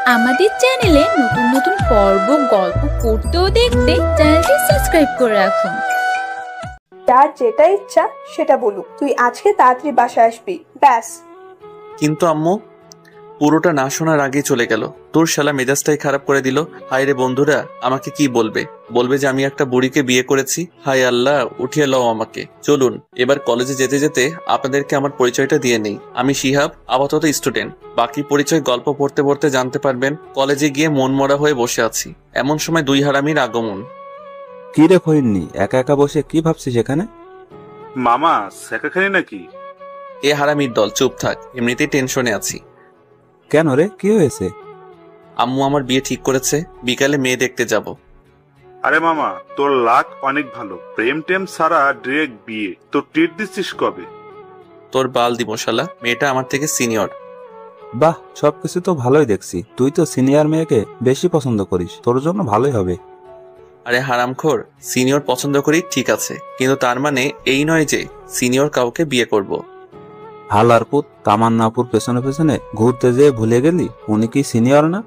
আমাদের চ্যানেলে নতুন নতুন পর্ব, গল্প পড়তে ও দেখতে চ্যানেলটি সাবস্ক্রাইব করে রাখুন। তার যেটা ইচ্ছা সেটা বলুক, তুই আজকে তাড়াতাড়ি বাসায় আসবি, ব্যাস। কিন্তু আম্মু, পুরোটা না শোনার আগে চলে গেল। তোর শালা মেজাজটাই খারাপ করে দিল। হায় রে বন্ধুরা, আমাকে কি বলবে? বলবে যে আমি একটা বুড়িকে বিয়ে করেছি। হায় আল্লাহ, উঠিয়ে লও আমাকে। চলুন এবার কলেজে যেতে যেতে আপনাদেরকে আমার পরিচয়টা দিয়ে নেই। আমি শিহাব, আপাতত স্টুডেন্ট। বাকি পরিচয় গল্প পড়তে পড়তে জানতে পারবেন। কলেজে গিয়ে মন মরা হয়ে বসে আছি, এমন সময় দুই হারামির আগমন। কি রে ফরিন্নি, একা একা বসে কি ভাবছিস এখানে? মামা শেখাখানি নাকি? এ হারামির দল, চুপ থাক, এমনিতেই টেনশনে আছি। কেন রে, কি হয়েছে? আম্মু আমার বিয়ে ঠিক করেছে, বিকালে মেয়ে দেখতে যাব। আরে মামা, তোর লাক অনেক ভালো, প্রেম টেম সারা ডিরেক্ট বিয়ে। তোর ট্রিট দিচ্ছিস কবে? তোর বাল দিব শালা, মেয়েটা আমার থেকে সিনিয়র। বাহ, সবকিছু তো ভালোই দেখছি। তুই তো সিনিয়র মেয়েকে বেশি পছন্দ করিস, তোর জন্য ভালোই হবে। আরে হারামখোর, সিনিয়র পছন্দ করি ঠিক আছে, কিন্তু তার মানে এই নয় যে সিনিয়র কাউকে বিয়ে করব। হালার পুত, তামান্নাপুর পেছনে পেছনে ঘুরতে যেয়ে ভুলে গেলি উনি কি সিনিয়র না?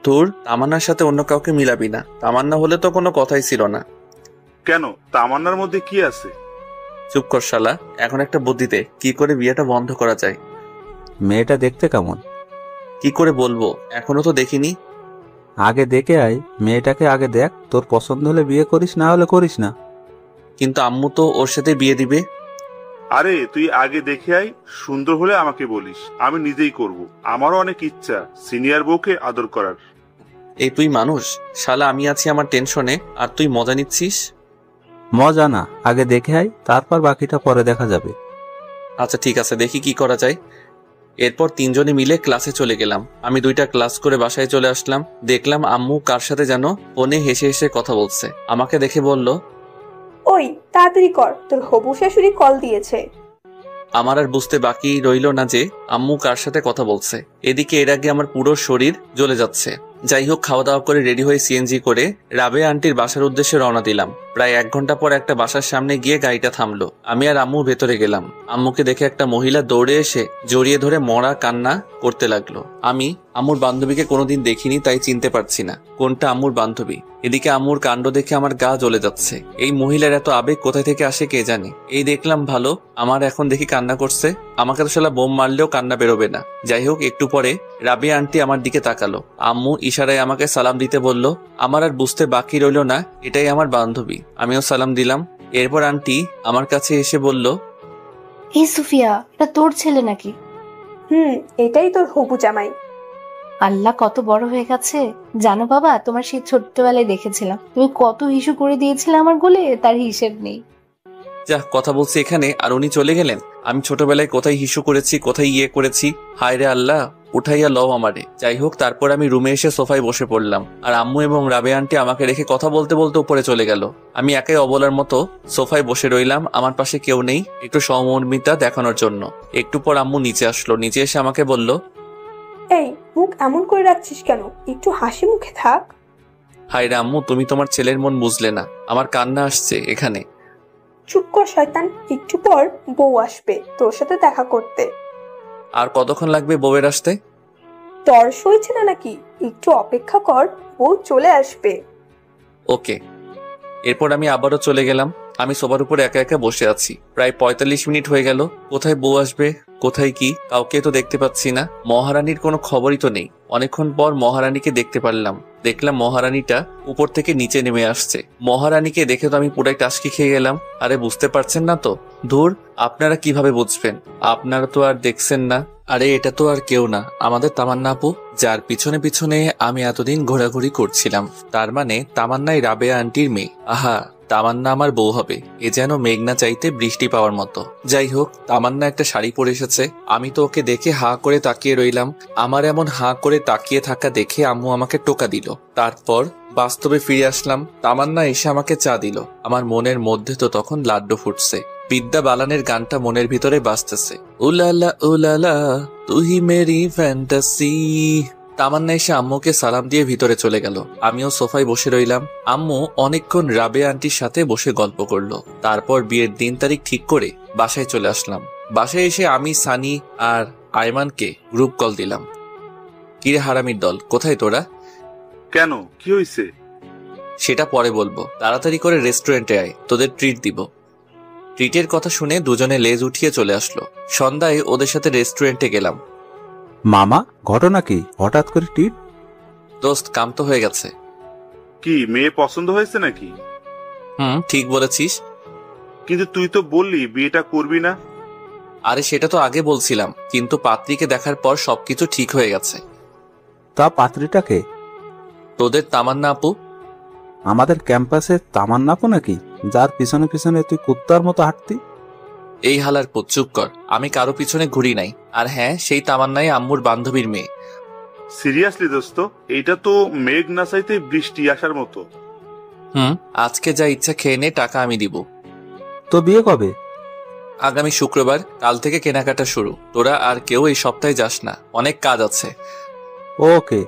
তোর তামান্নার সাথে অন্য কাউকে মিলাবি না। তামান্না হলে তো কোনো কথাই ছিল না। কেন, তামান্নার মধ্যে কি আছে? চুপ কর শালা, এখন একটা বুদ্ধি দে, কি করে বিয়েটা বন্ধ করা যায়। মেয়েটা দেখতে কেমন? কি করে বলবো, এখনো তো দেখিনি। আগে দেখে আয়, মেয়েটাকে আগে দেখ, তোর পছন্দ হলে বিয়ে করিস, না হলে করিস না। কিন্তু আম্মু তো ওর সাথে বিয়ে দিবে। আরে তুই আগে দেখে আয়, সুন্দর হলে আমাকে বলিস, আমি নিজেই করব। আমারও অনেক ইচ্ছা সিনিয়র বউকে আদর করার। এই তুই মানুষ শালা, আমি আছি আমার টেনশনে আর তুই মজা নিচ্ছিস। মজা না, আগে দেখে আয়, তারপর বাকিটা পরে দেখা যাবে। আচ্ছা ঠিক আছে, দেখি কি করা যায়। এরপর তিনজনে মিলে ক্লাসে চলে গেলাম। আমি 2টা ক্লাস করে বাসায় চলে আসলাম। দেখলাম আম্মু কার সাথে যেন ফোনে হেসে হেসে কথা বলছে। আমাকে দেখে বলল, ওই তাড়াতাড়ি কর, তোর হবু শাশুড়ি কল দিয়েছে। আমার আর বুঝতে বাকি রইল না যে আম্মু কার সাথে কথা বলছে। এদিকে এর আগে আমার পুরো শরীর জ্বলে যাচ্ছে। যাই হোক, খাওয়া দাওয়া করে রেডি হয়ে সিএনজি করে রাবেয়া আন্টির বাসার উদ্দেশ্যে রওনা দিলাম। প্রায় 1 ঘন্টা পর একটা বাসার সামনে গিয়ে গাড়িটা থামলো। আমি আর আম্মু ভেতরে গেলাম। আম্মুকে দেখে একটা মহিলা দৌড়ে এসে জড়িয়ে ধরে মরা কান্না করতে লাগলো। আমি আম্মুর বান্ধবীকে কোনোদিন দেখিনি, তাই চিনতে পারছি না কোনটা আম্মুর বান্ধবী। এদিকে আম্মুর কাণ্ড দেখে আমার গা জ্বলে যাচ্ছে। এই মহিলার এত আবেগ কোথায় থেকে আসে কে জানে। এই দেখলাম ভালো, আমার এখন দেখি কান্না করছে। আমাকে তো শালা বোম মারলেও কান্না বেরোবে না। যাই হোক, একটু পরে রাবিয়া আন্টি আমার দিকে তাকালো। আম্মু ইশারায় আমাকে সালাম দিতে বলল। আমার আর বুঝতে বাকি রইল না এটাই আমার বান্ধবী। আমিও সালাম দিলাম। এরপর আন্টি আমার কাছে এসে বলল, এই সুফিয়া, এটা তোর ছেলে নাকি? এটাই তোর হবু জামাই। আল্লাহ, কত বড় হয়ে গেছে। জানো বাবা, তোমার সেই ছোট্টবেলায় দেখেছিলাম তুমি কত হিসু করে দিয়েছিলে আমার গোলে, তার হিসেব নেই। যা কথা বলছি এখানে, আর উনি চলে গেলেন। আমি ছোটবেলায় কোথায় হিসু করেছি, কোথায় ইয়ে করেছি। হায় রে আল্লাহ, উঠাইয়া লও আমারে। যাই হোক, তারপর আমি রুমে এসে সোফায় বসে পড়লাম। আর আম্মু এবং রাবে আন্টি আমাকে রেখে কথা বলতে বলতে উপরে চলে গেল। আমি একাই অবলার মতো সোফায় বসে রইলাম। আমার পাশে কেউ নেই, একটু সহমর্মিতা দেখানোর জন্য। একটু পর আম্মু নিচে আসলো। নিচে এসে আমাকে বলল, এই মুখ এমন করে রাখছিস কেন, একটু হাসি মুখে থাক। হায় রে আম্মু, তুমি তোমার ছেলের মন বুঝলে না, আমার কান্না আসছে এখানে। চুপ কর শয়তান, একটু পর বউ আসবে তোর সাথে দেখা করতে। আর কতক্ষণ লাগবে বউয়ের আসতে? তর্স হয়েছে না নাকি, একটু অপেক্ষা কর, বউ চলে আসবে। ওকে। এরপর আমি আবারও চলে গেলাম। আমি সোফার উপর একা একা বসে আছি। প্রায় 45 মিনিট হয়ে গেল। কোথায় বউ আসবে, কোথায় কি, কাউকে তো দেখতে পাচ্ছি না। মহারানীর কোনো খবরই তো নেই। অনেকক্ষণ পর মহারানীকে দেখতে পারলাম। দেখলাম মহারানীটা উপর থেকে নিচে নেমে আসছে। মহারানীকে দেখে তো আমি পুরাই টাসকি খেয়ে গেলাম। আরে বুঝতে পারছেন না তো? ধুর, আপনারা কিভাবে বুঝবেন? আপনারা তো আর দেখছেন না। আরে এটা তো আর কেউ না, আমাদের তামান্না আপু, যার পিছনে পিছনে আমি এতদিন ঘোরাঘুরি করছিলাম। তার মানে তামান্নাই রাবেয়া আন্টির মেয়ে। আহা, তামান্না আমার বউ হবে, এ যেন মেঘনা চাইতে বৃষ্টি পাওয়ার মতো। যাই হোক, তামান্না একটা শাড়ি পরে এসেছে। আমি তো ওকে দেখে হাঁ করে তাকিয়ে রইলাম। আমার এমন হাঁ করে তাকিয়ে থাকা দেখে আম্মু আমাকে টোকা দিল। তারপর বাস্তবে ফিরে আসলাম। তামান্না এসে আমাকে চা দিল। আমার মনের মধ্যে তো তখন লাড্ডু ফুটছে। বিদ্যা বালানের গানটা মনের ভিতরে বাজতেছে, উলালা উলালা তুই মেরি ফ্যান্টাসি। তামান্না এসে আম্মুকে সালাম দিয়ে ভিতরে চলে গেল। আমিও সোফায় বসে রইলাম। আম্মু অনেকক্ষণ রাবে আন্টির সাথে বসে গল্প করলো। তারপর বিয়ের দিন তারিখ ঠিক করে বাসায় চলে আসলাম। বাসায় এসে আমি, সানি আর আয়মানকে গ্রুপ কল দিলাম। কিরে হারামির দল, কোথায় তোরা? কেন, কি হয়েছে? সেটা পরে বলবো, তাড়াতাড়ি করে রেস্টুরেন্টে আয়, তোদের ট্রিট দিব। ট্রিটের কথা শুনে দুজনে লেজ উঠিয়ে চলে আসলো। সন্ধ্যায় ওদের সাথে রেস্টুরেন্টে গেলাম। মামা, ঘটনা কি? হঠাৎ করে টিট? দোস্ত, কাম তো হয়ে গেছে। কি মেয়ে পছন্দ হয়েছে নাকি? ঠিক বলেছিস। কিন্তু তুই তো বললি বিয়েটা করবি না। আরে সেটা তো আগে বলছিলাম, কিন্তু পাত্রীকে দেখার পর সবকিছু ঠিক হয়ে গেছে। তা পাত্রীটাকে? তোদের তামান্না আপু। আমাদের ক্যাম্পাসে তামান্নাপু নাকি, যার পিছনে পিছনে তুই কুত্তার মতো হাঁটতি? এই হালার পুত, চুপ কর। আমি কারো পিছনে ঘুরি নাই। আর হ্যাঁ, সেই তামান্নাই আম্মুর বান্ধবীর মেয়ে। সিরিয়াসলি দোস্ত, এইটা তো মেঘ না চাইতে বৃষ্টি আসার মতো। আজকে যা ইচ্ছা খেয়ে নে, টাকা আমি দিব। তো বিয়ে কবে? আগামী শুক্রবার। কাল থেকে কেনাকাটা শুরু। তোরা আর কেউ এই সপ্তাহে যাস না, অনেক কাজ আছে। ওকে।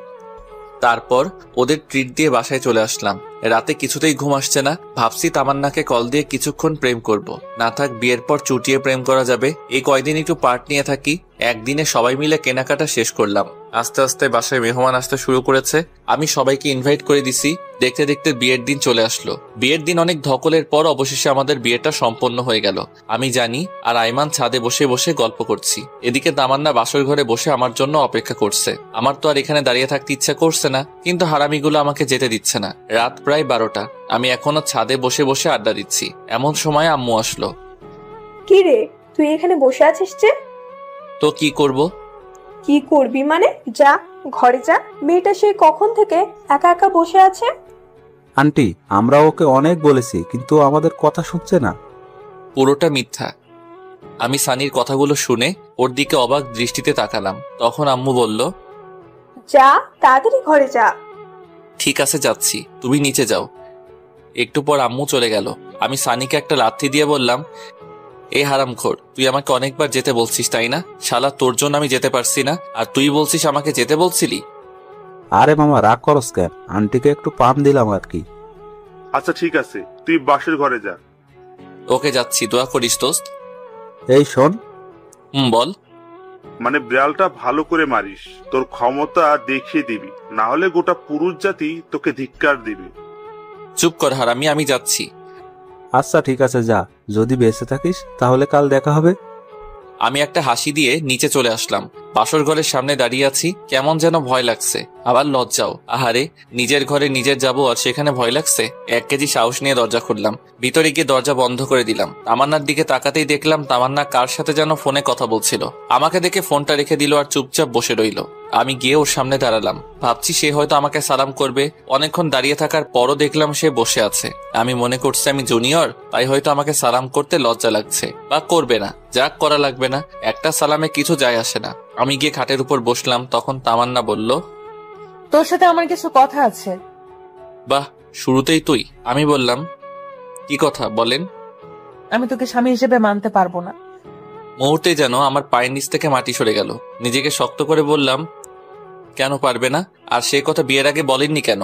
তারপর ওদের ট্রিট দিয়ে বাসায় চলে আসলাম। রাতে কিছুতেই ঘুম আসছে না। ভাবছি তামান্নাকে কল দিয়ে কিছুক্ষণ প্রেম করব। না থাক, বিয়ের পর চুটিয়ে প্রেম করা যাবে। এই কয়দিন একটু পার্ট নিয়ে থাকি। একদিনে সবাই মিলে কেনাকাটা শেষ করলাম। আস্তে আস্তে বাসায় মেহমান আসতে শুরু করেছে। আমি সবাইকে ইনভাইট করে দিছি। দেখতে দেখতে বিয়ের দিন চলে আসলো। বিয়ের দিন অনেক ধকলের পর অবশেষে আমাদের বিয়েটা সম্পন্ন হয়ে গেল। আমি জানি আর আইমান ছাদে বসে বসে গল্প করছি। এদিকে তামান্না বাসর ঘরে বসে আমার জন্য অপেক্ষা করছে। আমার তো আর এখানে দাঁড়িয়ে থাকতে ইচ্ছা করছে না, কিন্তু হারামিগুলো আমাকে যেতে দিচ্ছে না। রাত প্রায় 12টা। আমি এখনো ছাদে বসে বসে আড্ডা দিচ্ছি। এমন সময় আম্মু আসলো। কি রে, তুই এখানে বসে আছিস যে? তো কি করব? কি করবি মানে? যা, ঘরে যা। মেয়েটা সে কখন থেকে একা একা বসে আছে। আন্টি, আমরা ওকে অনেক বলেছি, কিন্তু আমাদের কথা শুনছে না। পুরোটা মিথ্যা। আমি সানির কথাগুলো শুনে ওর দিকে অবাক দৃষ্টিতে তাকালাম। তখন আম্মু বলল, যা, তাড়াতাড়ি ঘরে যা। ঠিক আছে, যাচ্ছি, তুমি নিচে যাও। একটু পর আম্মু চলে গেল। আমি সানিকে একটা লাথি দিয়ে বললাম, এই হারামখোর, তুই আমাকে অনেকবার যেতে বলছিস তাই না? শালা, তোর জন্য আমি যেতে পারছি না, আর তুই বলছিস আমাকে যেতে বলছিলি? আরে মামা, রাগ করস কেন? আন্টিকে একটু পাম দিলাম আর কি। আচ্ছা ঠিক আছে, তুই বাসের ঘরে যা। ওকে, যাচ্ছি, দোয়া করিস দোস্ত। এই শোন। বল। মানে বিড়ালটা ভালো করে মারিস, তোর ক্ষমতা দেখিয়ে দিবি, না হলে গোটা পুরুষ জাতি তোকে ধিক্কার দিবে। চুপ কর হারামি, আমি যাচ্ছি। আচ্ছা ঠিক আছে, যা। যদি বেঁচে থাকিস তাহলে কাল দেখা হবে। আমি একটা হাসি দিয়ে নিচে চলে আসলাম। বাসর ঘরের সামনে দাঁড়িয়ে আছি। কেমন যেন ভয় লাগছে, আবার লজ্জাও। আহারে, নিজের ঘরে নিজের যাবো আর সেখানে ভয় লাগছে। 1 কেজি সাহস নিয়ে দরজা খুললাম। ভিতরে গিয়ে দরজা বন্ধ করে দিলাম। তামান্নার দিকে তাকাতেই দেখলাম তামান্না কার সাথে যেন ফোনে কথা বলছিল। আমাকে দেখে ফোনটা রেখে দিল আর চুপচাপ বসে রইল। আমি গিয়ে ওর সামনে দাঁড়ালাম। ভাবছি সে হয়তো আমাকে সালাম করবে। অনেকক্ষণ দাঁড়িয়ে থাকার পরও দেখলাম সে বসে আছে। আমি মনে করছি আমি জুনিয়র, তাই হয়তো আমাকে সালাম করতে লজ্জা লাগছে, বা করবে না। যাক, করা লাগবে না, একটা সালামে কিছু যায় আসে না। আমি গিয়ে খাটের উপর বসলাম। তখন তামান্না বলল, তোর সাথে আমার কিছু কথা আছে। বাহ, শুরুতেই তুই? আমি বললাম, কি কথা বলেন। আমি তোকে স্বামী হিসেবে মানতে পারবো না। মুহূর্তেই যেন আমার পায়ের নিচ থেকে মাটি সরে গেল। নিজেকে শক্ত করে বললাম, কেন পারবে না? আর সে কথা বিয়ের আগে বলেননি কেন?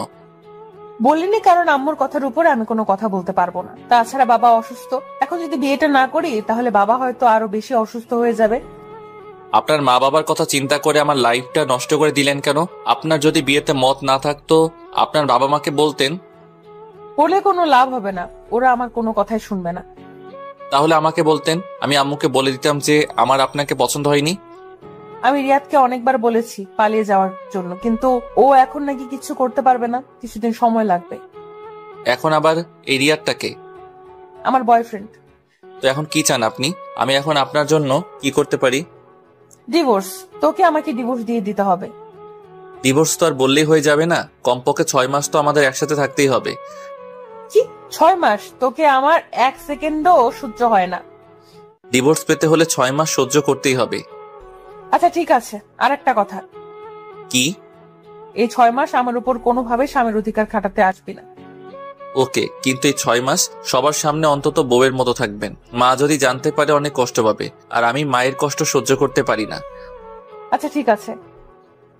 বলিনি কারণ আম্মুর কথার উপরে আমি কোনো কথা বলতে পারবো না। তাছাড়া বাবা অসুস্থ। এখন যদি বিয়েটা না করি তাহলে বাবা হয়তো আরো বেশি অসুস্থ হয়ে যাবে। আপনার মা বাবার কথা চিন্তা করে আমার লাইফটা নষ্ট করে দিলেন কেন? আপনার যদি বিয়েতে মত না থাকতো আপনার বাবা মাকে বলতেন। বলে কোনো লাভ হবে না, ওরা আমার কোনো কথাই শুনবে না। তাহলে আমাকে বলতেন, আমি আম্মুকে বলে দিতাম যে আমার আপনাকে পছন্দ হয়নি। আমি রিয়াদকে অনেকবার বলেছি পালিয়ে যাওয়ার জন্য, কিন্তু ও এখন নাকি কিছু করতে পারবে না, কিছুদিন সময় লাগবে। এখন আবার এই রিয়াদটাকে? আমার বয়ফ্রেন্ড। তো এখন কি চান আপনি? আমি এখন আপনার জন্য কি করতে পারি? ডিভোর্স। তোকে আমাকে ডিভোর্স দিয়ে দিতে হবে। ডিভোর্স তো আর বললেই হয়ে যাবে না, কমপক্ষে 6 মাস তো আমাদের একসাথে থাকতেই হবে। কি 6 মাস? তোকে আমার 1 সেকেন্ডও সহ্য হয় না। ডিভোর্স পেতে হলে 6 মাস সহ্য করতেই হবে। আচ্ছা ঠিক আছে, আর একটা কথা। কি? এই 6 মাস আমার উপর কোনোভাবে স্বামীর অধিকার খাটাতে আসবি না। ওকে, কিন্তু এই 6 মাস সবার সামনে অন্তত বউয়ের মতো থাকবেন। মা যদি জানতে পারে অনেক কষ্ট পাবে, আর আমি মায়ের কষ্ট সহ্য করতে পারি না। আচ্ছা ঠিক আছে।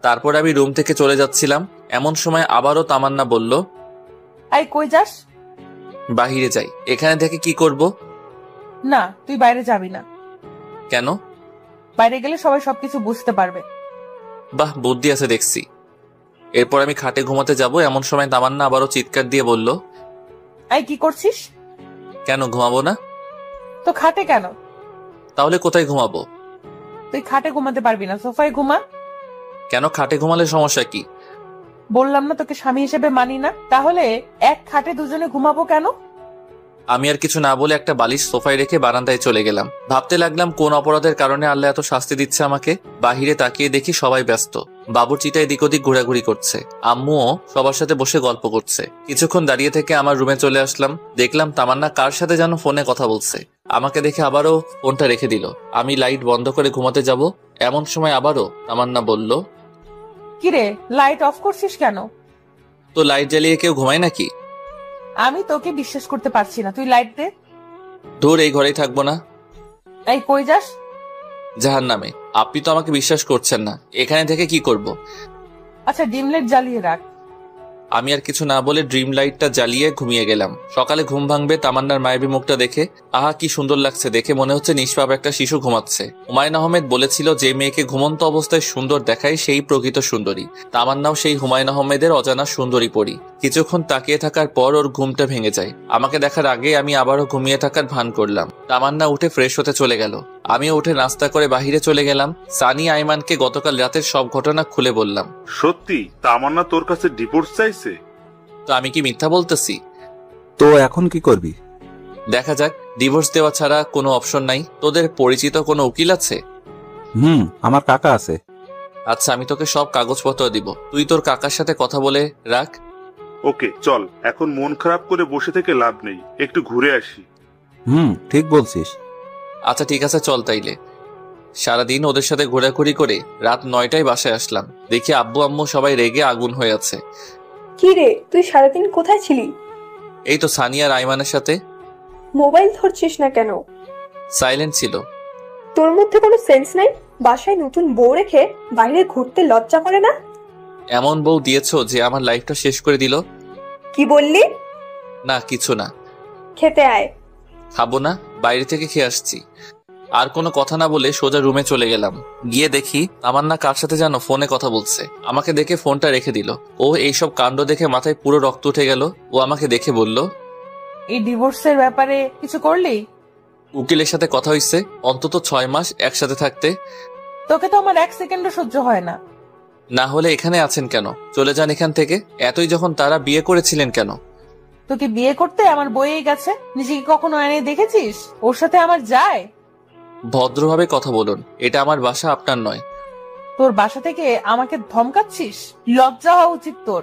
তারপর আমি রুম থেকে চলে যাচ্ছিলাম, এমন সময় আবারও তামান্না বলল, আই কই যাস? বাহিরে যাই। এখানে থেকে কি করব? না, তুই বাইরে যাবি না। কেন? বাইরে গেলে সবাই সবকিছু বুঝতে পারবে। বাহ, বুদ্ধি আছে দেখছি। এরপর আমি খাটে ঘুমাতে যাব এমন সময় তামান্না আবারও চিৎকার দিয়ে বলল, এই কি করছিস? কেন ঘুমাবো না? তো খাটে কেন? তাহলে কোথায় ঘুমাবো? তুই খাটে ঘুমাতে পারবি না, সোফায় ঘুমা। কেন, খাটে ঘুমালে সমস্যা কি? বললাম না তোকে স্বামী হিসেবে মানি না? তাহলে এক খাটে দুজনে ঘুমাবো কেন? আমি আর কিছু না বলে একটা বালিশ সোফায় রেখে বারান্দায় চলে গেলাম। ভাবতে লাগলাম কোন অপরাধের কারণে আল্লাহ এত শাস্তি দিচ্ছে আমাকে। বাহিরে তাকিয়ে দেখি সবাই ব্যস্ত, বাবুর্চিটা এদিক ওদিক ঘোরাঘুরি করছে, আম্মুও সবার সাথে বসে গল্প করছে। কিছুক্ষণ দাঁড়িয়ে থেকে আমার রুমে চলে আসলাম। দেখলাম তামান্না কার সাথে যেন ফোনে কথা বলছে। আমাকে দেখে আবারও ফোনটা রেখে দিল। আমি লাইট বন্ধ করে ঘুমাতে যাব এমন সময় আবারও তামান্না বলল, কিরে, লাইট অফ করছিস কেন? তো লাইট জ্বালিয়ে কেউ ঘুমায় নাকি? আমি তোকে বিশ্বাস করতে পারছি না, তুই লাইট দে। ধুর, এই ঘরেই থাকবো না। এই কই যাস? জাহান্নামে। আপনি তো আমাকে বিশ্বাস করছেন না, এখানে থেকে কি করব? আচ্ছা, ডিম লাইট জ্বালিয়ে রাখ। আমি আর কিছু না বলে ড্রিম লাইটটা জ্বালিয়ে ঘুমিয়ে গেলাম। সকালে ঘুম ভাঙবে তামান্নার মায়াবী মুখটা দেখে। আহা, কি সুন্দর লাগছে দেখে, মনে হচ্ছে নিষ্পাপ একটা শিশু ঘুমাচ্ছে। হুমায়ুন আহমেদ বলেছিল, যে মেয়েকে ঘুমন্ত অবস্থায় সুন্দর দেখায় সেই প্রকৃত সুন্দরী। তামান্নাও সেই হুমায়ুন আহমেদের অজানা সুন্দরী পরী। কিছুক্ষণ তাকিয়ে থাকার পর ওর ঘুমটা ভেঙে যায়। আমাকে দেখার আগে আমি আবারও ঘুমিয়ে থাকার ভান করলাম। তামান্না উঠে ফ্রেশ হতে চলে গেল। আমিও উঠে নাস্তা করে বাহিরে চলে গেলাম। সানি আইমানকে গতকাল রাতের সব ঘটনা খুলে বললাম। সত্যি তামান্না তোর কাছে ডিভোর্স চাইছে? তো আমি কি মিথ্যা বলতেছি? তো এখন কি করবি? দেখা যাক, ডিভোর্স দেওয়া ছাড়া কোনো অপশন নাই। তোদের পরিচিত কোনো উকিল আছে? আমার কাকা আছে। আচ্ছা, আমি তোকে সব কাগজপত্র দিব, তুই তোর কাকার সাথে কথা বলে রাখ। ওকে, চল। এখন মন খারাপ করে বসে থেকে লাভ নেই, একটু ঘুরে আসি। ঠিক বলছিস। আচ্ছা ঠিক আছে, চল তাইলে। সারাদিন ওদের সাথে ঘোরাঘুরি করে রাত 9টায় বাসায় আসলাম। দেখি আব্বু আম্মু সবাই রেগে আগুন হয়ে আছে। কি রে, তুই সারাদিন কোথায় ছিলি? এই তো সানি আর আইমানের সাথে। মোবাইল ধরছিস না কেন? সাইলেন্ট ছিল। তোর মধ্যে কোনো সেন্স নাই? বাসায় নতুন বউ রেখে বাইরে ঘুরতে লজ্জা করে না? এমন বউ দিয়েছো যে আমার লাইফটা শেষ করে দিল। কি বললি? না কিছু না। খেতে আয়। খাবো না, বাইরে থেকে খেয়ে আসছি। আর কোনো কথা না বলে সোজা রুমে চলে গেলাম। গিয়ে দেখি তামান্না কার সাথে যেন ফোনে কথা বলছে। আমাকে দেখে ফোনটা রেখে দিল। ও এইসব কাণ্ড দেখে মাথায় পুরো রক্ত উঠে গেল। ও আমাকে দেখে বলল, এই ডিভোর্সের ব্যাপারে কিছু করলি? উকিলের সাথে কথা হইছে, অন্তত 6 মাস একসাথে থাকতে। তোকে তো আমার এক সেকেন্ডও সহ্য হয় না। না হলে এখানে আছেন কেন? চলে যান এখান থেকে। এতই যখন তারা বিয়ে করেছিলেন কেন? তোকে বিয়ে করতে আমার বইয়ে গেছে, নিজেকে কখনো আয়নায় দেখেছিস? ওর সাথে আমার যায়? ভদ্রভাবে কথা বলুন, এটা আমার বাসা, আপনার নয়। তোর বাসা থেকে আমাকে ধমকাচ্ছিস? লজ্জা হওয়া উচিত তোর।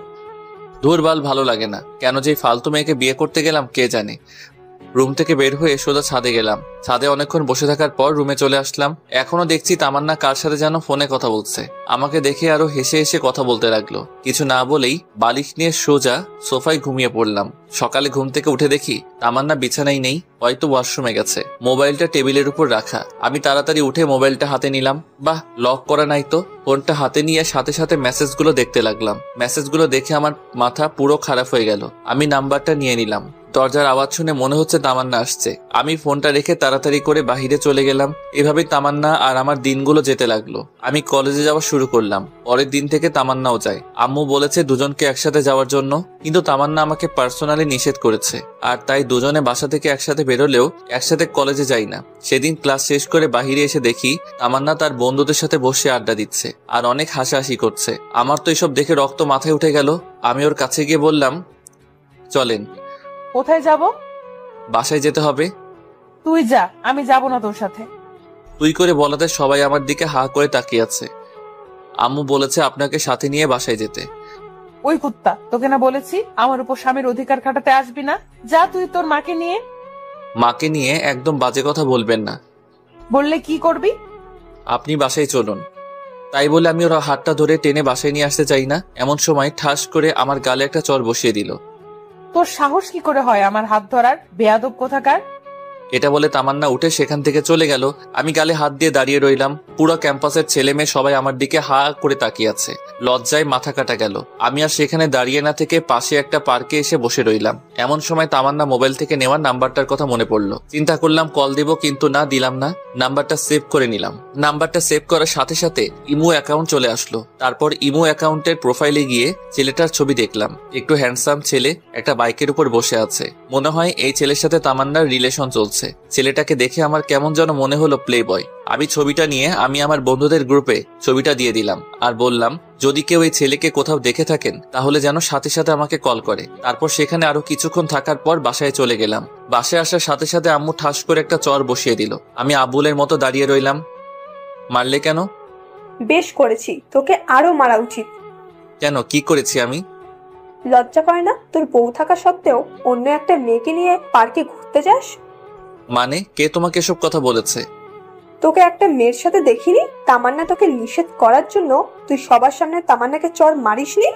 ধুরবাল, ভালো লাগে না। কেন যে ফালতু মেয়েকে বিয়ে করতে গেলাম কে জানে। রুম থেকে বের হয়ে সোজা ছাদে গেলাম। ছাদে অনেকক্ষণ বসে থাকার পর রুমে চলে আসলাম। এখনো দেখছি তামান্না কার সাথে যেন ফোনে কথা বলছে। আমাকে দেখে আরো হেসে হেসে কথা বলতে লাগলো। কিছু না বলেই বালিশ নিয়ে সোজা সোফায় ঘুমিয়ে পড়লাম। সকালে ঘুম থেকে উঠে দেখি তামান্না বিছানায় নেই, হয়তো ওয়াশরুমে গেছে। মোবাইলটা টেবিলের উপর রাখা। আমি তাড়াতাড়ি উঠে মোবাইলটা হাতে নিলাম। বাহ, লক করা নাই তো। ফোনটা হাতে নিয়ে সাথে সাথে মেসেজগুলো দেখতে লাগলাম। মেসেজগুলো দেখে আমার মাথা পুরো খারাপ হয়ে গেল। আমি নাম্বারটা নিয়ে নিলাম। দরজার আওয়াজ শুনে মনে হচ্ছে তামান্না আসছে। আমি ফোনটা রেখে তাড়াতাড়ি করে বাহিরে চলে গেলাম। এভাবেই তামান্না আর আমার দিনগুলো যেতে লাগলো। আমি কলেজে যাওয়া শুরু করলাম। পরের দিন থেকে তামান্নাও যায়। আম্মু বলেছে দুজনকে একসাথে যাওয়ার জন্য, কিন্তু তামান্না আমাকে পার্সোনালি নিষেধ করেছে। আর তাই দুজনে বাসা থেকে একসাথে বেরোলেও একসাথে কলেজে যাই না। সেদিন ক্লাস শেষ করে বাহিরে এসে দেখি তামান্না তার বন্ধুদের সাথে বসে আড্ডা দিচ্ছে আর অনেক হাসাহাসি করছে। আমার তো এসব দেখে রক্ত মাথায় উঠে গেল। আমি ওর কাছে গিয়ে বললাম, চলেন। কোথায় যাব? বাসায় যেতে হবে। তুই যা, আমি যাব না তোর সাথে। তুই করে বলাতে সবাই আমার দিকে হা করে তাকিয়ে আছে। আম্মু বলেছে আপনাকে সাথে নিয়ে বাসায় যেতে। ওই কুত্তা, তোকে না বলেছি আমার উপর স্বামীর অধিকার খাটাতে আসবি না? যা তুই তোর মাকে নিয়ে। মাকে নিয়ে একদম বাজে কথা বলবেন না। বললে কি করবি? আপনি বাসায় চলুন। তাই বলে আমি ওর হাতটা ধরে টেনে বাসায় নিয়ে আসতে চাই না। এমন সময় ঠাস করে আমার গালে একটা চড় বসিয়ে দিল। তোর সাহস কি করে হয় আমার হাত ধরার, বেয়াদব কোথাকার? এটা বলে তামান্না উঠে সেখান থেকে চলে গেল। আমি গালে হাত দিয়ে দাঁড়িয়ে রইলাম। পুরো ক্যাম্পাসের ছেলে মেয়ে সবাই আমার দিকে হা করে তাকিয়ে আছে। লজ্জায় মাথা কাটা গেল। আমি আর সেখানে দাঁড়িয়ে না থেকে পাশে একটা পার্কে এসে বসে রইলাম। এমন সময় তামান্না মোবাইল থেকে নেওয়া নাম্বারটার কথা মনে পড়লো। চিন্তা করলাম কল দেব, কিন্তু না, দিলাম না। নাম্বারটা সেভ করে নিলাম। নাম্বারটা সেভ করার সাথে সাথে ইমো অ্যাকাউন্ট চলে আসলো। তারপর ইমো অ্যাকাউন্টের প্রোফাইলে গিয়ে ছেলেটার ছবি দেখলাম। একটু হ্যান্ডসাম ছেলে, একটা বাইকের উপর বসে আছে। মনে হয় এই ছেলের সাথে তামান্নার রিলেশন চলছে। ছেলেটাকে দেখে আমার কেমন যেন মনে হলো প্লে বয়। আমি ছবিটা নিয়ে আমি আমার বন্ধুদের গ্রুপে ছবিটা দিয়ে দিলাম আর বললাম, যদি কেউ এই ছেলেকে কোথাও দেখে থাকেন তাহলে যেন সাথে সাথে আমাকে কল করে। তারপর সেখানে আরো কিছুক্ষণ থাকার পর বাসায় চলে গেলাম। বাসায় আসার সাথে সাথে আম্মু ঠাস করে একটা চর বসিয়ে দিল। আমি আবুলের মতো দাঁড়িয়ে রইলাম। মারলে কেন? বেশ করেছি, তোকে আরো মারা উচিত। কেন, কি করেছি আমি? লজ্জা করে না তোর বউ থাকা সত্ত্বেও অন্য একটা মেয়েকে নিয়ে পার্কে ঘুরতে যাস? মানে কে তোমাকে এসব কথা বলেছে? তোকে একটা মেয়ের সাথে দেখিনি? তামান্না তোকে নিষেধ করার জন্য তুই সবার সামনে তামান্নাকে চর মারিসনি?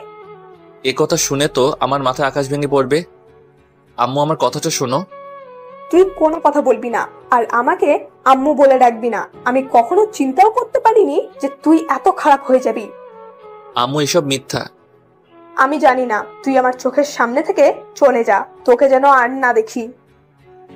এ কথা শুনে তো আমার মাথায় আকাশ ভেঙে পড়বে। আম্মু, আমার কথাটা শোনো। তুই কোনো কথা বলবি না, আর আমাকে আম্মু বলে ডাকবি না। আমি কখনো চিন্তাও করতে পারিনি যে তুই এত খারাপ হয়ে যাবি। আম্মু, এসব মিথ্যা। আমি জানি না, তুই আমার চোখের সামনে থেকে চলে যা, তোকে যেন আর না দেখি।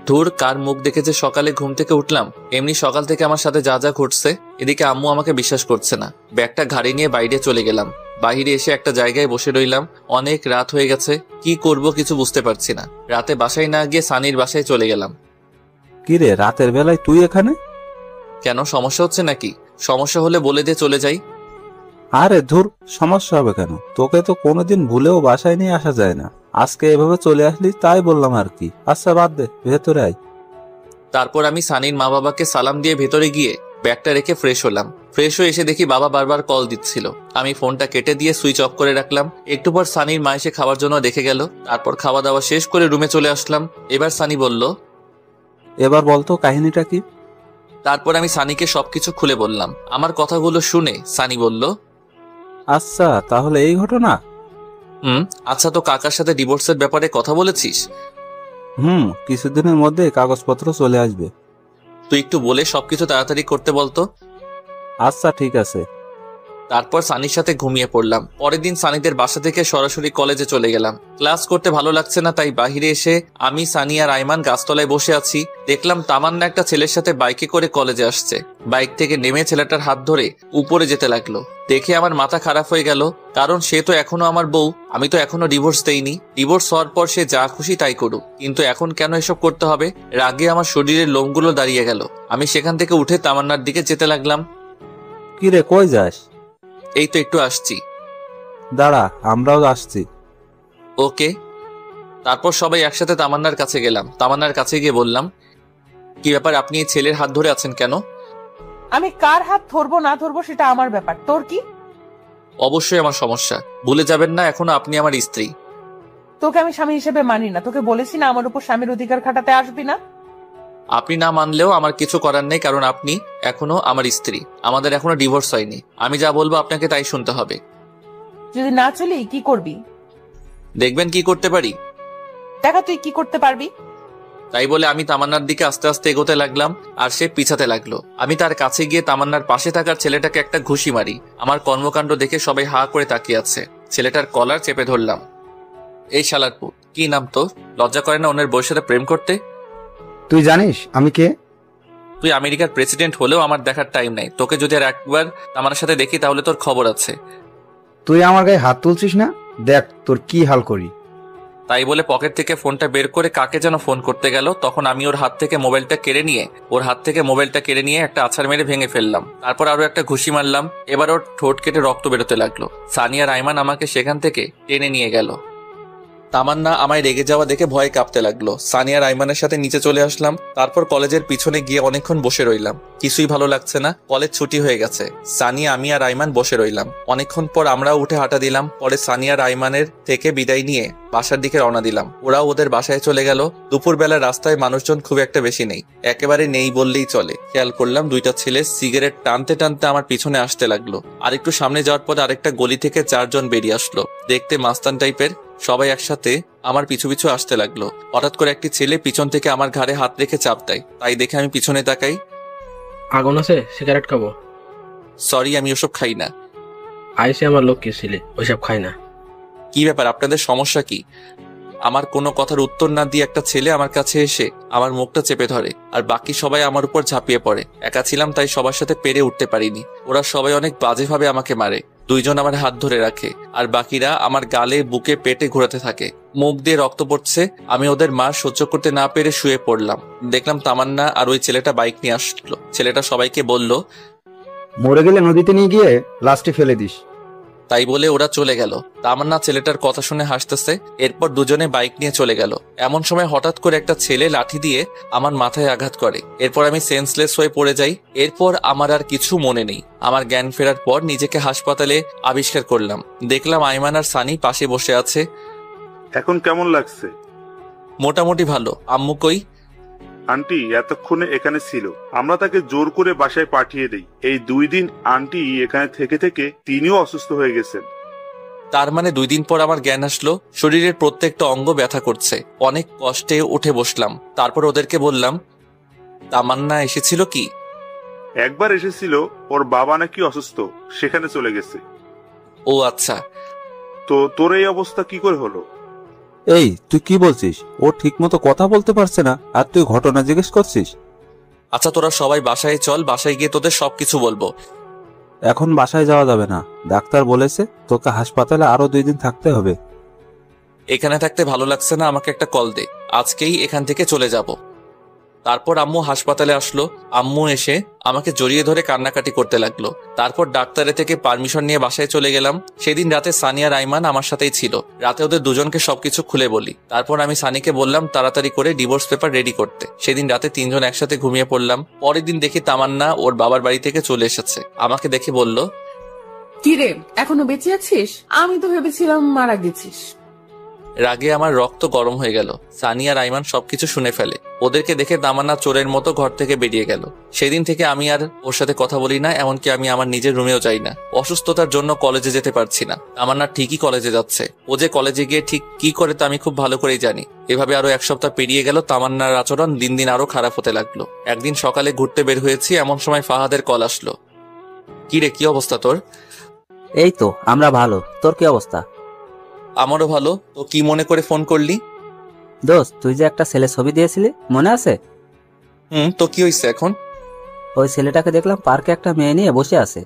ধুর, কার মুখ দেখে যে সকালে ঘুম থেকে উঠলাম। এমনি সকাল থেকে আমার সাথে যা যা ঘটছে। এদিকে আম্মু আমাকে বিশ্বাস করছে না। ব্যাগটা ঘাড়ি নিয়ে বাইরে চলে গেলাম। বাইরে এসে একটা জায়গায় বসে রইলাম। অনেক রাত হয়ে গেছে, কি করব কিছু বুঝতে পারছি না। রাতে বাসায় না গিয়ে সানির বাসায় চলে গেলাম। কিরে, রাতের বেলায় তুই এখানে? কেন, সমস্যা হচ্ছে নাকি? সমস্যা হলে বলে দিয়ে চলে যাই। আরে ধুর, সমস্যা হবে কেন? তোকে তো কোনোদিন ভুলেও বাসায় নিয়ে আসা যায় না। আজকে এভাবে চলে আসলি তাই বললাম আর কি। আচ্ছা বাদ দে, ভেতরে আয়। তারপর আমি সানির মা বাবাকে সালাম দিয়ে ভেতরে গিয়ে ব্যাগটা রেখে ফ্রেশ হলাম। ফ্রেশ হয়ে এসে দেখি বাবা বারবার কল দিচ্ছিল। আমি ফোনটা কেটে দিয়ে সুইচ অফ করে রাখলাম। একটু পর সানির মা এসে খাওয়ার জন্য দেখে গেল। তারপর খাওয়া দাওয়া শেষ করে রুমে চলে আসলাম। এবার সানি বলল, এবার বলতো কাহিনীটা কি? তারপর আমি সানিকে সবকিছু খুলে বললাম। আমার কথাগুলো শুনে সানি বলল, আচ্ছা তাহলে এই ঘটনা। আচ্ছা, তো কাকার সাথে ডিভোর্সের ব্যাপারে কথা বলেছিস? কিছুদিনের মধ্যে কাগজপত্র চলে আসবে। তুই একটু বলে সবকিছু তাড়াতাড়ি করতে বলতো। আচ্ছা ঠিক আছে। তারপর সানির সাথে ঘুমিয়ে পড়লাম। পরের দিন সানিদের বাসা থেকে সরাসরি কলেজে চলে গেলাম। ক্লাস করতে ভালো লাগছে না, তাই বাহিরে এসে আমি, সানি আর আইমান গাছতলায় বসে আছি। দেখলাম তামান্না একটা ছেলের সাথে বাইকে করে কলেজে আসছে। বাইক থেকে নেমে ছেলেটার হাত ধরে উপরে যেতে লাগলো। দেখে আমার মাথা খারাপ হয়ে গেল, কারণ সে তো এখনো আমার বউ। আমি তো এখনো ডিভোর্স দেইনি। ডিভোর্স হওয়ার পর সে যা খুশি তাই করুক, কিন্তু এখন কেন এসব করতে হবে? রাগে আমার শরীরের লোমগুলো দাঁড়িয়ে গেল। আমি সেখান থেকে উঠে তামান্নার দিকে যেতে লাগলাম। কিরে, কই যাস? এই তো একটু আসছি। দাঁড়া, আমরাও আসছি। ওকে। তারপর সবাই একসাথে তামান্নার কাছে গেলাম। তামান্নার কাছে গিয়ে বললাম, কি ব্যাপার, আপনি এই ছেলের হাত ধরে আছেন কেন? আমি কার হাত ধরবো না ধরবো সেটা আমার ব্যাপার, তোর কি? অবশ্যই আমার সমস্যা। ভুলে যাবেন না, এখনো আপনি আমার স্ত্রী। তোকে আমি স্বামী হিসেবে মানি না। তোকে বলেছি না আমার উপর স্বামীর অধিকার খাটাতে আসবি না। আপনি না মানলেও আমার কিছু করার নেই, কারণ আপনি এখনো আমার স্ত্রী। আমাদের এখনো ডিভোর্স হয়নি। আমি যা বলবো আপনাকে তাই শুনতে হবে। যদি না চলি কি করবি? দেখবেন কি করতে পারি। দেখা তুই কি করতে পারবি। তাই বলে আমি তামান্নার দিকে আস্তে আস্তে এগোতে লাগলাম, আর সে পিছাতে লাগলো। আমি তার কাছে গিয়ে তামান্নার পাশে থাকার ছেলেটাকে একটা ঘুষি মারি। আমার কর্মকাণ্ড দেখে সবাই হা করে তাকিয়ে আছে। ছেলেটার কলার চেপে ধরলাম। এই শালার পুত, কি নাম তোর? লজ্জা করে না অন্যের বউয়ের সাথে প্রেম করতে? তুই জানিস আমি কে? তুই আমেরিকার প্রেসিডেন্ট হলেও আমার দেখার টাইম নাই। তোকে যদি আর একবার আমার সাথে দেখি তাহলে তোর খবর আছে। তুই আমার গায়ে হাত তুলছিস না? দেখ তোর কি হাল করি। তাই বলে পকেট থেকে ফোনটা বের করে কাকে যেন ফোন করতে গেল। তখন আমি ওর হাত থেকে মোবাইলটা কেড়ে নিয়ে একটা আছাড় মেরে ভেঙে ফেললাম। তারপর আরো একটা ঘুষি মারলাম। এবার ওর ঠোঁট কেটে রক্ত বেরোতে লাগলো। সানি আর আইমান আমাকে সেখান থেকে টেনে নিয়ে গেল। তামান্না আমায় রেগে যাওয়া দেখে ভয়ে কাঁপতে লাগলো। সানি আর আইমানের সাথে নিচে চলে আসলাম। তারপর কলেজের পিছনে গিয়ে অনেকক্ষণ বসে রইলাম। কিছুই ভালো লাগছে না। কলেজ ছুটি হয়ে গেছে। সানি, আমি আর আইমান বসে রইলাম। অনেকক্ষণ পর আমরাও উঠে হাঁটা দিলাম। পরে সানি আর আইমানের থেকে বিদায় নিয়ে বাসার দিকে রওনা দিলাম। ওরাও ওদের বাসায় চলে গেল। দুপুরবেলা রাস্তায় মানুষজন খুব একটা বেশি নেই, একেবারে নেই বললেই চলে। খেয়াল করলাম দুইটা ছেলে সিগারেট টানতে টানতে আমার পিছনে আসতে লাগলো। আর একটু সামনে যাওয়ার পর আরেকটা গলি থেকে 4 জন বেরিয়ে আসলো। দেখতে মাস্তান টাইপের। সবাই একসাথে আমার পিছু পিছু আসতে লাগলো। হঠাৎ করে একটি ছেলে পিছন থেকে আমার ঘাড়ে হাত রেখে চাপ দেয়। তাই দেখে আমি পিছনে তাকাই। আগুন আছে, সিগারেট খাবো? সরি, আমি ওসব খাই না। আইসে আমার লোক কি ছিলে, ওইসব খাই না। কি ব্যাপার, আপনাদের সমস্যা কি? আমার কোনো কথার উত্তর না দিয়ে একটা ছেলে আমার কাছে এসে আমার মুখটা চেপে ধরে, আর বাকি সবাই আমার উপর ঝাঁপিয়ে পড়ে। একা ছিলাম তাই সবার সাথে পেরে উঠতে পারিনি। ওরা সবাই অনেক বাজেভাবে আমাকে মারে। দুইজন আমার হাত ধরে রাখে, আর বাকিরা আমার গালে, বুকে, পেটে ঘোরাতে থাকে। মুখ দিয়ে রক্ত পড়ছে। আমি ওদের মার সহ্য করতে না পেরে শুয়ে পড়লাম। দেখলাম তামান্না আর ওই ছেলেটা বাইক নিয়ে আসলো। ছেলেটা সবাইকে বলল, মরে গেলে নদীতে নিয়ে গিয়ে লাস্টে ফেলে দিস। তাই বলে ওরা চলে গেল। তামান্না ছেলেটার কথা শুনে হাসতেছে। এরপর দুজনে বাইক নিয়ে চলে গেল। এমন সময় হঠাৎ করে একটা ছেলে লাঠি দিয়ে আমার মাথায় আঘাত করে। এরপর আমি সেন্সলেস হয়ে পড়ে যাই। এরপর আমার আর কিছু মনে নেই। আমার জ্ঞান ফেরার পর নিজেকে হাসপাতালে আবিষ্কার করলাম। দেখলাম আইমান আর সানি পাশে বসে আছে। এখন কেমন লাগছে? মোটামুটি ভালো। আম্মু কই? আন্টি এতক্ষণে এখানে ছিল, আমরা তাকে জোর করে বাসায় পাঠিয়ে দেই। এই 2 দিন আন্টি এখানে থেকে থেকে তিনিও অসুস্থ হয়ে গেছেন। তার মানে 2 দিন পর আমার জ্ঞান আসলো। শরীরের প্রত্যেকটা অঙ্গ ব্যথা করছে। অনেক কষ্টে উঠে বসলাম। তারপর ওদেরকে বললাম, তামান্না এসেছিল কি? একবার এসেছিল, ওর বাবা নাকি অসুস্থ, সেখানে চলে গেছে। ও আচ্ছা। তো তোর এই অবস্থা কি করে হলো? এই তুই কি বলছিস? ও ঠিক মতো কথা বলতে পারছে না, আর তুই ঘটনা জিজ্ঞেস করছিস? আচ্ছা তোরা সবাই বাসায় চল, বাসায় গিয়ে তোদের সবকিছু বলবো। এখন বাসায় যাওয়া যাবে না, ডাক্তার বলেছে তোকে হাসপাতালে আরো 2 দিন থাকতে হবে। এখানে থাকতে ভালো লাগছে না, আমাকে একটা কল দে, আজকেই এখান থেকে চলে যাব। তারপর আম্মু হাসপাতালে আসলো। আম্মু এসে আমাকে জড়িয়ে ধরে কান্নাকাটি করতে লাগলো। তারপর ডাক্তারের থেকে পারমিশন নিয়ে বাসায় চলে গেলাম। সেদিন রাতে সানি আর আইমান আমার সাথেই ছিল। রাতে ওদের দুজনকে সবকিছু খুলে বলি। তারপর আমি সানিকে বললাম তাড়াতাড়ি করে ডিভোর্স পেপার রেডি করতে। সেদিন রাতে 3 জন একসাথে ঘুমিয়ে পড়লাম। পরের দিন দেখি তামান্না ওর বাবার বাড়ি থেকে চলে এসেছে। আমাকে দেখে বলল, কিরে এখনো বেঁচে আছিস? আমি তো ভেবেছিলাম মারা গেছিস। রাগে আমার রক্ত গরম হয়ে গেল। সানি আর আইমান সবকিছু শুনে ফেলে। ওদেরকে দেখে তামান্না চোরের মতো ঘর থেকে বেরিয়ে গেল। সেদিন থেকে আমি আর ওর সাথে কথা বলি না, এমনকি আমি আমার নিজের রুমেও যাই না। অসুস্থতার জন্য কলেজে যেতে পারছি না। তামান্না ঠিকই কলেজে যাচ্ছে। ও যে কলেজে গিয়ে ঠিক কি করে তা আমি খুব ভালো করেই জানি। এভাবে আরো 1 সপ্তাহ পেরিয়ে গেল। তামান্নার আচরণ দিন দিন আরো খারাপ হতে লাগলো। একদিন সকালে ঘুরতে বের হয়েছি, এমন সময় ফাহাদের কল আসলো। কি রে, কি অবস্থা তোর? এই তো আমরা ভালো, তোর কি অবস্থা? আমারও ভালো। তো কি মনে করে ফোন করলি? দোস্ত, তুই যে একটা ছেলে ছবি দিয়েছিলি মনে আছে? তো কি হয়েছে এখন? ওই ছেলেটাকে দেখলাম পার্কে একটা মেয়ে নিয়ে বসে আছে।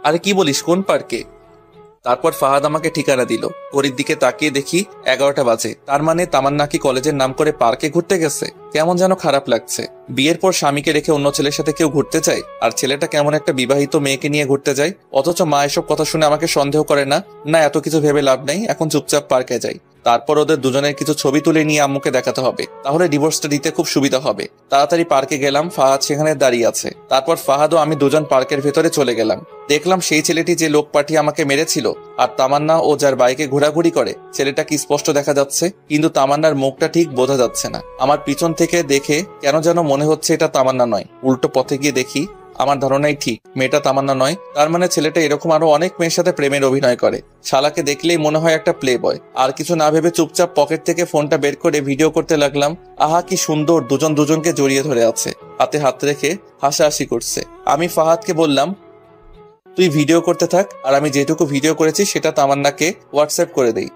আরে কি বলিস, কোন পার্কে? তারপর ফাহাদ আমাকে ঠিকানা দিল। ঘড়ির দিকে তাকিয়ে দেখি 11টা বাজে। তার মানে তামান্না কি কলেজের নাম করে পার্কে ঘুরতে গেছে? কেমন যেন খারাপ লাগছে। বিয়ের পর স্বামীকে রেখে অন্য ছেলের সাথে কেউ ঘুরতে চায়, আর ছেলেটা কেমন একটা বিবাহিত মেয়েকে নিয়ে ঘুরতে যায়। অথচ মা এসব কথা শুনে আমাকে সন্দেহ করে না। না, এত কিছু ভেবে লাভ নেই, এখন চুপচাপ পার্কে যাই। তারপর ওদের দুজনের কিছু ছবি তুলে নিয়ে আম্মুকে দেখাতে হবে, তাহলে ডিভোর্সটা দিতে খুব সুবিধা হবে। তাড়াতাড়ি পার্কে গেলাম। ফাহাদ সেখানে দাঁড়িয়ে আছে। তারপর ফাহাদ ও আমি দুজন পার্কের ভেতরে চলে গেলাম। দেখলাম সেই ছেলেটি যে লোক পাঠিয়ে আমাকে মেরেছিল আর তামান্না ও যার বাইকে ঘোরাঘুরি করে, ছেলেটা কি স্পষ্ট দেখা যাচ্ছে, কিন্তু তামান্নার মুখটা ঠিক বোঝা যাচ্ছে না। আমার পিছন থেকে দেখে কেন যেন মনে হচ্ছে এটা তামান্না নয়। উল্টো পথে গিয়ে দেখি আমার ধারণাই ঠিক, মেয়েটা তামান্না নয়। তার মানে ছেলেটা এরকম আরো অনেক মেয়ের সাথে প্রেমের অভিনয় করে। শালাকে দেখলেই মনে হয় একটা প্লে বয়। আর কিছু না ভেবে চুপচাপ পকেট থেকে ফোনটা বের করে ভিডিও করতে লাগলাম। আহা কি সুন্দর, দুজন দুজনকে জড়িয়ে ধরে আছে, হাতে হাত রেখে হাসাহাসি করছে। আমি ফাহাদকে বললাম, তুই ভিডিও করতে থাক, আর আমি যেটুকু ভিডিও করেছি সেটা তামান্নাকে হোয়াটসঅ্যাপ করে দেই।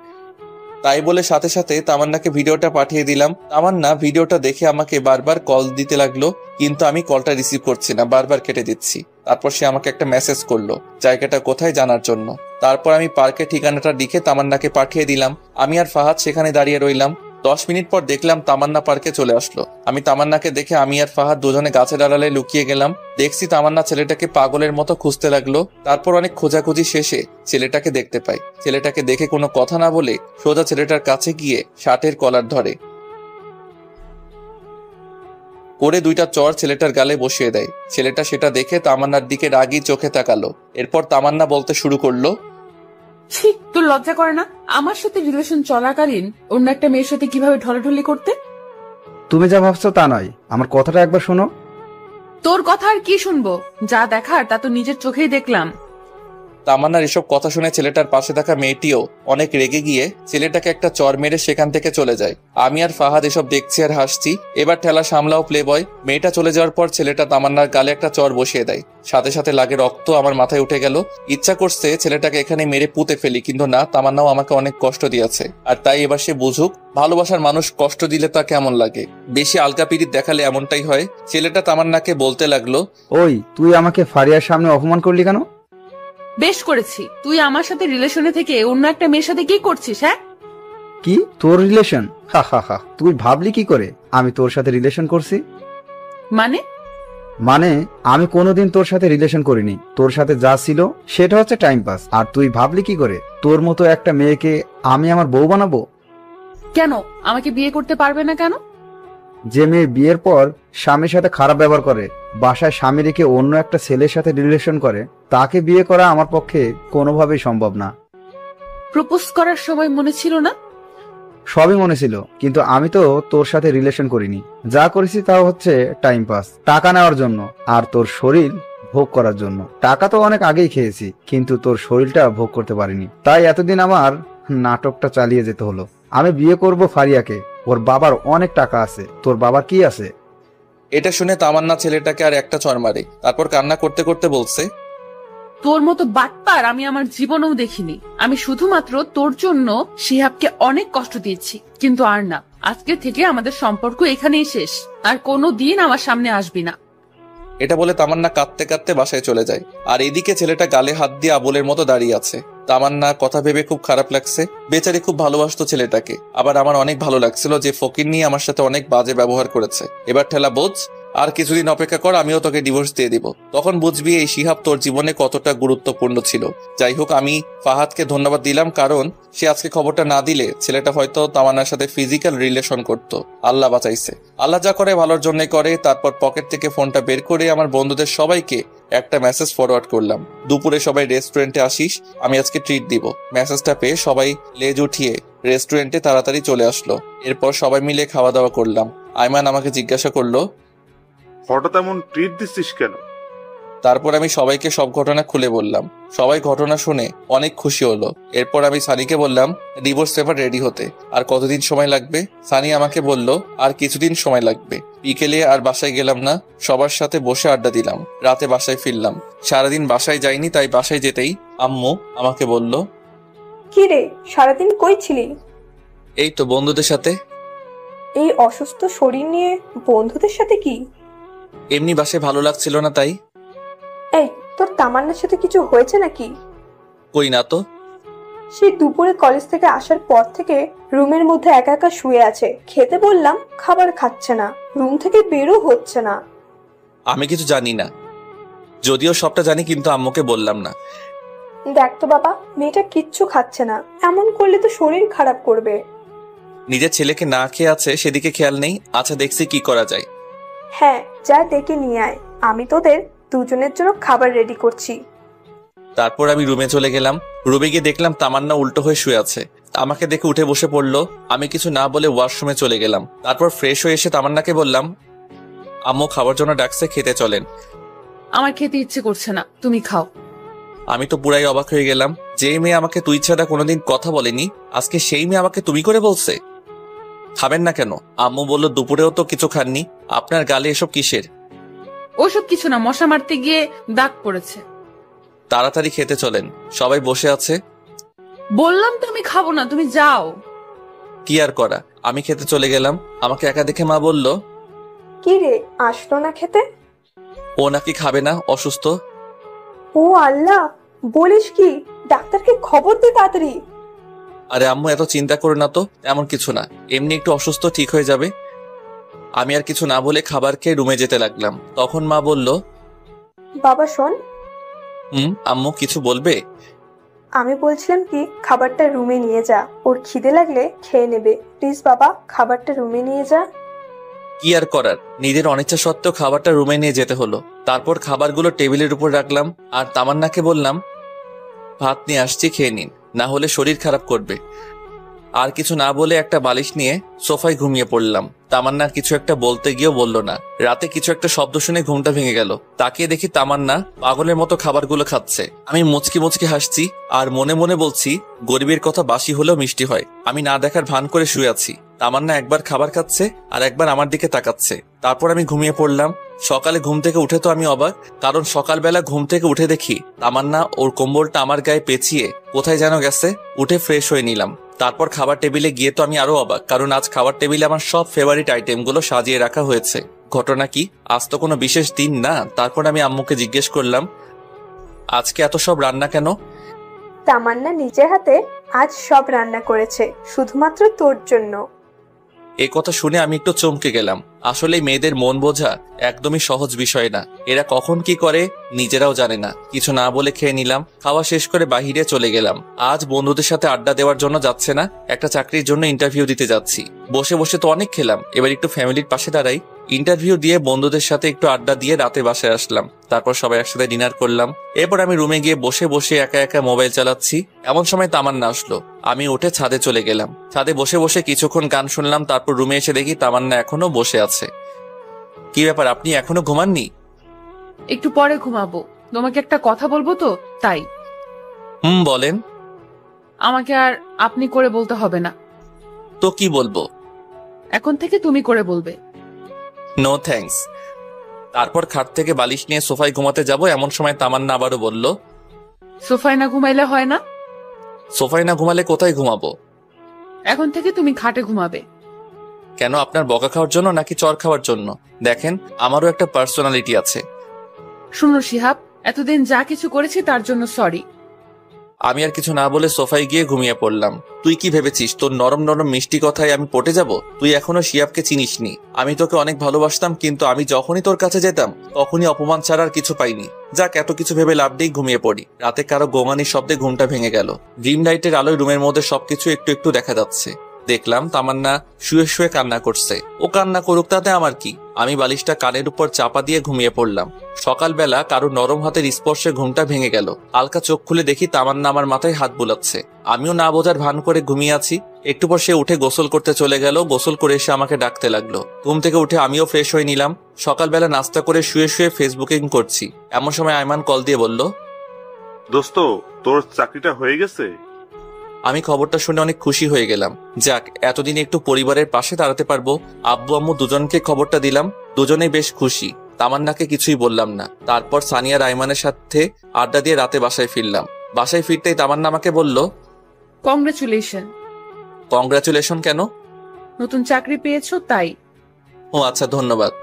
তাই বলে সাথে সাথে তামান্নাকে ভিডিওটা পাঠিয়ে দিলাম। তামান্না ভিডিওটা দেখে আমাকে বারবার কল দিতে লাগলো, কিন্তু আমি কলটা রিসিভ করছি না, বারবার কেটে দিচ্ছি। তারপর সে আমাকে একটা মেসেজ করলো জায়গাটা কোথায় জানার জন্য। তারপর আমি পার্কের ঠিকানাটা লিখে তামান্নাকে পাঠিয়ে দিলাম। আমি আর ফাহাদ সেখানে দাঁড়িয়ে রইলাম। 10 মিনিট পর দেখলাম তামান্না পার্কে চলে আসলো। আমি তামান্নাকে দেখে আমি আর ফাহাদ দুজনে গাছের আড়ালে লুকিয়ে গেলাম। দেখছি তামান্না ছেলেটাকে পাগলের মতো খুঁজতে লাগলো। তারপর অনেক খোঁজাখুঁজি শেষে ছেলেটাকে দেখতে পাই। ছেলেটাকে দেখে কোনো কথা না বলে সোজা ছেলেটার কাছে গিয়ে শার্টের কলার ধরে করে 2টা চড় ছেলেটার গালে বসিয়ে দেয়। ছেলেটা সেটা দেখে তামান্নার দিকে রাগী চোখে তাকালো। এরপর তামান্না বলতে শুরু করলো, ছি, তোর লজ্জা করে না আমার সাথে রিলেশন চলাকালীন অন্য একটা মেয়ের সাথে কিভাবে ঢলাঢলি করতে? তুমি যা ভাবছো তা নয়, আমার কথাটা একবার শোনো। তোর কথা আর কি শুনবো? যা দেখার তা তো নিজের চোখেই দেখলাম। তামান্নার এসব কথা শুনে ছেলেটার পাশে থাকা মেয়েটিও অনেক রেগে গিয়ে ছেলেটাকে একটা চর মেরে সেখান থেকে চলে যায়। আমি আর ফাহাদ এসব দেখছি আর হাসছি। এবার ঠেলা সামলাও প্লে বয়। মেয়েটা চলে যাওয়ার পর ছেলেটা তামান্নার গালে একটা চর বসিয়ে দেয়। সাথে সাথে লাগে রক্ত আমার মাথায় উঠে গেল। ইচ্ছা করছে ছেলেটাকে এখানে মেরে পুঁতে ফেলি, কিন্তু না, তামান্নাও আমাকে অনেক কষ্ট দিয়েছে, আর তাই এবার সে বুঝুক ভালোবাসার মানুষ কষ্ট দিলে তা কেমন লাগে। বেশি আলগা পিরিত দেখালে এমনটাই হয়। ছেলেটা তামান্নাকে বলতে লাগলো, ওই তুই আমাকে ফারিয়ার সামনে অপমান করলি কেন? বেশ করেছি। তুই আমার সাথে রিলেশনে থেকে অন্য একটা মেয়ের সাথে কি করছিস? হ্যাঁ, কি তোর রিলেশন? হা হা হা, তুই ভাবলি কি করে আমি তোর সাথে রিলেশন করছি? মানে আমি কোনোদিন তোর সাথে রিলেশন করিনি। তোর সাথে যা ছিল সেটা হচ্ছে টাইম পাস। আর তুই ভাবলি কি করে তোর মতো একটা মেয়েকে আমি আমার বউ বানাবো? কেন আমাকে বিয়ে করতে পারবে না কেন? যে মেয়ে বিয়ের পর স্বামীর সাথে খারাপ ব্যবহার করে, বাসায় স্বামী রেখে অন্য একটা ছেলের সাথে রিলেশন করে, তাকে বিয়ে করা আমার পক্ষে কোনোভাবেই সম্ভব না। প্রপোজ করার সময় মনে ছিল না? সবই মনে ছিল, কিন্তু আমি তো তোর সাথে রিলেশন করিনি। যা করেছি তা হচ্ছে টাইম পাস, টাকা নেওয়ার জন্য আর তোর শরীর ভোগ করার জন্য। টাকা তো অনেক আগেই খেয়েছি, কিন্তু তোর শরীরটা ভোগ করতে পারিনি। তাই এতদিন আমার নাটকটা চালিয়ে যেতে হলো। আমি বিয়ে করব ফারিয়াকে। ওর বাবার অনেক টাকা আছে। তোর বাবার কি আছে? এটা শুনে তামান্না ছেলেটাকে আর একটা চর মারে। তারপর কান্না করতে করতে বলছে, তোর মতো বাটপার আমি আমার জীবনেও দেখিনি। আমি শুধুমাত্র তোর জন্য শিহাবকে অনেক কষ্ট দিয়েছি, কিন্তু আর না। আজকে থেকে আমাদের সম্পর্ক এখানেই শেষ। আর কোনো দিন আমার সামনে আসবি না। এটা বলে তামান্না কাঁদতে কাঁদতে বাসায় চলে যায়। আর এদিকে ছেলেটা গালে হাত দিয়ে আবুলের মতো দাঁড়িয়ে আছে। তামান্না কথা ভেবে খুব খারাপ লাগছে। বেচারি খুব ভালোবাসতো ছেলেটাকে। আবার আমার অনেক ভালো লাগছিল যে ফকির নিয়ে আমার সাথে অনেক বাজে ব্যবহার করেছে। এবার ঠেলা বোঝ, আর কিছুদিন অপেক্ষা কর, আমিও তোকে ডিভোর্স দিয়ে দিব। তখন বুঝবি এই শিহাব তোর জীবনে কতটা গুরুত্বপূর্ণ ছিল। যাই হোক, আমি ফাহাদকে ধন্যবাদ দিলাম, কারণ সে আজকে খবরটা না দিলে ছেলেটা হয়তো তামান্নার সাথে ফিজিক্যাল রিলেশন করত। আল্লাহ বাঁচাইছে। আল্লাহ যা করে ভালোর জন্যই করে। তারপর পকেট থেকে ফোনটা বের করে আমার বন্ধুদের সবাইকে একটা মেসেজ ফরওয়ার্ড করলাম, দুপুরে সবাই রেস্টুরেন্টে আসিস, আমি আজকে ট্রিট দিব। মেসেজটা পেয়ে সবাই লেজ উঠিয়ে রেস্টুরেন্টে তাড়াতাড়ি চলে আসলো। এরপর সবাই মিলে খাওয়া দাওয়া করলাম। আইমান আমাকে জিজ্ঞাসা করলো, হঠাৎ এমন ট্রিট দিচ্ছিস কেন? তারপর আমি সবাইকে সব ঘটনা খুলে বললাম। সবাই ঘটনা শুনে অনেক খুশি হলো। এরপর আমি সানিকে বললাম ডিভোর্স পেপার রেডি হতে আর কতদিন সময় লাগবে। সানি আমাকে বলল আর কিছুদিন সময় লাগবে। বিকেলে আর বাসায় গেলাম না, সবার সাথে বসে আড্ডা দিলাম। রাতে বাসায় ফিরলাম। সারাদিন বাসায় যাইনি, তাই বাসায় যেতেই আম্মু আমাকে বলল, কি রে, সারাদিন কই ছিলি? এই তো বন্ধুদের সাথে। এই অসুস্থ শরীর নিয়ে বন্ধুদের সাথে কি? এমনি বাসায় ভালো লাগছিল না, তাই। এই, তোর তামান্নার সাথে কিছু হয়েছে নাকি? কই না তো। সেই দুপুরে কলেজ থেকে আসার পর থেকে রুমের মধ্যে একা একা শুয়ে আছে। খেতে বললাম, খাবার খাচ্ছে না, রুম থেকে বেরও হচ্ছে না। আমি কিছু জানি না, যদিও সবটা জানি, কিন্তু আম্মুকে বললাম না। দেখ তো বাবা, মেয়েটা কিচ্ছু খাচ্ছে না। এমন করলে তো শরীর খারাপ করবে। নিজের ছেলেকে না খেয়ে আছে সেদিকে খেয়াল নেই। আচ্ছা, দেখছি কি করা যায়। হ্যাঁ, যা ডেকে নিয়ে আয়, আমি তোদের দুজনের জন্য খাবার রেডি করছি। তারপর আমি রুমে চলে গেলাম। রুমে গিয়ে দেখলাম তামান্না উল্টো হয়ে শুয়ে আছে। আমাকে দেখে উঠে বসে পড়লো। আমি কিছু না বলে ওয়াশরুমে চলে গেলাম। তারপর ফ্রেশ হয়ে এসে তামান্নাকে বললাম, আম্মু খাবার জন্য ডাকছে, খেতে চলেন। আমার খেতে ইচ্ছে করছে না, তুমি খাও। আমি তো পুরাই অবাক হয়ে গেলাম। যে মেয়ে আমাকে তুই ছাড়া কোনোদিন কথা বলেনি, আজকে সেই মেয়ে আমাকে তুমি করে বলছে। খাবেন না কেন? আম্মু বলল দুপুরেও তো কিছু খাননি, আপনার গালে এসব কিসের? ওসব কিছু না, মশা মারতে গিয়ে দাগ পড়েছে। তাড়াতাড়ি খেতে চলেন, সবাই বসে আছে। বললাম তো আমি খাবো না, তুমি যাও। কি আর করা, আমি খেতে চলে গেলাম। আমাকে একা দেখে মা বলল, কি রে, আসলো না খেতে? ও নাকি খাবে না, অসুস্থ। ও আল্লাহ, বলিস কি? ডাক্তারকে খবর দে তাড়াতাড়ি। আরে আম্মু, এত চিন্তা করো না তো, এমন কিছু না, এমনি একটু অসুস্থ, ঠিক হয়ে যাবে। আমি আর কিছু না বলে খাবার খেয়ে রুমে যেতে লাগলাম। তখন মা বলল, বাবা শোন। আম্মু কিছু বলবে? আমি বলছিলাম কি, খাবারটা রুমে নিয়ে যা, ওর খিদে লাগলে খেয়ে নেবে। প্লিজ বাবা, খাবারটা রুমে নিয়ে যা। কি আর করার, নিজের অনিচ্ছা সত্ত্বেও খাবারটা রুমে নিয়ে যেতে হলো। তারপর খাবারগুলো টেবিলের উপর রাখলাম আর তামান্নাকে বললাম, ভাত নিয়ে আসছি, খেয়ে নিন, না হলে শরীর খারাপ করবে। আর কিছু না বলে একটা বালিশ নিয়ে সোফায় ঘুমিয়ে পড়লাম। তামান্না কিছু একটা বলতে গিয়েও বলল না। রাতে কিছু একটা শব্দ শুনে ঘুমটা ভেঙে গেল। তাকিয়ে দেখি তামান্না পাগলের মতো খাবারগুলো খাচ্ছে। আমি মুচকি মুচকি হাসছি আর মনে মনে বলছি, গরিবের কথা বাসি হলেও মিষ্টি হয়। আমি না দেখার ভান করে শুয়ে আছি। তামান্না একবার খাবার খাচ্ছে আর একবার আমার দিকে তাকাচ্ছে। তারপর আমি ঘুমিয়ে পড়লাম। সকালে ঘুম থেকে উঠে তো আমি অবাক, কারণ সকালবেলা ঘুম থেকে উঠে দেখি তামান্না ওর কম্বলটা আমার গায়ে পেঁচিয়ে কোথায় যেন গেছে। উঠে ফ্রেশ হয়ে নিলাম। তারপর খাবার টেবিলে গিয়ে তো আমি আরো অবাক, কারণ আজ খাবার টেবিলে আমার সব ফেভারিট আইটেমগুলো সাজিয়ে রাখা হয়েছে। ঘটনা কি? আজ তো কোনো বিশেষ দিন না। তারপর আমি আম্মুকে জিজ্ঞেস করলাম, আজকে এত সব রান্না কেন? তামান্না নিজের হাতে আজ সব রান্না করেছে, শুধুমাত্র তোর জন্য। এ কথা শুনে আমি একটু চমকে গেলাম। আসলে মেয়েদের মন বোঝা একদমই সহজ বিষয় না। এরা কখন কি করে নিজেরাও জানে না। কিছু না বলে খেয়ে নিলাম। খাওয়া শেষ করে বাহিরে চলে গেলাম। আজ বন্ধুদের সাথে আড্ডা দেওয়ার জন্য যাচ্ছে না, একটা চাকরির জন্য ইন্টারভিউ দিতে যাচ্ছি। বসে বসে তো অনেক খেলাম, এবার একটু ফ্যামিলির পাশে দাঁড়াই। ইন্টারভিউ দিয়ে বন্ধুদের সাথে একটু আড্ডা দিয়ে রাতে বাসায় আসলাম। তারপর সবাই একসাথে ডিনার করলাম। এরপর আমি রুমে গিয়ে বসে বসে একা একা মোবাইল চালাচ্ছি। এমন সময় তামান্না আসলো। আমি উঠে ছাদে চলে গেলাম। ছাদে বসে বসে কিছুক্ষণ গান শুনলাম। তারপর রুমে এসে দেখি তামান্না এখনো বসে আছে। কি ব্যাপার, আপনি এখনো ঘুমাননি? একটু পরে ঘুমাবো। তোমাকে একটা কথা বলবো তো, তাই। বলেন। আমাকে আর আপনি করে বলতে হবে না। তো কি বলবো? এখন থেকে তুমি করে বলবে। No thanks. তারপর খাট থেকে বালিশ নিয়ে সোফায় ঘুমাতে যাব, এমন সময় তামান্না আবারও বলল, সোফায় না ঘুমাইলে হয় না? সোফায় না ঘুমালে কোথায় ঘুমাবো? এখন থেকে তুমি খাটে ঘুমাবে। কেন, আপনার বকা খাওয়ার জন্য নাকি চর খাওয়ার জন্য? দেখেন, আমারও একটা পার্সোনালিটি আছে। শুনো শিহাব, এতদিন যা কিছু করেছি তার জন্য সরি। আমি আর কিছু না বলে সোফায় গিয়ে ঘুমিয়ে পড়লাম। তুই কি ভেবেছিস তোর নরম নরম মিষ্টি কথায় আমি পটে যাব? তুই এখনো শিয়াবকে চিনিসনি। আমি তোকে অনেক ভালোবাসতাম, কিন্তু আমি যখনই তোর কাছে যেতাম তখনই অপমান ছাড়া আর কিছু পাইনি। যাক, এত কিছু ভেবে লাভ নেই, ঘুমিয়ে পড়ি। রাতে কারো গোঙানির শব্দে ঘুমটা ভেঙে গেল। ড্রিম লাইটের আলোয় রুমের মধ্যে সবকিছু একটু একটু দেখা যাচ্ছে। দেখলাম তামান্না শুয়ে শুয়ে কান্না করছে। ও কান্না করুক, তাতে আমার কি? আমি বালিশটা কানের উপর চাপা দিয়ে ঘুমিয়ে পড়লাম। সকালবেলা কারো নরম হাতের স্পর্শে ঘুমটা ভেঙে গেল। হালকা চোখ খুলে দেখি তামান্না আমার মাথায় হাত বুলাচ্ছে। আমিও না বোঝার ভান করে ঘুমিয়ে আছি। একটু পর সে উঠে গোসল করতে চলে গেল। গোসল করে এসে আমাকে ডাকতে লাগলো। ঘুম থেকে উঠে আমিও ফ্রেশ হয়ে নিলাম। সকালবেলা নাস্তা করে শুয়ে শুয়ে ফেসবুকিং করছি। এমন সময় আইমান কল দিয়ে বলল, দোস্ত, তোর চাকরিটা হয়ে গেছে? আমি খবরটা শুনে অনেক খুশি হয়ে গেলাম। যাক, এতদিন একটু পরিবারের পাশে দাঁড়াতে পারবো। আব্বু আম্মু দুজনকে খবরটা দিলাম। দুজনেই বেশ খুশি। তামান্নাকে কিছুই বললাম না। তারপর সানিয়া রাইমানের সাথে আড্ডা দিয়ে রাতে বাসায় ফিরলাম। বাসায় ফিরতেই তামান্না আমাকে বলল, কংগ্রেচুলেশন। কংগ্রাচুলেশন কেন? নতুন চাকরি পেয়েছো তাই। ও আচ্ছা, ধন্যবাদ।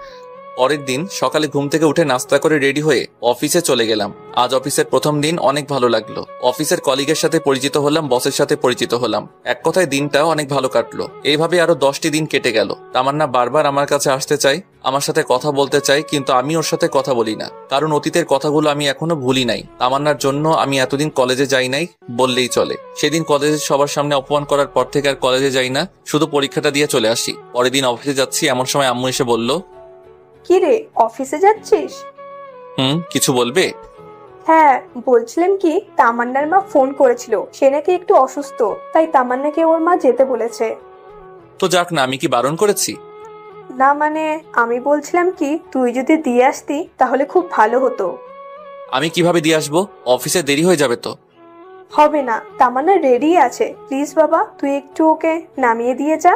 পরের দিন সকালে ঘুম থেকে উঠে নাস্তা করে রেডি হয়ে অফিসে চলে গেলাম। আজ অফিসের প্রথম দিন, অনেক ভালো লাগলো। অফিসের কলিগের সাথে পরিচিত হলাম, বসের সাথে পরিচিত হলাম। এক কথায় দিনটাও অনেক ভালো কাটলো। এইভাবে আরো 10টি দিন কেটে গেল। তামান্না বারবার আমার কাছে আসতে চাই, আমার সাথে কথা বলতে চাই, কিন্তু আমি ওর সাথে কথা বলি না, কারণ অতীতের কথাগুলো আমি এখনো ভুলি নাই। তামান্নার জন্য আমি এতদিন কলেজে যাই নাই বললেই চলে। সেদিন কলেজে সবার সামনে অপমান করার পর থেকে আর কলেজে যাই না, শুধু পরীক্ষাটা দিয়ে চলে আসি। পরের দিন অফিসে যাচ্ছি, এমন সময় আম্মু এসে বলল, কি রে, অফিসে যাচ্ছিস? কিছু বলবে? হ্যাঁ, বলছিলাম কি, তামান্নার মা ফোন করেছিল, সে নাকি একটু অসুস্থ, তাই তামান্নাকে ওর মা যেতে বলেছে। তো যাক না, আমি কি বারণ করেছি? না মানে, আমি বলছিলাম কি, তুই যদি দিয়ে আসতি তাহলে খুব ভালো হতো। আমি কিভাবে দিয়ে আসবো? অফিসে দেরি হয়ে যাবে তো। হবে না, তামান্না রেডি আছে। প্লিজ বাবা, তুই একটু ওকে নামিয়ে দিয়ে যা।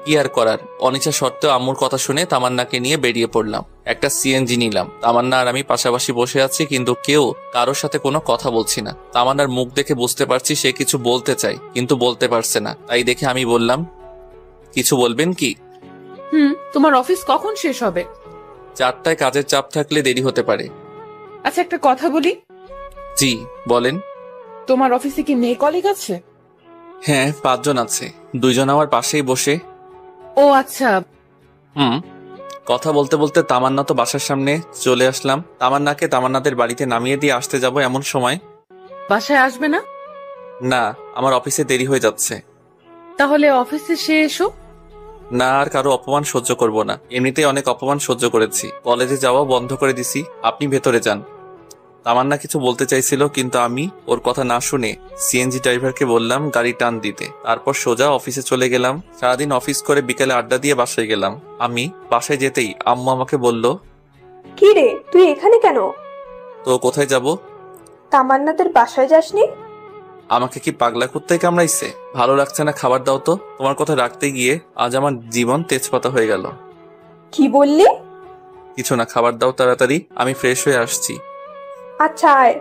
কি আর করার, অনিচ্ছা সত্ত্বেও আম্মুর কথা শুনে তামান্নাকে নিয়ে বেরিয়ে পড়লাম। একটা সিএনজি নিলাম। তামান্না আর আমি পাশাপাশি বসে আছি, কিন্তু কেউ কারোর সাথে কোনো কথা বলছি না। তামান্নার মুখ দেখে বুঝতে পারছি সে কিছু বলতে চায়, কিন্তু বলতে পারছে না। তাই দেখে আমি বললাম, কিছু বলবেন কি? তোমার অফিস কখন শেষ হবে? 4টায়, কাজের চাপ থাকলে দেরি হতে পারে। আচ্ছা, একটা কথা বলি। জি বলেন। তোমার অফিসে কি মেয়ে কলিগ আছে? হ্যাঁ, 5 জন আছে। 2 জন আমার পাশেই বসে। ও আচ্ছা। কথা বলতে বলতে তামান্না তো বাসার সামনে চলে আসলাম। তামান্নাকে তামান্নাদের বাড়িতে নামিয়ে দিয়ে আসতে যাব, এমন সময়, বাসায় আসবে না? না, আমার অফিসে দেরি হয়ে যাচ্ছে। তাহলে অফিসে সে এসো। না, আর কারো অপমান সহ্য করব না। এমনিতেই অনেক অপমান সহ্য করেছি। কলেজে যাওয়া বন্ধ করে দিছি। আপনি ভেতরে যান। তামান্না কিছু বলতে চাইছিল, কিন্তু আমি ওর কথা না শুনে সিএনজি ড্রাইভারকে বললাম গাড়ি টান দিতে। তারপর সোজা অফিসে চলে গেলাম। সারাদিন অফিস করে বিকালে আড্ডা দিয়ে বাসায় গেলাম। আমি বাসায় যেতেই আম্মু আমাকে বলল, কি রে, তুই এখানে কেন? তো কোথায় যাব? তামান্নাদের বাসায় যাসনি? আমাকে কি পাগলা কুত্তায় কামড়াইছে? ভালো লাগছে না, খাবার দাও তো। তোমার কথা রাখতে গিয়ে আজ আমার জীবন তেজপাতা হয়ে গেল। কি বললি? কিছু না, খাবার দাও তাড়াতাড়ি, আমি ফ্রেশ হয়ে আসছি। আচ্ছা আয়।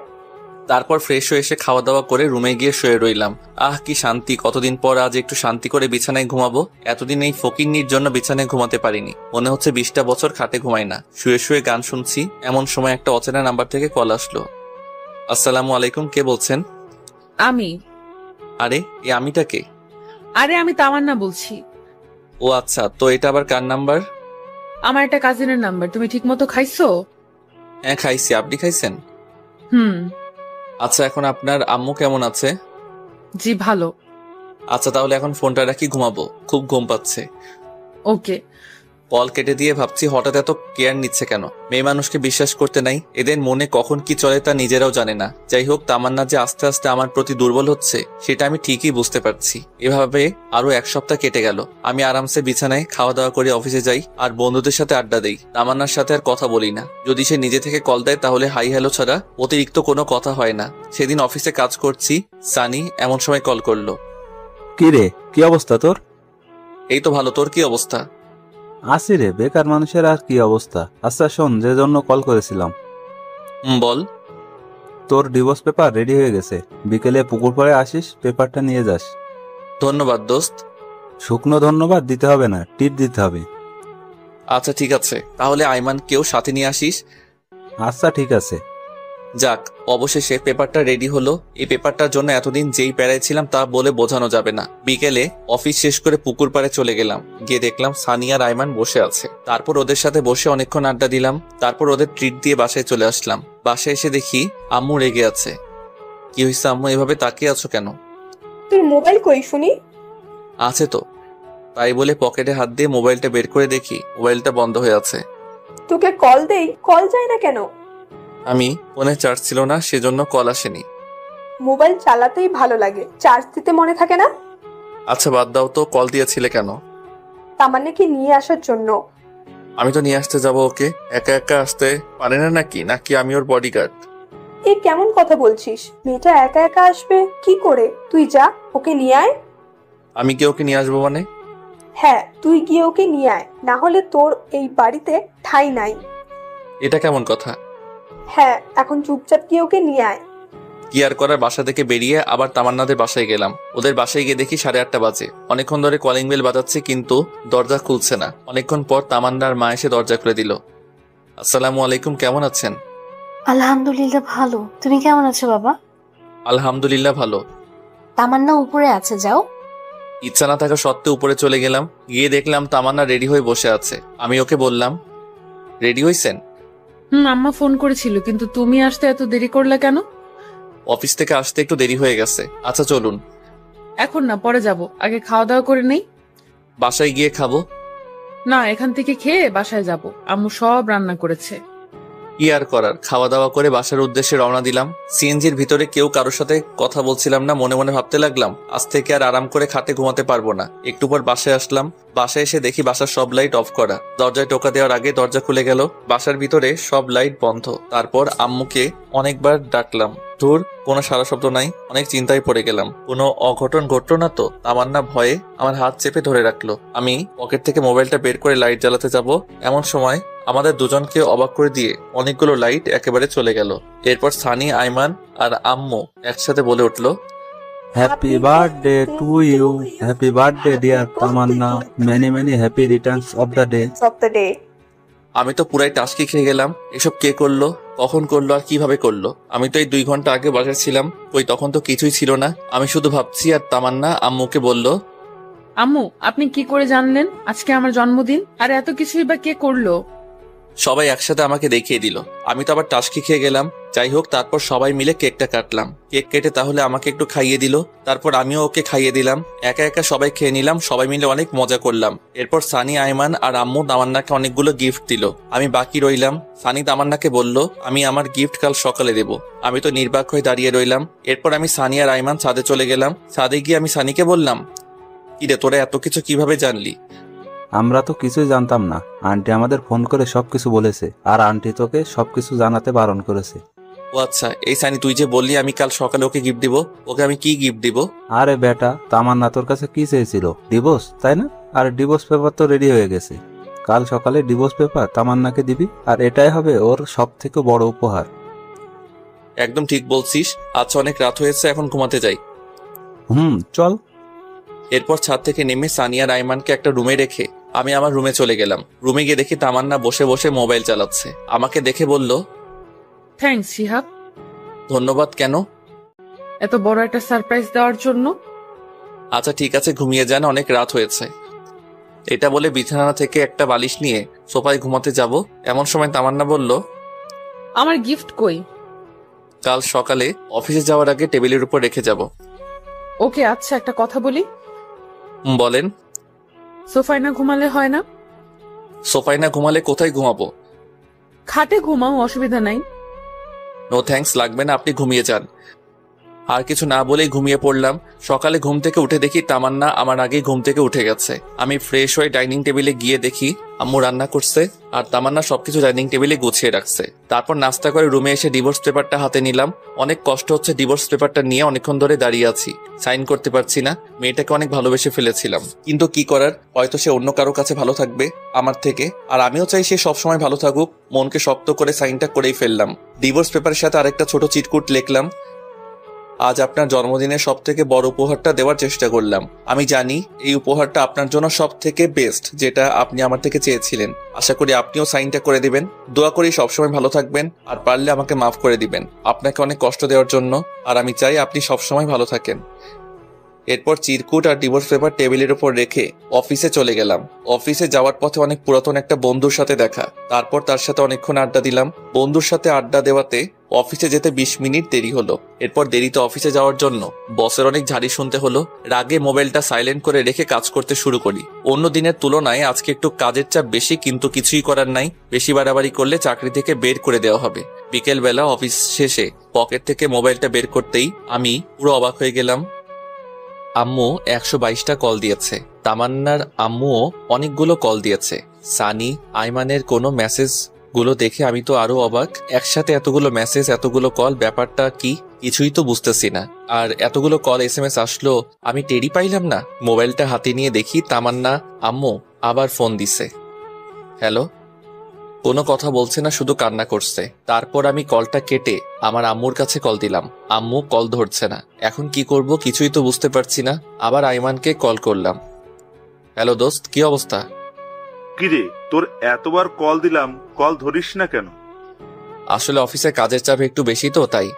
তারপর ফ্রেশ হয়ে এসে খাওয়া দাওয়া করে রুমে গিয়ে শুয়ে রইলাম। আহ কি শান্তি! কতদিন পর আজ একটু শান্তি করে বিছানায় ঘুমাবো। এতদিন এই ফকিন্নির জন্য বিছানায় ঘুমাতে পারিনি। মনে হচ্ছে 20টা বছর খাটে ঘুমাই না। শুয়ে শুয়ে গান শুনছি, এমন সময় একটা অচেনা নাম্বার থেকে কল আসলো। আসসালামু আলাইকুম, কে বলছেন? আমি। আরে এই আমিটা কে? আরে আমি তামান্না বলছি। ও আচ্ছা, তো এটা আবার কার নাম্বার? আমার একটা কাজিনের নাম্বার। তুমি ঠিক মতো খাইছো? হ্যাঁ খাইছি, আপনি খাইছেন? হুম। আচ্ছা, এখন আপনার আম্মু কেমন আছে? জি ভালো। আচ্ছা তাহলে এখন ফোনটা রাখি, ঘুমাবো, খুব ঘুম পাচ্ছে। ওকে। কল কেটে দিয়ে ভাবছি হঠাৎ এত কেয়ার নিচ্ছে কেন। মেয়ে মানুষকে বিশ্বাস করতে নাই, এদের মনে কখন কি চলে তা নিজেরাও জানে না। যাই হোক, তামান্না যে আস্তে আস্তে আমার প্রতি দুর্বল হচ্ছে সেটা আমি ঠিকই বুঝতে পারছি। এভাবে আরো 1 সপ্তাহ কেটে গেল। আমি আরামসে বিছানায় খাওয়া দাওয়া করে অফিসে যাই আর বন্ধুদের সাথে আড্ডা দেই। তামান্নার সাথে আর কথা বলি না। যদি সে নিজে থেকে কল দেয় তাহলে হাই হ্যালো ছাড়া অতিরিক্ত কোনো কথা হয় না। সেদিন অফিসে কাজ করছি, সানি এমন সময় কল করলো। কি রে, কি অবস্থা তোর? এই তো ভালো, তোর কি অবস্থা? আছি রে, বেকার মানুষের আর কি অবস্থা। আচ্ছা শোন, যে জন্য কল করেছিলাম। বল। তোর ডিভোর্স পেপার রেডি হয়ে গেছে। বিকেলে পুকুর পাড়ে আসিস, পেপারটা নিয়ে যাস। ধন্যবাদ দোস্ত। শুকনো ধন্যবাদ দিতে হবে না, টিপ দিতে হবে। আচ্ছা ঠিক আছে, তাহলে আইমানকেও সাথে নিয়ে আসিস। আচ্ছা ঠিক আছে। যাক, অবশেষে পেপারটা রেডি হলো। এই পেপারটার জন্য এতদিন যেই প্যারায় ছিলাম তা বলে বোঝানো যাবে না। বিকেলে অফিস শেষ করে পুকুর পাড়ে চলে গেলাম। গিয়ে দেখলাম সানি আর আইমান বসে আছে। তারপর ওদের সাথে বসে অনেকক্ষণ আড্ডা দিলাম। তারপর ওদের ট্রিট দিয়ে বাসায় চলে আসলাম। বাসায় এসে দেখি আম্মু রেগে আছে। কি হয়েছে আম্মু, এভাবে তাকিয়ে আছো কেন? তোর মোবাইল কই শুনি? আছে তো। তাই বলে পকেটে হাত দিয়ে মোবাইলটা বের করে দেখি মোবাইলটা বন্ধ হয়ে আছে। তোকে কল দেই, কল যায় না কেন? আমি ফোনে চার্জ ছিল না, সেজন্য কল আসেনি। মোবাইল চালাতেই ভালো লাগে, চার্জ দিতে মনে থাকে না। আচ্ছা বাদ দাও তো, কল দিয়েছিলে কেন? তামান্নাকে নিয়ে আসার জন্য। আমি তো নিয়ে আসতে যাবো ওকে, একা একা আসতে পারে না নাকি? নাকি আমি ওর বডিগার্ড? এই কেমন কথা বলছিস? মেয়েটা একা একা আসবে কি করে? তুই যা, ওকে নিয়ে আয়। আমি কি ওকে নিয়ে আসবো মানে? হ্যাঁ, তুই গিয়ে ওকে নিয়ে আয়, না হলে তোর এই বাড়িতে ঠাঁই নাই। এটা কেমন কথা? হ্যাঁ, এখন চুপচাপ গিয়ে ওকে নিয়ে আয়। কি আর করার, বাসা থেকে বেরিয়ে আবার তামান্নাদের বাসায় গেলাম। ওদের বাসায় গিয়ে দেখি 8:30 বাজে। অনেকক্ষণ ধরে কলিং বেল বাজাচ্ছে কিন্তু দরজা খুলছে না। অনেকক্ষণ পর তামান্নার মা এসে দরজা খুলে দিল। আসসালামু আলাইকুম, কেমন আছেন? আলহামদুলিল্লাহ ভালো। তুমি কেমন আছো বাবা? আলহামদুলিল্লাহ ভালো। তামান্না উপরে আছে, যাও। ইচ্ছা না থাকা সত্ত্বেও উপরে চলে গেলাম। গিয়ে দেখলাম তামান্না রেডি হয়ে বসে আছে। আমি ওকে বললাম, রেডি হইছেন? আম্মা ফোন করেছিল, কিন্তু তুমি আসতে এত দেরি করলে কেন? অফিস থেকে আসতে একটু দেরি হয়ে গেছে। আচ্ছা চলুন। এখন না, পরে যাব, আগে খাওয়া দাওয়া করে নেই। বাসায় গিয়ে খাবো। না, এখান থেকে খেয়ে বাসায় যাব, আম্মু সব রান্না করেছে। কি আর করার, খাওয়া দাওয়া করে বাসার উদ্দেশ্যে রওনা দিলাম। সিএনজির ভিতরে কেউ কারোর সাথে কথা বলছিলাম না। মনে মনে ভাবতে লাগলাম আজ থেকে আর আরাম করে খাটে ঘুমাতে পারবো না। একটু পর বাসায় আসলাম। বাসায় এসে দেখি বাসার সব লাইট অফ করা। দরজায় টোকা দেওয়ার আগে দরজা খুলে গেল। বাসার ভিতরে সব লাইট বন্ধ। তারপর আম্মুকে অনেকবার ডাকলাম, ধুর কোনো সারা শব্দ নাই। অনেক চিন্তায় পড়ে গেলাম, কোনো অঘটন ঘটলো না তো? তামান্না ভয়ে আমার হাত চেপে ধরে রাখলো। আমি পকেট থেকে মোবাইলটা বের করে লাইট জ্বালাতে যাব, এমন সময় আমাদের দুজনকে অবাক করে দিয়ে অনেকগুলো লাইট একেবারে চলে গেল। এরপর সানি, আইমান আর আম্মু একসাথে বলে উঠলো, happy birthday to you, happy birthday dear Tamanna, many many happy returns of the day. আমি তো পুরাই টাস্কি খেয়ে গেলাম। এসব কে করলো, কখন করলো আর কিভাবে করলো? আমি তো এই 2 ঘন্টা আগে বাসায় ছিলাম, ওই তখন তো কিছুই ছিল না। আমি শুধু ভাবছি। আর তামান্না আম্মুকে বলল, আম্মু আপনি কি করে জানলেন আজকে আমার জন্মদিন? আর এত কিছুই বা কে করলো? সবাই একসাথে আমাকে দেখিয়ে দিল। আমি তো আবার টাসকি খেয়ে গেলাম। যাই হোক, তারপর সবাই মিলে কেকটা কাটলাম। কেক কেটে তাহলে আমাকে একটু খাইয়ে দিল। তারপর আমিও ওকে খাইয়ে দিলাম। একা একা সবাই খেয়ে নিলাম। সবাই মিলে অনেক মজা করলাম। এরপর সানি, আইমান আর আম্মু তামান্নাকে অনেকগুলো গিফট দিল। আমি বাকি রইলাম। সানি তামান্নাকে বলল আমি আমার গিফট কাল সকালে দেব। আমি তো নির্বাক হয়ে দাঁড়িয়ে রইলাম। এরপর আমি সানি আর আইমান ছাদে চলে গেলাম। ছাদে গিয়ে আমি সানিকে বললাম, কিরে তোরা এত কিছু কিভাবে জানলি? আমরা তো কিছুই জানতাম না, আন্টি আমাদের ফোন করে সবকিছু বলেছে, আর আন্টি তোকে সবকিছু জানাতে বারণ করেছে। ও আচ্ছা, এই সানি তুই যে বললি আমি কাল সকালে ওকে গিফট দিব, ওকে আমি কি গিফট দিব? আরে বেটা, তামান্না তোর কাছে কি চেয়েছিল? ডিভোর্স, তাই না? আর ডিভোর্স পেপার তো রেডি হয়ে গেছে। কাল সকালে ডিভোর্স পেপার তামান্নাকে দিবি, আর এটাই হবে ওর সব থেকে বড় উপহার। একদম ঠিক বলছিস। আচ্ছা, অনেক রাত হয়েছে, এখন ঘুমাতে যাই। চল। এরপর ছাদ থেকে নেমে সানিয়া রাইমানকে একটা রুমে রেখে আমি আমার রুমে চলে গেলাম। রুমে গিয়ে দেখি তামান্না বসে বসে মোবাইল চালাচ্ছে। আমাকে দেখে বলল, থ্যাঙ্কস শিহাব। ধন্যবাদ। কেন? এত বড় একটা সারপ্রাইজ দেওয়ার জন্য। আচ্ছা ঠিক আছে, ঘুমিয়ে যান, অনেক রাত হয়েছে। এটা বলে বিছানা থেকে একটা বালিশ নিয়ে সোফায় ঘুমাতে যাব। এমন সময় তামান্না বলল, আমার গিফট কই? কাল সকালে অফিসে যাওয়ার আগে টেবিলের উপর রেখে যাব। ওকে, আচ্ছা একটা কথা বলি। বলেন। সোফায় না ঘুমালে হয় না? সোফায় না ঘুমালে কোথায় ঘুমাবো? খাটে ঘুমাও, অসুবিধা নাই। নো থ্যাঙ্কস, লাগবে না, আপনি ঘুমিয়ে যান। আর কিছু না বলেই ঘুমিয়ে পড়লাম। সকালে ঘুম থেকে উঠে দেখি তামান্না আমার আগেই ঘুম থেকে উঠে গেছে। আমি ফ্রেশ হয়ে ডাইনিং টেবিলে গিয়ে দেখি আম্মু রান্না করছে, আর তামান্না সবকিছু ডাইনিং টেবিলে গুছিয়ে রাখছে। তারপর নাস্তা করে রুমে এসে ডিভোর্স পেপারটা হাতে নিলাম। অনেক কষ্ট হচ্ছে ডিভোর্স পেপারটা নিয়ে অনেকক্ষণ ধরে দাঁড়িয়ে আছি, সাইন করতে পারছি না। মেয়েটাকে অনেক ভালোবেসে ফেলেছিলাম, কিন্তু কি করার, হয়তো সে অন্য কারো কাছে ভালো থাকবে আমার থেকে, আর আমিও চাই সে সবসময় ভালো থাকুক। মনকে শক্ত করে সাইনটা করেই ফেললাম। ডিভোর্স পেপারের সাথে আরেকটা ছোট চিটকুট লিখলাম, আজ আপনার জন্মদিনে সব থেকে বড় উপহারটা দেওয়ার চেষ্টা করলাম। আমি জানি এই উপহারটা আপনার জন্য সব থেকে বেস্ট, যেটা আপনি আমার থেকে চেয়েছিলেন। আশা করি আপনিও সাইনটা করে দিবেন। দোয়া করি সবসময় ভালো থাকবেন, আর পারলে আমাকে মাফ করে দিবেন আপনাকে অনেক কষ্ট দেওয়ার জন্য, আর আমি চাই আপনি সবসময় ভালো থাকেন। এরপর চিরকুট আর ডিভোর্স পেপার টেবিলের উপর রেখে অফিসে চলে গেলাম। অফিসে যাওয়ার পথে অনেক পুরাতন একটা বন্ধুর সাথে দেখা। তারপর তার সাথে অনেকক্ষণ আড্ডা দিলাম। বন্ধুর সাথে আড্ডা দেওয়াতে অফিসে যেতে 20 মিনিট দেরি হলো। এরপর দেরিতে অফিসে যাওয়ার জন্য বসের অনেক ঝাড়ি শুনতে হলো। রাগে মোবাইলটা সাইলেন্ট করে রেখে কাজ করতে শুরু করি। অন্য দিনের তুলনায় আজকে একটু কাজের চাপ বেশি, কিন্তু কিছুই করার নাই। বেশি বাড়াবাড়ি করলে চাকরি থেকে বের করে দেওয়া হবে। বিকেলবেলা অফিস শেষে পকেট থেকে মোবাইলটা বের করতেই আমি পুরো অবাক হয়ে গেলাম। আম্মু 122টা কল দিয়েছে। তামান্নার আম্মুও অনেকগুলো কল দিয়েছে। সানি, আইমানের কোনো মেসেজ গুলো দেখে আমি তো আরো অবাক। একসাথে এতগুলো মেসেজ, এতগুলো কল, ব্যাপারটা কি কিছুই তো বুঝতেছি না। আর এতগুলো কল SMS আসলো, আমি টেরই পাইলাম না। মোবাইলটা হাতে নিয়ে দেখি তামান্না আম্মু আবার ফোন দিছে। হ্যালো। কোনো কথা বলছে না, শুধু কান্না করছে। তারপর আমি কলটা কেটে আমার আম্মুর কাছে কল দিলাম। আম্মু কল ধরছে না। এখন কি করব কিছুই তো বুঝতে পারছি না। আবার আইমানকে কল করলাম। হ্যালো দোস্ত, কি অবস্থা? কিরে, তোর এতবার কল দিলাম, কল ধরিস না কেন? আসলে অফিসে কাজের চাপ একটু বেশি তো, তাই।